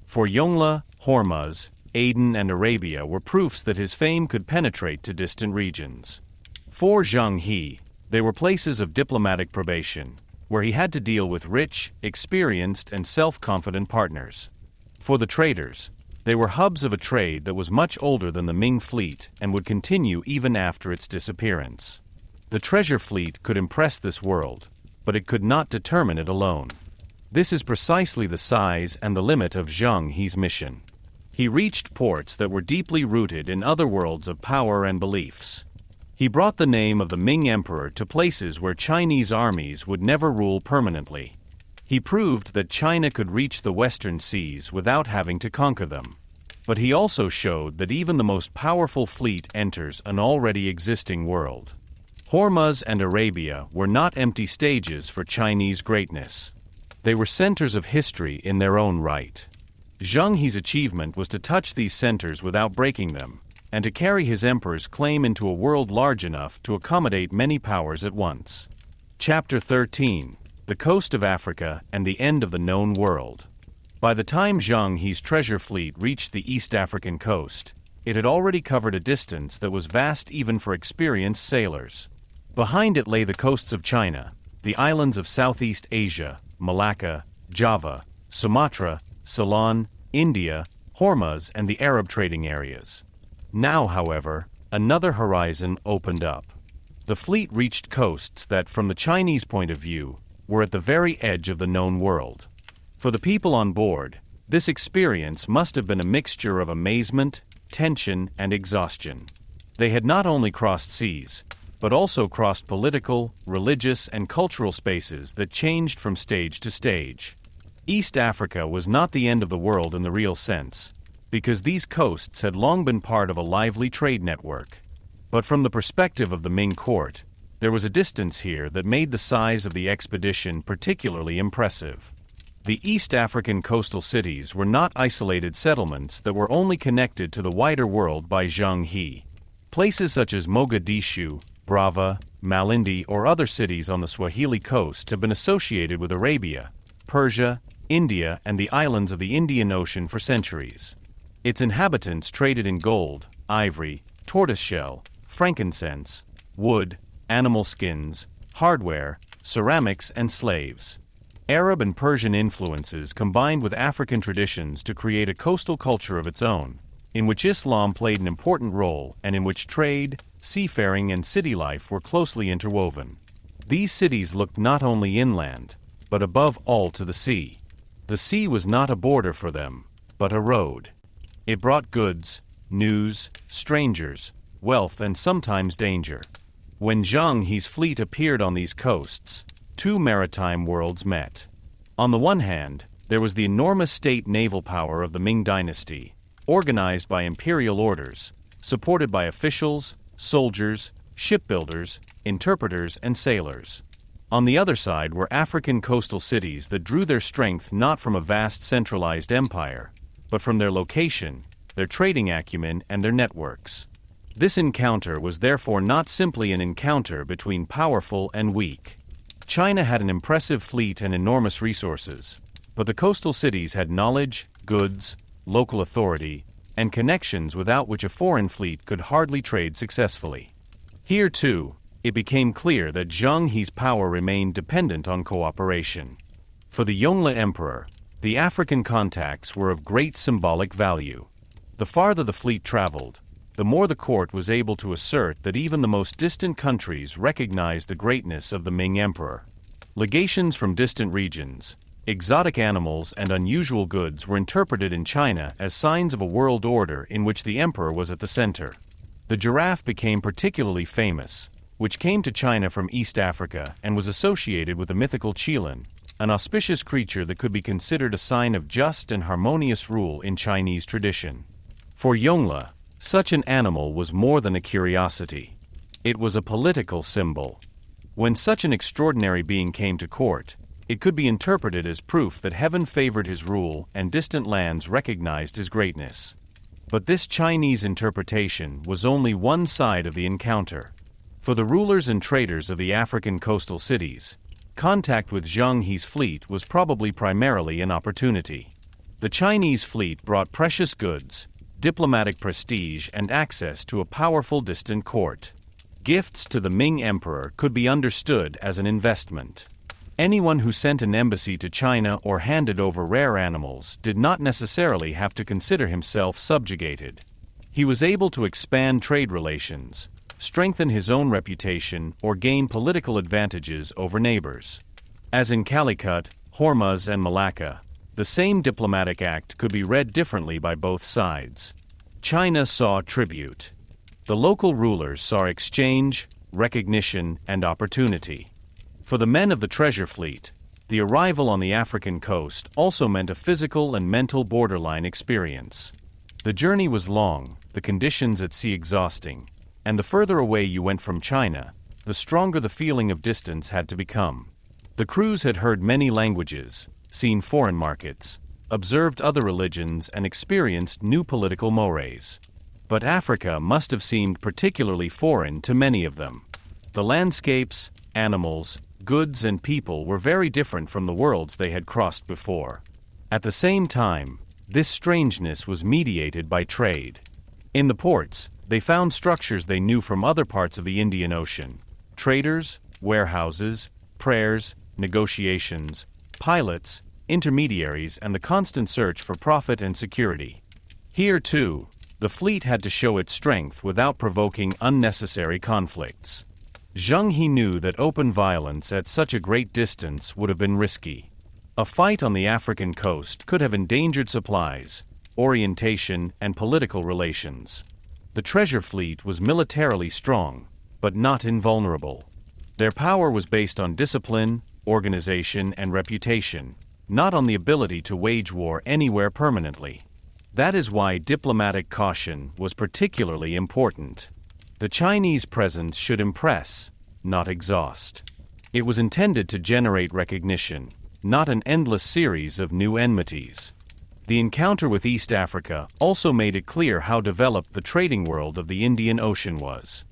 For Yongle, Hormuz, Aden and Arabia were proofs that his fame could penetrate to distant regions. For Zheng He, they were places of diplomatic probation, where he had to deal with rich, experienced and self-confident partners. For the traders, they were hubs of a trade that was much older than the Ming fleet and would continue even after its disappearance. The treasure fleet could impress this world, but it could not determine it alone. This is precisely the size and the limit of Zheng He's mission. He reached ports that were deeply rooted in other worlds of power and beliefs. He brought the name of the Ming Emperor to places where Chinese armies would never rule permanently. He proved that China could reach the western seas without having to conquer them. But he also showed that even the most powerful fleet enters an already existing world. Hormuz and Arabia were not empty stages for Chinese greatness. They were centers of history in their own right. Zheng He's achievement was to touch these centers without breaking them, and to carry his emperor's claim into a world large enough to accommodate many powers at once. Chapter 13: The Coast of Africa and the End of the Known World. By the time Zheng He's treasure fleet reached the East African coast, it had already covered a distance that was vast even for experienced sailors. Behind it lay the coasts of China, the islands of Southeast Asia, Malacca, Java, Sumatra, Ceylon, India, Hormuz and the Arab trading areas. Now, however, another horizon opened up. The fleet reached coasts that, from the Chinese point of view, were at the very edge of the known world. For the people on board, this experience must have been a mixture of amazement, tension, and exhaustion. They had not only crossed seas, but also crossed political, religious, and cultural spaces that changed from stage to stage. East Africa was not the end of the world in the real sense, because these coasts had long been part of a lively trade network. But from the perspective of the Ming court, there was a distance here that made the size of the expedition particularly impressive. The East African coastal cities were not isolated settlements that were only connected to the wider world by Zheng He. Places such as Mogadishu, Brava, Malindi or other cities on the Swahili coast have been associated with Arabia, Persia, India and the islands of the Indian Ocean for centuries. Its inhabitants traded in gold, ivory, tortoiseshell, frankincense, wood, animal skins, hardware, ceramics and slaves. Arab and Persian influences combined with African traditions to create a coastal culture of its own, in which Islam played an important role and in which trade, seafaring and city life were closely interwoven. These cities looked not only inland, but above all to the sea. The sea was not a border for them, but a road. It brought goods, news, strangers, wealth and sometimes danger. When Zheng He's fleet appeared on these coasts, two maritime worlds met. On the one hand, there was the enormous state naval power of the Ming Dynasty, organized by imperial orders, supported by officials, soldiers, shipbuilders, interpreters and sailors. On the other side were African coastal cities that drew their strength not from a vast centralized empire, but from their location, their trading acumen, and their networks. This encounter was therefore not simply an encounter between powerful and weak. China had an impressive fleet and enormous resources, but the coastal cities had knowledge, goods, local authority, and connections without which a foreign fleet could hardly trade successfully. Here, too, it became clear that Zheng He's power remained dependent on cooperation. For the Yongle emperor, the African contacts were of great symbolic value. The farther the fleet traveled, the more the court was able to assert that even the most distant countries recognized the greatness of the Ming emperor. Legations from distant regions, exotic animals, and unusual goods were interpreted in China as signs of a world order in which the emperor was at the center. The giraffe became particularly famous, which came to China from East Africa and was associated with the mythical Ceylon, an auspicious creature that could be considered a sign of just and harmonious rule in Chinese tradition. For Yongle, such an animal was more than a curiosity. It was a political symbol. When such an extraordinary being came to court, it could be interpreted as proof that heaven favored his rule and distant lands recognized his greatness. But this Chinese interpretation was only one side of the encounter. For the rulers and traders of the African coastal cities, contact with Zheng He's fleet was probably primarily an opportunity. The Chinese fleet brought precious goods, diplomatic prestige, and access to a powerful distant court. Gifts to the Ming emperor could be understood as an investment. Anyone who sent an embassy to China or handed over rare animals did not necessarily have to consider himself subjugated. He was able to expand trade relations, strengthen his own reputation, or gain political advantages over neighbors. As in Calicut, Hormuz, and Malacca, the same diplomatic act could be read differently by both sides. China saw tribute. The local rulers saw exchange, recognition, and opportunity. For the men of the treasure fleet, the arrival on the African coast also meant a physical and mental borderline experience. The journey was long, the conditions at sea exhausting, and the further away you went from China, the stronger the feeling of distance had to become. The crews had heard many languages, seen foreign markets, observed other religions, and experienced new political mores. But Africa must have seemed particularly foreign to many of them. The landscapes, animals, goods, and people were very different from the worlds they had crossed before. At the same time, this strangeness was mediated by trade. In the ports, they found structures they knew from other parts of the Indian Ocean: traders, warehouses, prayers, negotiations, pilots, intermediaries, and the constant search for profit and security. Here, too, the fleet had to show its strength without provoking unnecessary conflicts. Zheng He knew that open violence at such a great distance would have been risky. A fight on the African coast could have endangered supplies, orientation, and political relations. The treasure fleet was militarily strong, but not invulnerable. Their power was based on discipline, organization, and reputation, not on the ability to wage war anywhere permanently. That is why diplomatic caution was particularly important. The Chinese presence should impress, not exhaust. It was intended to generate recognition, not an endless series of new enmities. The encounter with East Africa also made it clear how developed the trading world of the Indian Ocean was.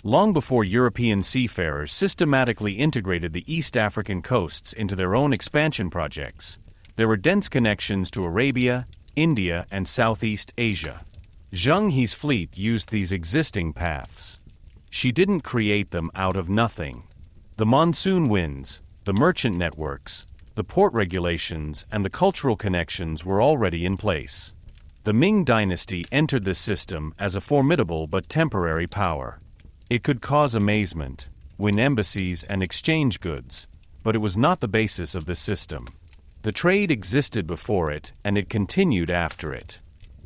Long before European seafarers systematically integrated the East African coasts into their own expansion projects, there were dense connections to Arabia, India, and Southeast Asia. Zheng He's fleet used these existing paths. She didn't create them out of nothing. The monsoon winds, the merchant networks, the port regulations, and the cultural connections were already in place. The Ming Dynasty entered this system as a formidable but temporary power. It could cause amazement, win embassies, and exchange goods, but it was not the basis of this system. The trade existed before it, and it continued after it.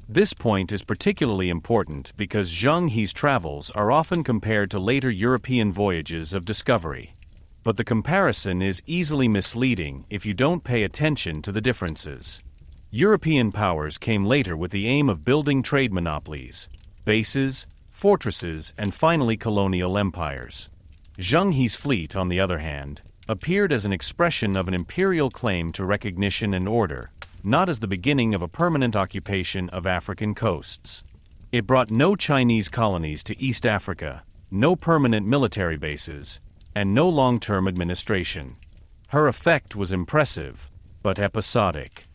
This point is particularly important because Zheng He's travels are often compared to later European voyages of discovery. But the comparison is easily misleading if you don't pay attention to the differences. European powers came later with the aim of building trade monopolies, bases, fortresses, and finally colonial empires. Zheng He's fleet, on the other hand, appeared as an expression of an imperial claim to recognition and order, not as the beginning of a permanent occupation of African coasts. It brought no Chinese colonies to East Africa, no permanent military bases, and no long-term administration. Her effect was impressive, but episodic.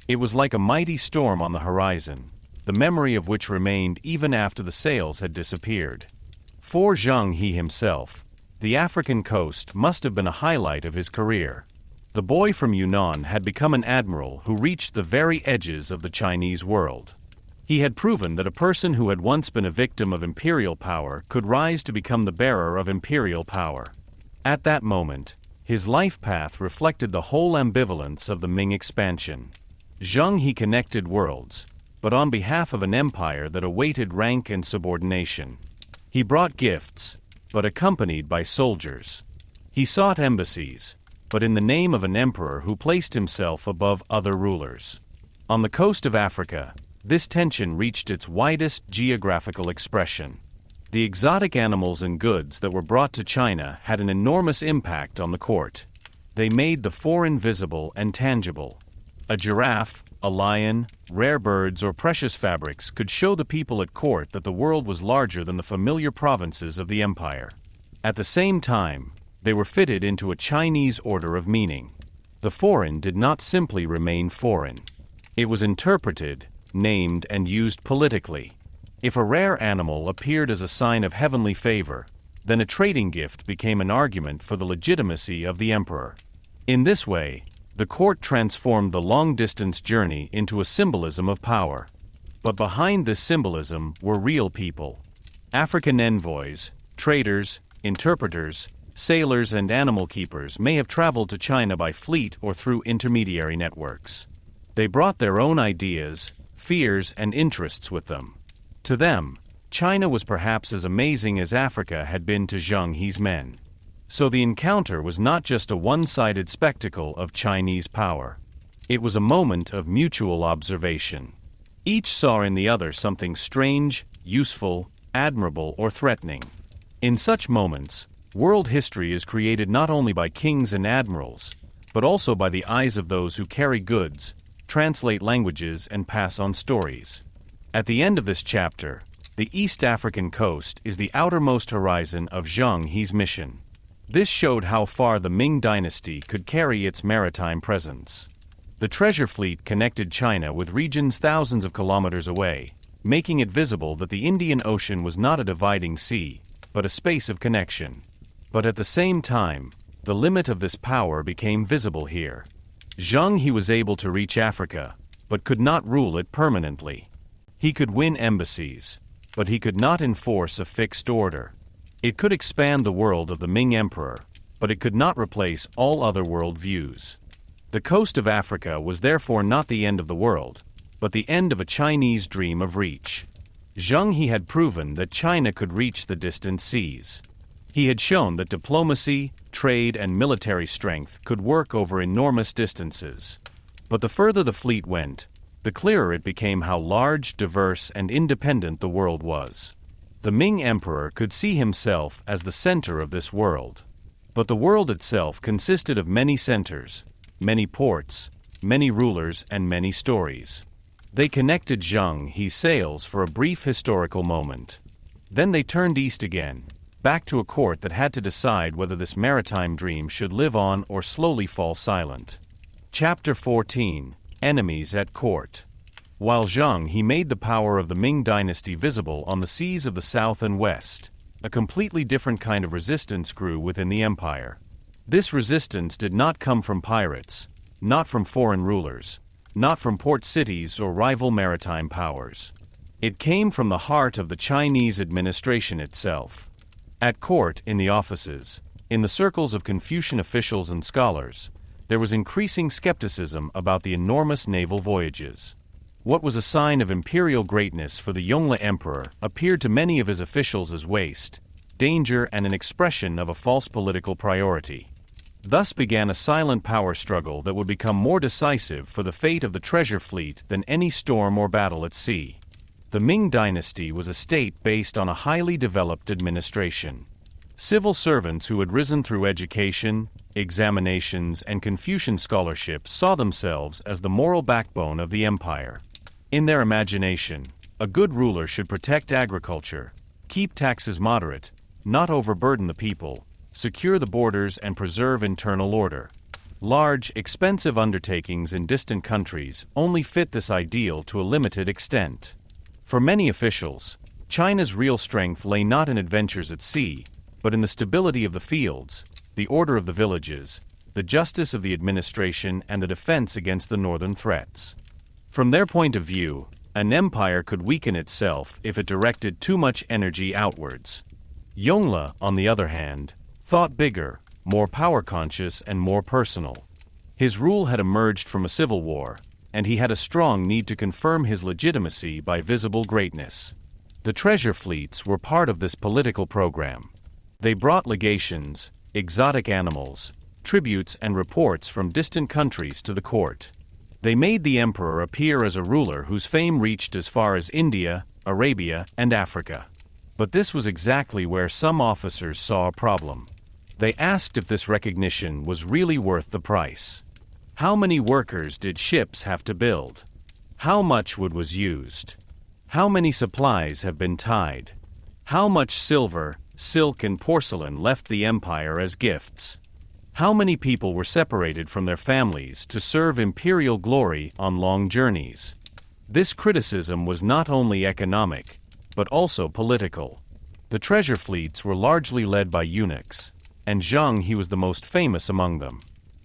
It was like a mighty storm on the horizon, the memory of which remained even after the sails had disappeared. For Zheng He himself, the African coast must have been a highlight of his career. The boy from Yunnan had become an admiral who reached the very edges of the Chinese world. He had proven that a person who had once been a victim of imperial power could rise to become the bearer of imperial power. At that moment, his life path reflected the whole ambivalence of the Ming expansion. Zheng He connected worlds, but on behalf of an empire that awaited rank and subordination. He brought gifts, but accompanied by soldiers. He sought embassies, but in the name of an emperor who placed himself above other rulers. On the coast of Africa, this tension reached its widest geographical expression. The exotic animals and goods that were brought to China had an enormous impact on the court. They made the foreign visible and tangible. A giraffe, a lion, rare birds, or precious fabrics could show the people at court that the world was larger than the familiar provinces of the empire. At the same time, they were fitted into a Chinese order of meaning. The foreign did not simply remain foreign. It was interpreted, named, and used politically. If a rare animal appeared as a sign of heavenly favor, then a trading gift became an argument for the legitimacy of the emperor. In this way, the court transformed the long-distance journey into a symbolism of power. But behind this symbolism were real people. African envoys, traders, interpreters, sailors, and animal keepers may have traveled to China by fleet or through intermediary networks. They brought their own ideas, fears, and interests with them. To them, China was perhaps as amazing as Africa had been to Zheng He's men. So the encounter was not just a one-sided spectacle of Chinese power. It was a moment of mutual observation. Each saw in the other something strange, useful, admirable, or threatening. In such moments, world history is created not only by kings and admirals, but also by the eyes of those who carry goods, translate languages, and pass on stories. At the end of this chapter, the East African coast is the outermost horizon of Zheng He's mission. This showed how far the Ming Dynasty could carry its maritime presence. The treasure fleet connected China with regions thousands of kilometers away, making it visible that the Indian Ocean was not a dividing sea, but a space of connection. But at the same time, the limit of this power became visible here. Zheng He was able to reach Africa, but could not rule it permanently. He could win embassies, but he could not enforce a fixed order. It could expand the world of the Ming Emperor, but it could not replace all other world views. The coast of Africa was therefore not the end of the world, but the end of a Chinese dream of reach. Zheng He had proven that China could reach the distant seas. He had shown that diplomacy, trade, and military strength could work over enormous distances. But the further the fleet went, the clearer it became how large, diverse, and independent the world was. The Ming Emperor could see himself as the center of this world. But the world itself consisted of many centers, many ports, many rulers, and many stories. They connected Zheng He's sails for a brief historical moment. Then they turned east again, back to a court that had to decide whether this maritime dream should live on or slowly fall silent. Chapter 14: Enemies at Court. While Zheng He made the power of the Ming Dynasty visible on the seas of the south and west, a completely different kind of resistance grew within the empire. This resistance did not come from pirates, not from foreign rulers, not from port cities or rival maritime powers. It came from the heart of the Chinese administration itself. At court, in the offices, in the circles of Confucian officials and scholars, there was increasing skepticism about the enormous naval voyages. What was a sign of imperial greatness for the Yongle emperor appeared to many of his officials as waste, danger, and an expression of a false political priority. Thus began a silent power struggle that would become more decisive for the fate of the treasure fleet than any storm or battle at sea. The Ming Dynasty was a state based on a highly developed administration. Civil servants who had risen through education, examinations, and Confucian scholarship saw themselves as the moral backbone of the empire. In their imagination, a good ruler should protect agriculture, keep taxes moderate, not overburden the people, secure the borders, and preserve internal order. Large, expensive undertakings in distant countries only fit this ideal to a limited extent. For many officials, China's real strength lay not in adventures at sea, but in the stability of the fields, the order of the villages, the justice of the administration, and the defense against the northern threats. From their point of view, an empire could weaken itself if it directed too much energy outwards. Yongle, on the other hand, thought bigger, more power-conscious, and more personal. His rule had emerged from a civil war, and he had a strong need to confirm his legitimacy by visible greatness. The treasure fleets were part of this political program. They brought legations, exotic animals, tributes, and reports from distant countries to the court. They made the emperor appear as a ruler whose fame reached as far as India, Arabia, and Africa. But this was exactly where some officers saw a problem. They asked if this recognition was really worth the price. How many workers did ships have to build? How much wood was used? How many supplies have been tied? How much silver, silk, and porcelain left the empire as gifts? How many people were separated from their families to serve imperial glory on long journeys? This criticism was not only economic, but also political. The treasure fleets were largely led by eunuchs, and Zheng He was the most famous among them.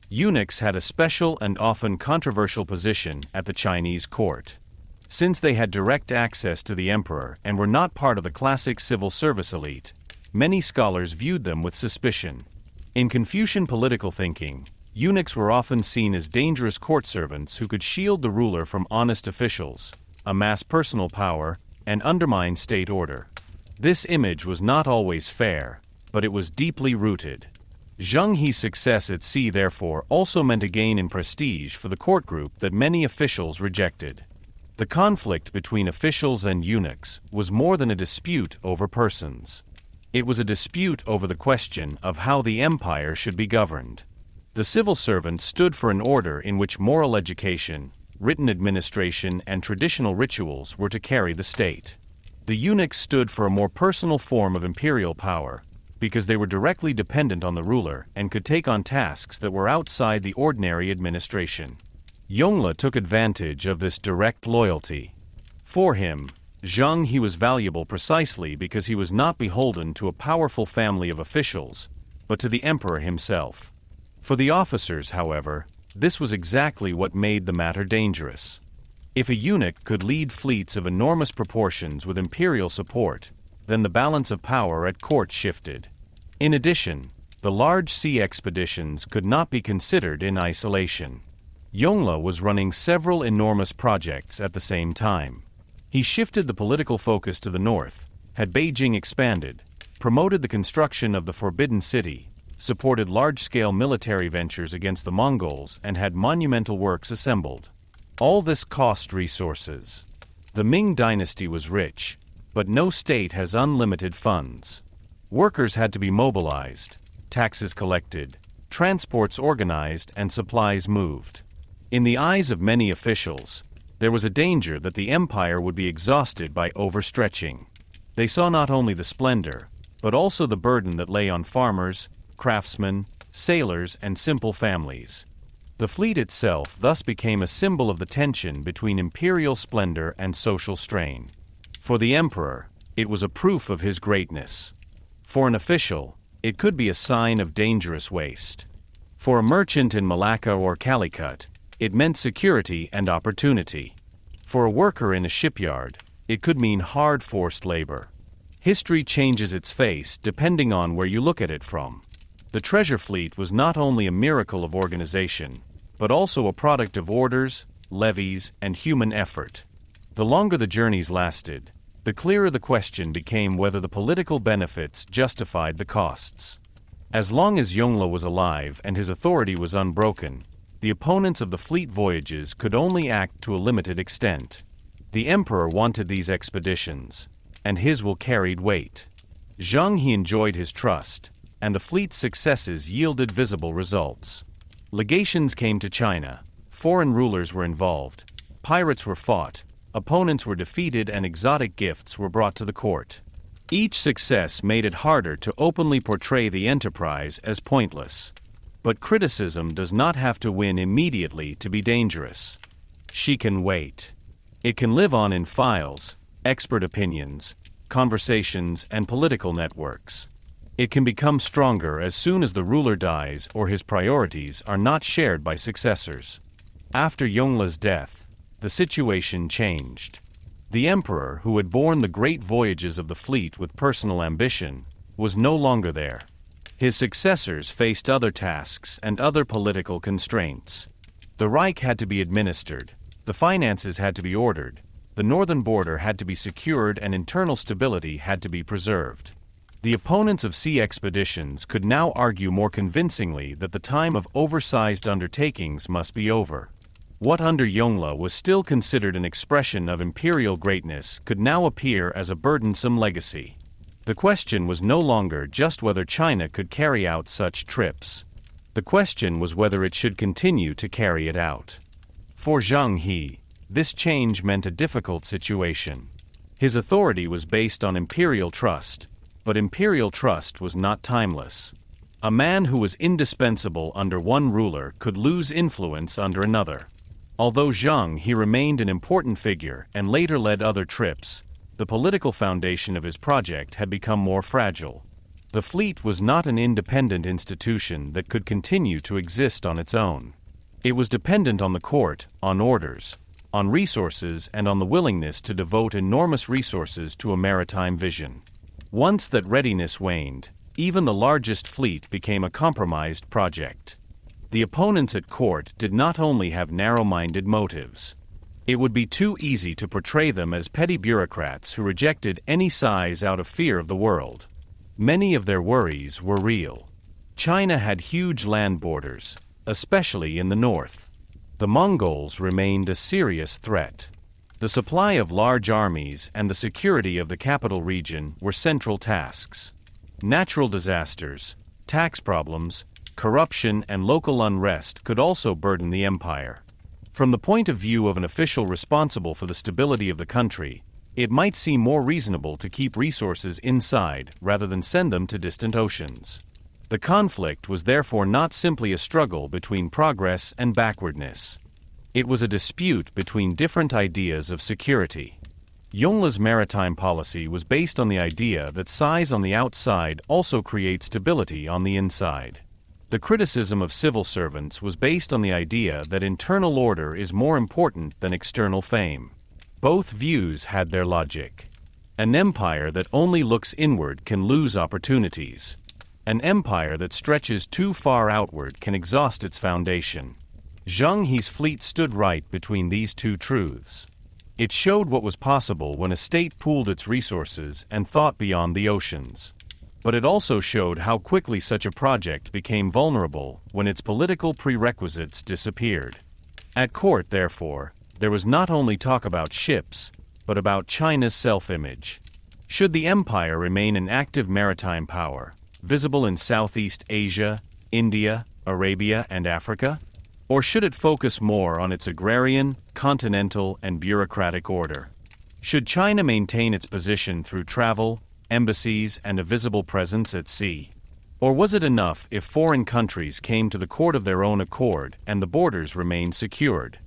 Eunuchs had a special and often controversial position at the Chinese court. Since they had direct access to the emperor and were not part of the classic civil service elite, many scholars viewed them with suspicion. In Confucian political thinking, eunuchs were often seen as dangerous court servants who could shield the ruler from honest officials, amass personal power, and undermine state order. This image was not always fair, but it was deeply rooted. Zheng He's success at sea therefore also meant a gain in prestige for the court group that many officials rejected. The conflict between officials and eunuchs was more than a dispute over persons. It was a dispute over the question of how the empire should be governed. The civil servants stood for an order in which moral education, written administration, and traditional rituals were to carry the state. The eunuchs stood for a more personal form of imperial power, because they were directly dependent on the ruler and could take on tasks that were outside the ordinary administration. Yongle took advantage of this direct loyalty. For him, Zheng He was valuable precisely because he was not beholden to a powerful family of officials, but to the emperor himself. For the officers, however, this was exactly what made the matter dangerous. If a eunuch could lead fleets of enormous proportions with imperial support, then the balance of power at court shifted. In addition, the large sea expeditions could not be considered in isolation. Yongle was running several enormous projects at the same time. He shifted the political focus to the north, had Beijing expanded, promoted the construction of the Forbidden City, supported large-scale military ventures against the Mongols, and had monumental works assembled. All this cost resources. The Ming Dynasty was rich, but no state has unlimited funds. Workers had to be mobilized, taxes collected, transports organized, and supplies moved. In the eyes of many officials, there was a danger that the empire would be exhausted by overstretching. They saw not only the splendor, but also the burden that lay on farmers, craftsmen, sailors, and simple families. The fleet itself thus became a symbol of the tension between imperial splendor and social strain. For the emperor, it was a proof of his greatness. For an official, it could be a sign of dangerous waste. For a merchant in Malacca or Calicut, it meant security and opportunity. For a worker in a shipyard, it could mean hard forced labor. History changes its face depending on where you look at it from. The treasure fleet was not only a miracle of organization, but also a product of orders, levies, and human effort. The longer the journeys lasted, the clearer the question became whether the political benefits justified the costs. As long as Yongle was alive and his authority was unbroken, the opponents of the fleet voyages could only act to a limited extent. The emperor wanted these expeditions, and his will carried weight. Zheng He enjoyed his trust, and the fleet's successes yielded visible results. Legations came to China, foreign rulers were involved, pirates were fought, opponents were defeated, and exotic gifts were brought to the court. Each success made it harder to openly portray the enterprise as pointless. But criticism does not have to win immediately to be dangerous. She can wait. It can live on in files, expert opinions, conversations, and political networks. It can become stronger as soon as the ruler dies or his priorities are not shared by successors. After Yongle's death, the situation changed. The emperor, who had borne the great voyages of the fleet with personal ambition, was no longer there. His successors faced other tasks and other political constraints. The Reich had to be administered, the finances had to be ordered, the northern border had to be secured, and internal stability had to be preserved. The opponents of sea expeditions could now argue more convincingly that the time of oversized undertakings must be over. What under Yongle was still considered an expression of imperial greatness could now appear as a burdensome legacy. The question was no longer just whether China could carry out such trips. The question was whether it should continue to carry it out. For Zheng He, this change meant a difficult situation. His authority was based on imperial trust, but imperial trust was not timeless. A man who was indispensable under one ruler could lose influence under another. Although Zheng He remained an important figure and later led other trips, the political foundation of his project had become more fragile. The fleet was not an independent institution that could continue to exist on its own. It was dependent on the court, on orders, on resources, and on the willingness to devote enormous resources to a maritime vision. Once that readiness waned, even the largest fleet became a compromised project. The opponents at court did not only have narrow-minded motives. It would be too easy to portray them as petty bureaucrats who rejected any size out of fear of the world. Many of their worries were real. China had huge land borders, especially in the north. The Mongols remained a serious threat. The supply of large armies and the security of the capital region were central tasks. Natural disasters, tax problems, corruption, and local unrest could also burden the empire. From the point of view of an official responsible for the stability of the country, it might seem more reasonable to keep resources inside rather than send them to distant oceans. The conflict was therefore not simply a struggle between progress and backwardness. It was a dispute between different ideas of security. Yongle's maritime policy was based on the idea that size on the outside also creates stability on the inside. The criticism of civil servants was based on the idea that internal order is more important than external fame. Both views had their logic. An empire that only looks inward can lose opportunities. An empire that stretches too far outward can exhaust its foundation. Zheng He's fleet stood right between these two truths. It showed what was possible when a state pooled its resources and thought beyond the oceans. But it also showed how quickly such a project became vulnerable when its political prerequisites disappeared. At court, therefore, there was not only talk about ships, but about China's self-image. Should the empire remain an active maritime power, visible in Southeast Asia, India, Arabia, and Africa? Or should it focus more on its agrarian, continental, and bureaucratic order? Should China maintain its position through travel, embassies, and a visible presence at sea? Or was it enough if foreign countries came to the court of their own accord and the borders remained secured?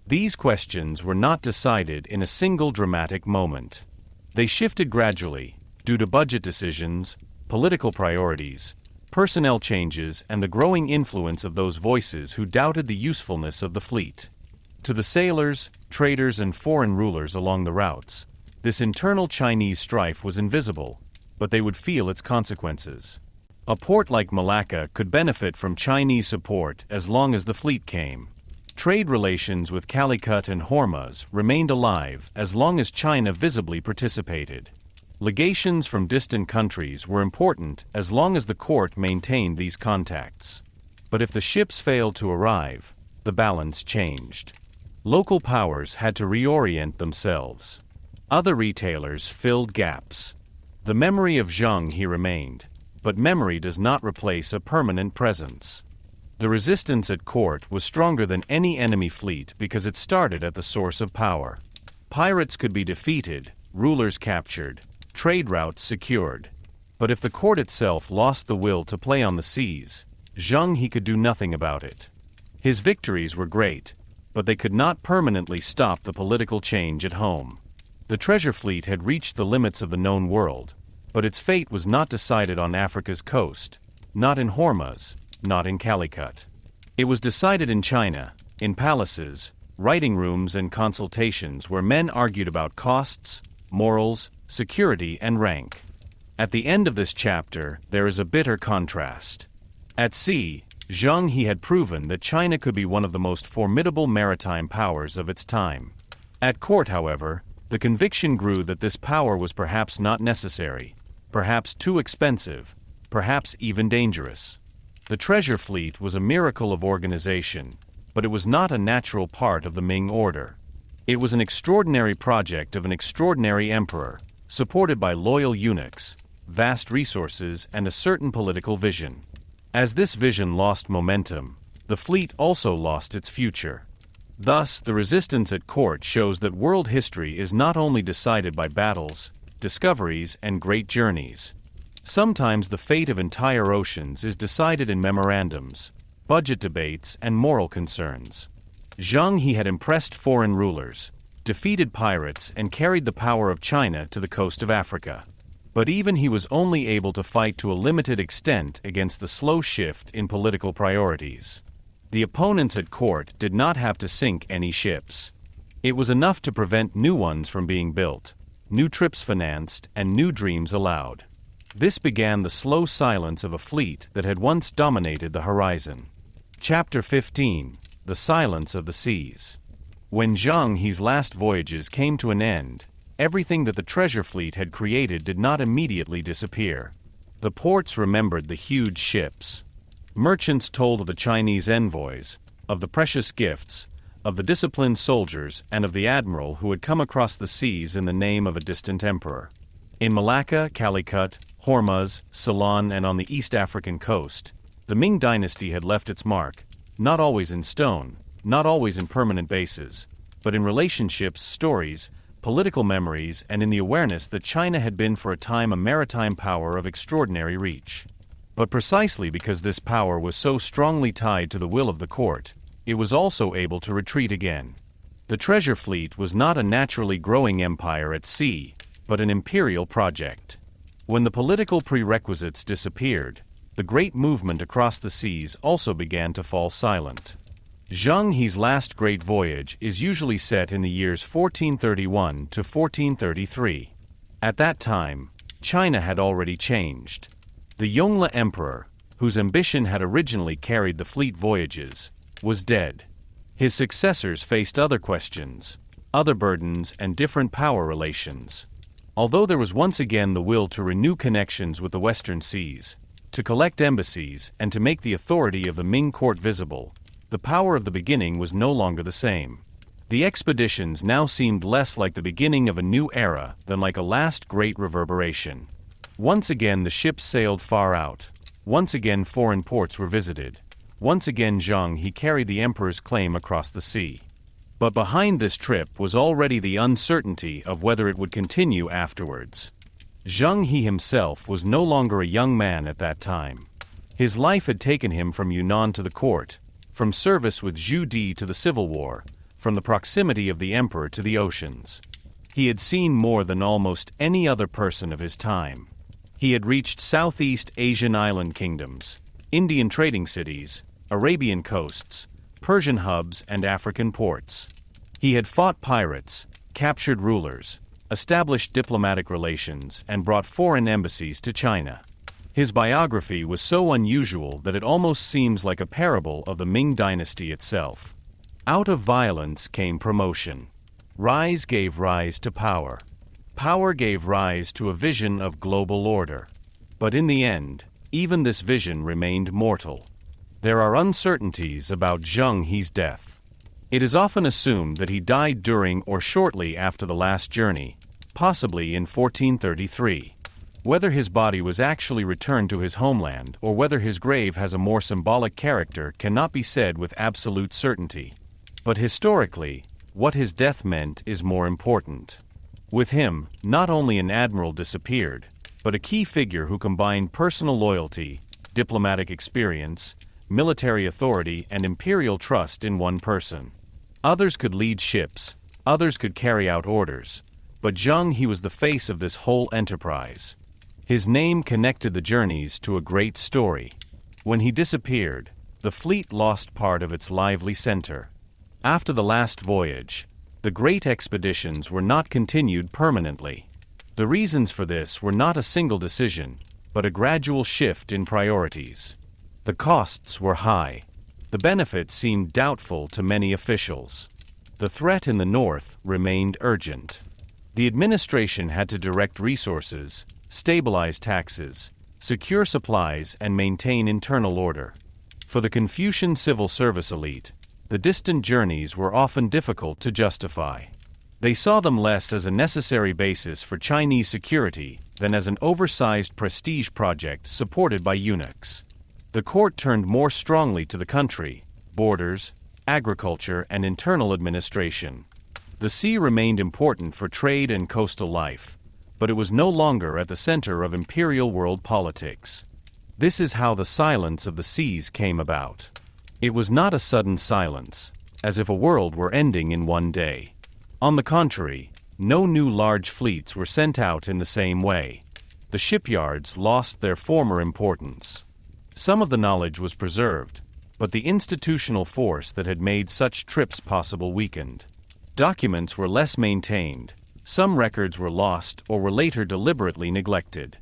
These questions were not decided in a single dramatic moment. They shifted gradually, due to budget decisions, political priorities, personnel changes, and the growing influence of those voices who doubted the usefulness of the fleet. To the sailors, traders, and foreign rulers along the routes, this internal Chinese strife was invisible, but they would feel its consequences. A port like Malacca could benefit from Chinese support as long as the fleet came. Trade relations with Calicut and Hormuz remained alive as long as China visibly participated. Legations from distant countries were important as long as the court maintained these contacts. But if the ships failed to arrive, the balance changed. Local powers had to reorient themselves. Other retailers filled gaps. The memory of Zheng He remained. but memory does not replace a permanent presence. The resistance at court was stronger than any enemy fleet because it started at the source of power. Pirates could be defeated, rulers captured, trade routes secured. But if the court itself lost the will to play on the seas, Zheng He could do nothing about it. His victories were great, but they could not permanently stop the political change at home. The treasure fleet had reached the limits of the known world, but its fate was not decided on Africa's coast, not in Hormuz, not in Calicut. It was decided in China, in palaces, writing rooms and consultations where men argued about costs, morals, security and rank. At the end of this chapter, there is a bitter contrast. At sea, Zheng He had proven that China could be one of the most formidable maritime powers of its time. At court, however, the conviction grew that this power was perhaps not necessary, perhaps too expensive, perhaps even dangerous. The treasure fleet was a miracle of organization, but it was not a natural part of the Ming order. It was an extraordinary project of an extraordinary emperor, supported by loyal eunuchs, vast resources, and a certain political vision. As this vision lost momentum, the fleet also lost its future. Thus, the resistance at court shows that world history is not only decided by battles, discoveries, and great journeys. Sometimes the fate of entire oceans is decided in memorandums, budget debates, and moral concerns. Zheng He had impressed foreign rulers, defeated pirates, and carried the power of China to the coast of Africa. But even he was only able to fight to a limited extent against the slow shift in political priorities. The opponents at court did not have to sink any ships. It was enough to prevent new ones from being built, new trips financed, and new dreams allowed. This began the slow silence of a fleet that had once dominated the horizon. Chapter 15: The Silence of the Seas. When Zheng He's last voyages came to an end, everything that the treasure fleet had created did not immediately disappear. The ports remembered the huge ships. Merchants told of the Chinese envoys, of the precious gifts, of the disciplined soldiers, and of the admiral who had come across the seas in the name of a distant emperor. In Malacca, Calicut, Hormuz, Ceylon, and on the East African coast, the Ming Dynasty had left its mark, not always in stone, not always in permanent bases, but in relationships, stories, political memories, and in the awareness that China had been for a time a maritime power of extraordinary reach. But precisely because this power was so strongly tied to the will of the court, it was also able to retreat again. The treasure fleet was not a naturally growing empire at sea, but an imperial project. When the political prerequisites disappeared, the great movement across the seas also began to fall silent. Zheng He's last great voyage is usually set in the years 1431 to 1433. At that time, China had already changed. The Yongle emperor, whose ambition had originally carried the fleet voyages, was dead. His successors faced other questions, other burdens, and different power relations. Although there was once again the will to renew connections with the western seas, to collect embassies, and to make the authority of the Ming court visible, the power of the beginning was no longer the same. The expeditions now seemed less like the beginning of a new era than like a last great reverberation. Once again the ships sailed far out. Once again foreign ports were visited. Once again Zheng He carried the emperor's claim across the sea. But behind this trip was already the uncertainty of whether it would continue afterwards. Zheng He himself was no longer a young man at that time. His life had taken him from Yunnan to the court, from service with Zuyi to the civil war, from the proximity of the emperor to the oceans. He had seen more than almost any other person of his time. He had reached Southeast Asian island kingdoms, Indian trading cities, Arabian coasts, Persian hubs, and African ports. He had fought pirates, captured rulers, established diplomatic relations, and brought foreign embassies to China. His biography was so unusual that it almost seems like a parable of the Ming Dynasty itself. Out of violence came promotion. Rise gave rise to power. Power gave rise to a vision of global order. But in the end, even this vision remained mortal. There are uncertainties about Zheng He's death. It is often assumed that he died during or shortly after the last journey, possibly in 1433. Whether his body was actually returned to his homeland or whether his grave has a more symbolic character cannot be said with absolute certainty. But historically, what his death meant is more important. With him, not only an admiral disappeared, but a key figure who combined personal loyalty, diplomatic experience, military authority, and imperial trust in one person. Others could lead ships, others could carry out orders, but Zheng He was the face of this whole enterprise. His name connected the journeys to a great story. When he disappeared, the fleet lost part of its lively center. After the last voyage, the great expeditions were not continued permanently. The reasons for this were not a single decision, but a gradual shift in priorities. The costs were high. The benefits seemed doubtful to many officials. The threat in the north remained urgent. The administration had to direct resources, stabilize taxes, secure supplies, and maintain internal order. For the Confucian civil service elite, the distant journeys were often difficult to justify. They saw them less as a necessary basis for Chinese security than as an oversized prestige project supported by eunuchs. The court turned more strongly to the country, borders, agriculture, and internal administration. The sea remained important for trade and coastal life, but it was no longer at the center of imperial world politics. This is how the silence of the seas came about. It was not a sudden silence, as if a world were ending in one day. On the contrary, no new large fleets were sent out in the same way. The shipyards lost their former importance. Some of the knowledge was preserved, but the institutional force that had made such trips possible weakened. Documents were less maintained, some records were lost or were later deliberately neglected.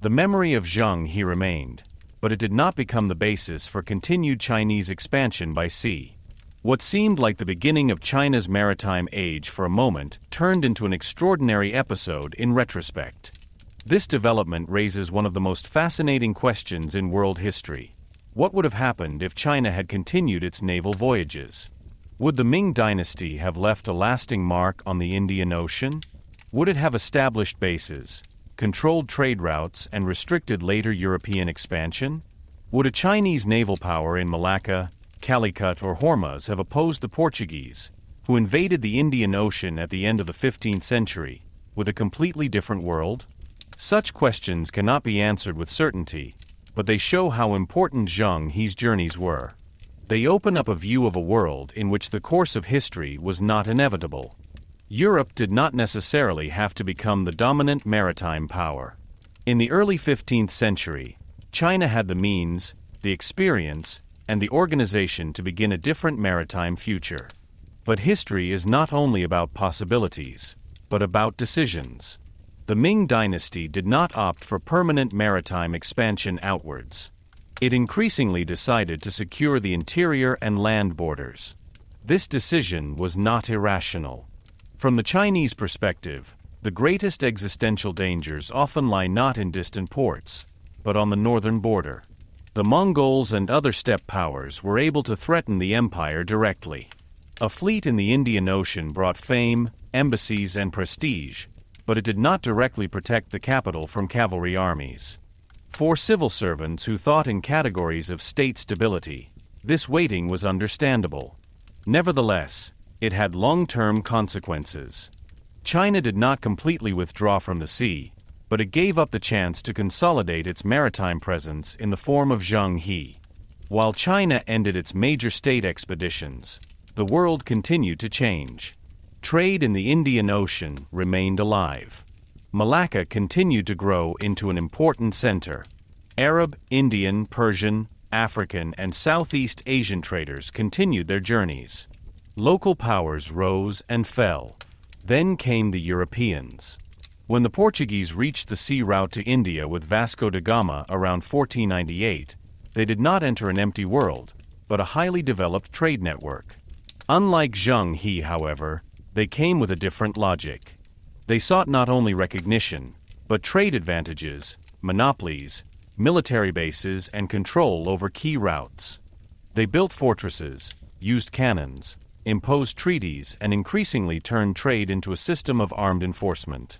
The memory of Zheng He remained, but it did not become the basis for continued Chinese expansion by sea. What seemed like the beginning of China's maritime age for a moment turned into an extraordinary episode in retrospect. This development raises one of the most fascinating questions in world history. What would have happened if China had continued its naval voyages? Would the Ming Dynasty have left a lasting mark on the Indian Ocean? Would it have established bases, controlled trade routes, and restricted later European expansion? Would a Chinese naval power in Malacca, Calicut, or Hormuz have opposed the Portuguese, who invaded the Indian Ocean at the end of the 15th century, with a completely different world? Such questions cannot be answered with certainty, but they show how important Zheng He's journeys were. They open up a view of a world in which the course of history was not inevitable. Europe did not necessarily have to become the dominant maritime power. In the early 15th century, China had the means, the experience, and the organization to begin a different maritime future. But history is not only about possibilities, but about decisions. The Ming Dynasty did not opt for permanent maritime expansion outwards. It increasingly decided to secure the interior and land borders. This decision was not irrational. From the Chinese perspective, the greatest existential dangers often lie not in distant ports, but on the northern border. The Mongols and other steppe powers were able to threaten the empire directly. A fleet in the Indian Ocean brought fame, embassies, and prestige, but it did not directly protect the capital from cavalry armies. For civil servants who thought in categories of state stability, this waiting was understandable. Nevertheless, it had long-term consequences. China did not completely withdraw from the sea, but it gave up the chance to consolidate its maritime presence in the form of Zheng He. While China ended its major state expeditions, the world continued to change. Trade in the Indian Ocean remained alive. Malacca continued to grow into an important center. Arab, Indian, Persian, African, and Southeast Asian traders continued their journeys. Local powers rose and fell. Then came the Europeans. When the Portuguese reached the sea route to India with Vasco da Gama around 1498, they did not enter an empty world, but a highly developed trade network. Unlike Zheng He, however, they came with a different logic. They sought not only recognition, but trade advantages, monopolies, military bases, and control over key routes. They built fortresses, used cannons, imposed treaties, and increasingly turned trade into a system of armed enforcement.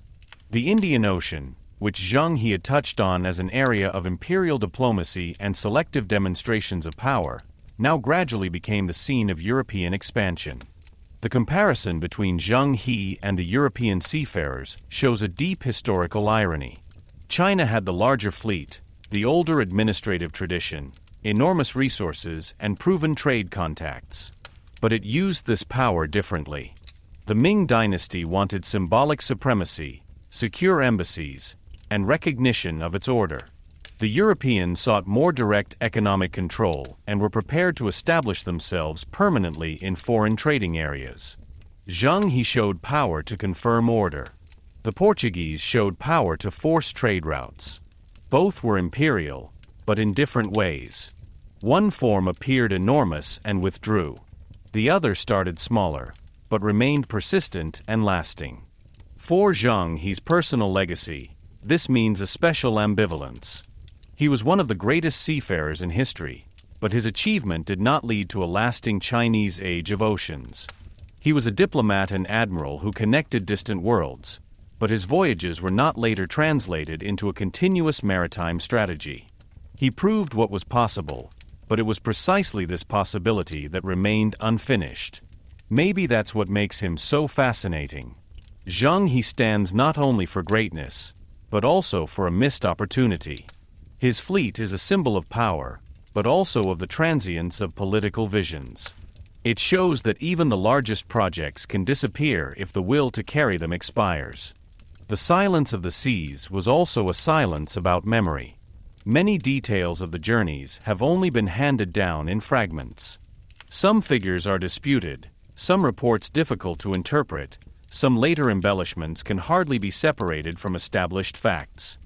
The Indian Ocean, which Zheng He had touched on as an area of imperial diplomacy and selective demonstrations of power, now gradually became the scene of European expansion. The comparison between Zheng He and the European seafarers shows a deep historical irony. China had the larger fleet, the older administrative tradition, enormous resources, and proven trade contacts. But it used this power differently. The Ming Dynasty wanted symbolic supremacy, secure embassies, and recognition of its order. The Europeans sought more direct economic control and were prepared to establish themselves permanently in foreign trading areas. Zheng He showed power to confirm order. The Portuguese showed power to force trade routes. Both were imperial, but in different ways. One form appeared enormous and withdrew. The other started smaller, but remained persistent and lasting. For Zheng He's personal legacy, this means a special ambivalence. He was one of the greatest seafarers in history, but his achievement did not lead to a lasting Chinese age of oceans. He was a diplomat and admiral who connected distant worlds, but his voyages were not later translated into a continuous maritime strategy. He proved what was possible, but it was precisely this possibility that remained unfinished. Maybe that's what makes him so fascinating. Zheng He stands not only for greatness, but also for a missed opportunity. His fleet is a symbol of power, but also of the transience of political visions. It shows that even the largest projects can disappear if the will to carry them expires. The silence of the seas was also a silence about memory. Many details of the journeys have only been handed down in fragments. Some figures are disputed, some reports difficult to interpret, some later embellishments can hardly be separated from established facts.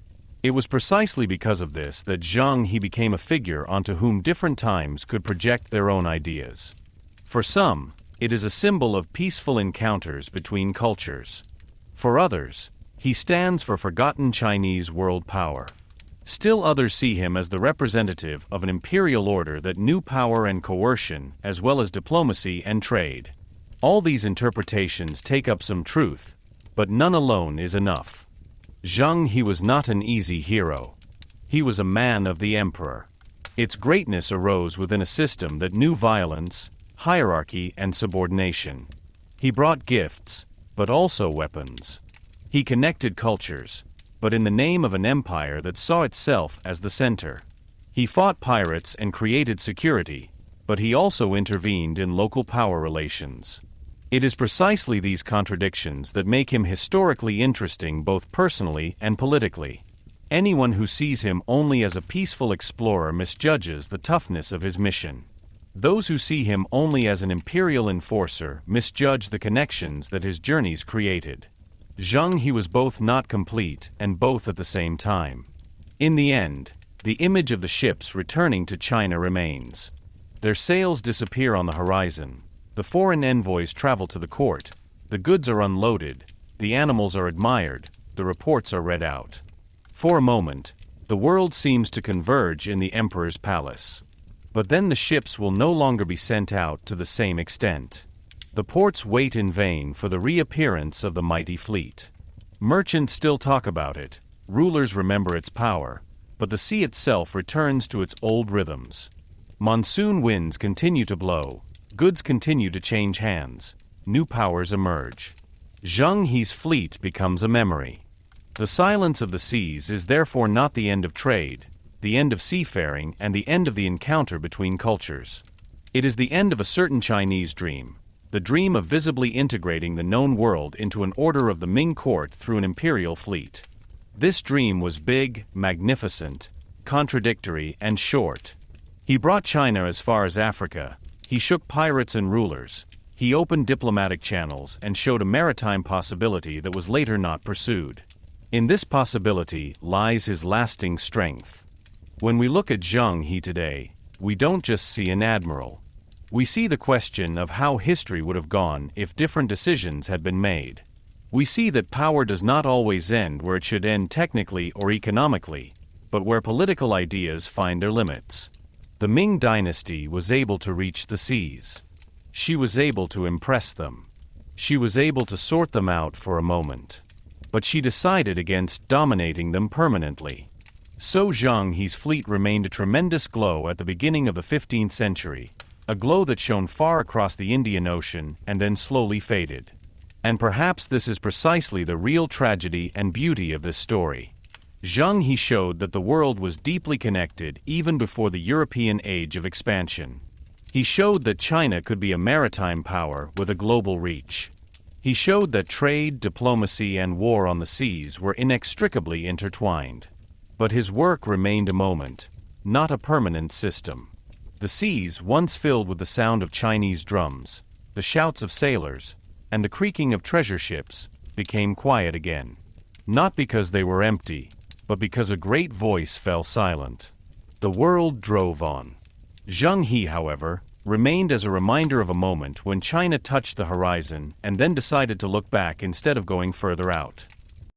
It was precisely because of this that Zheng He became a figure onto whom different times could project their own ideas. For some, it is a symbol of peaceful encounters between cultures. For others, he stands for forgotten Chinese world power. Still others see him as the representative of an imperial order that knew power and coercion, as well as diplomacy and trade. All these interpretations take up some truth, but none alone is enough. Zheng He was not an easy hero. He was a man of the emperor. Its greatness arose within a system that knew violence, hierarchy, and subordination. He brought gifts, but also weapons. He connected cultures, but in the name of an empire that saw itself as the center. He fought pirates and created security, but he also intervened in local power relations. It is precisely these contradictions that make him historically interesting both personally and politically. Anyone who sees him only as a peaceful explorer misjudges the toughness of his mission. Those who see him only as an imperial enforcer misjudge the connections that his journeys created. Zheng He was both not complete and both at the same time. In the end, the image of the ships returning to China remains. Their sails disappear on the horizon, the foreign envoys travel to the court, the goods are unloaded, the animals are admired, the reports are read out. For a moment, the world seems to converge in the emperor's palace. But then the ships will no longer be sent out to the same extent. The ports wait in vain for the reappearance of the mighty fleet. Merchants still talk about it, rulers remember its power, but the sea itself returns to its old rhythms. Monsoon winds continue to blow, goods continue to change hands, new powers emerge. Zheng He's fleet becomes a memory. The silence of the seas is therefore not the end of trade, the end of seafaring, and the end of the encounter between cultures. It is the end of a certain Chinese dream, the dream of visibly integrating the known world into an order of the Ming court through an imperial fleet. This dream was big, magnificent, contradictory, and short. He brought China as far as Africa, he shook pirates and rulers, he opened diplomatic channels and showed a maritime possibility that was later not pursued. In this possibility lies his lasting strength. When we look at Zheng He today, we don't just see an admiral. We see the question of how history would have gone if different decisions had been made. We see that power does not always end where it should end technically or economically, but where political ideas find their limits. The Ming Dynasty was able to reach the seas. She was able to impress them. She was able to sort them out for a moment. but she decided against dominating them permanently. So Zheng He's fleet remained a tremendous glow at the beginning of the 15th century, a glow that shone far across the Indian Ocean and then slowly faded. And perhaps this is precisely the real tragedy and beauty of this story. Zheng He showed that the world was deeply connected even before the European age of expansion. He showed that China could be a maritime power with a global reach. He showed that trade, diplomacy, and war on the seas were inextricably intertwined. But his work remained a moment, not a permanent system. The seas, once filled with the sound of Chinese drums, the shouts of sailors, and the creaking of treasure ships, became quiet again. Not because they were empty, but because a great voice fell silent. The world drove on. Zheng He, however, remained as a reminder of a moment when China touched the horizon and then decided to look back instead of going further out.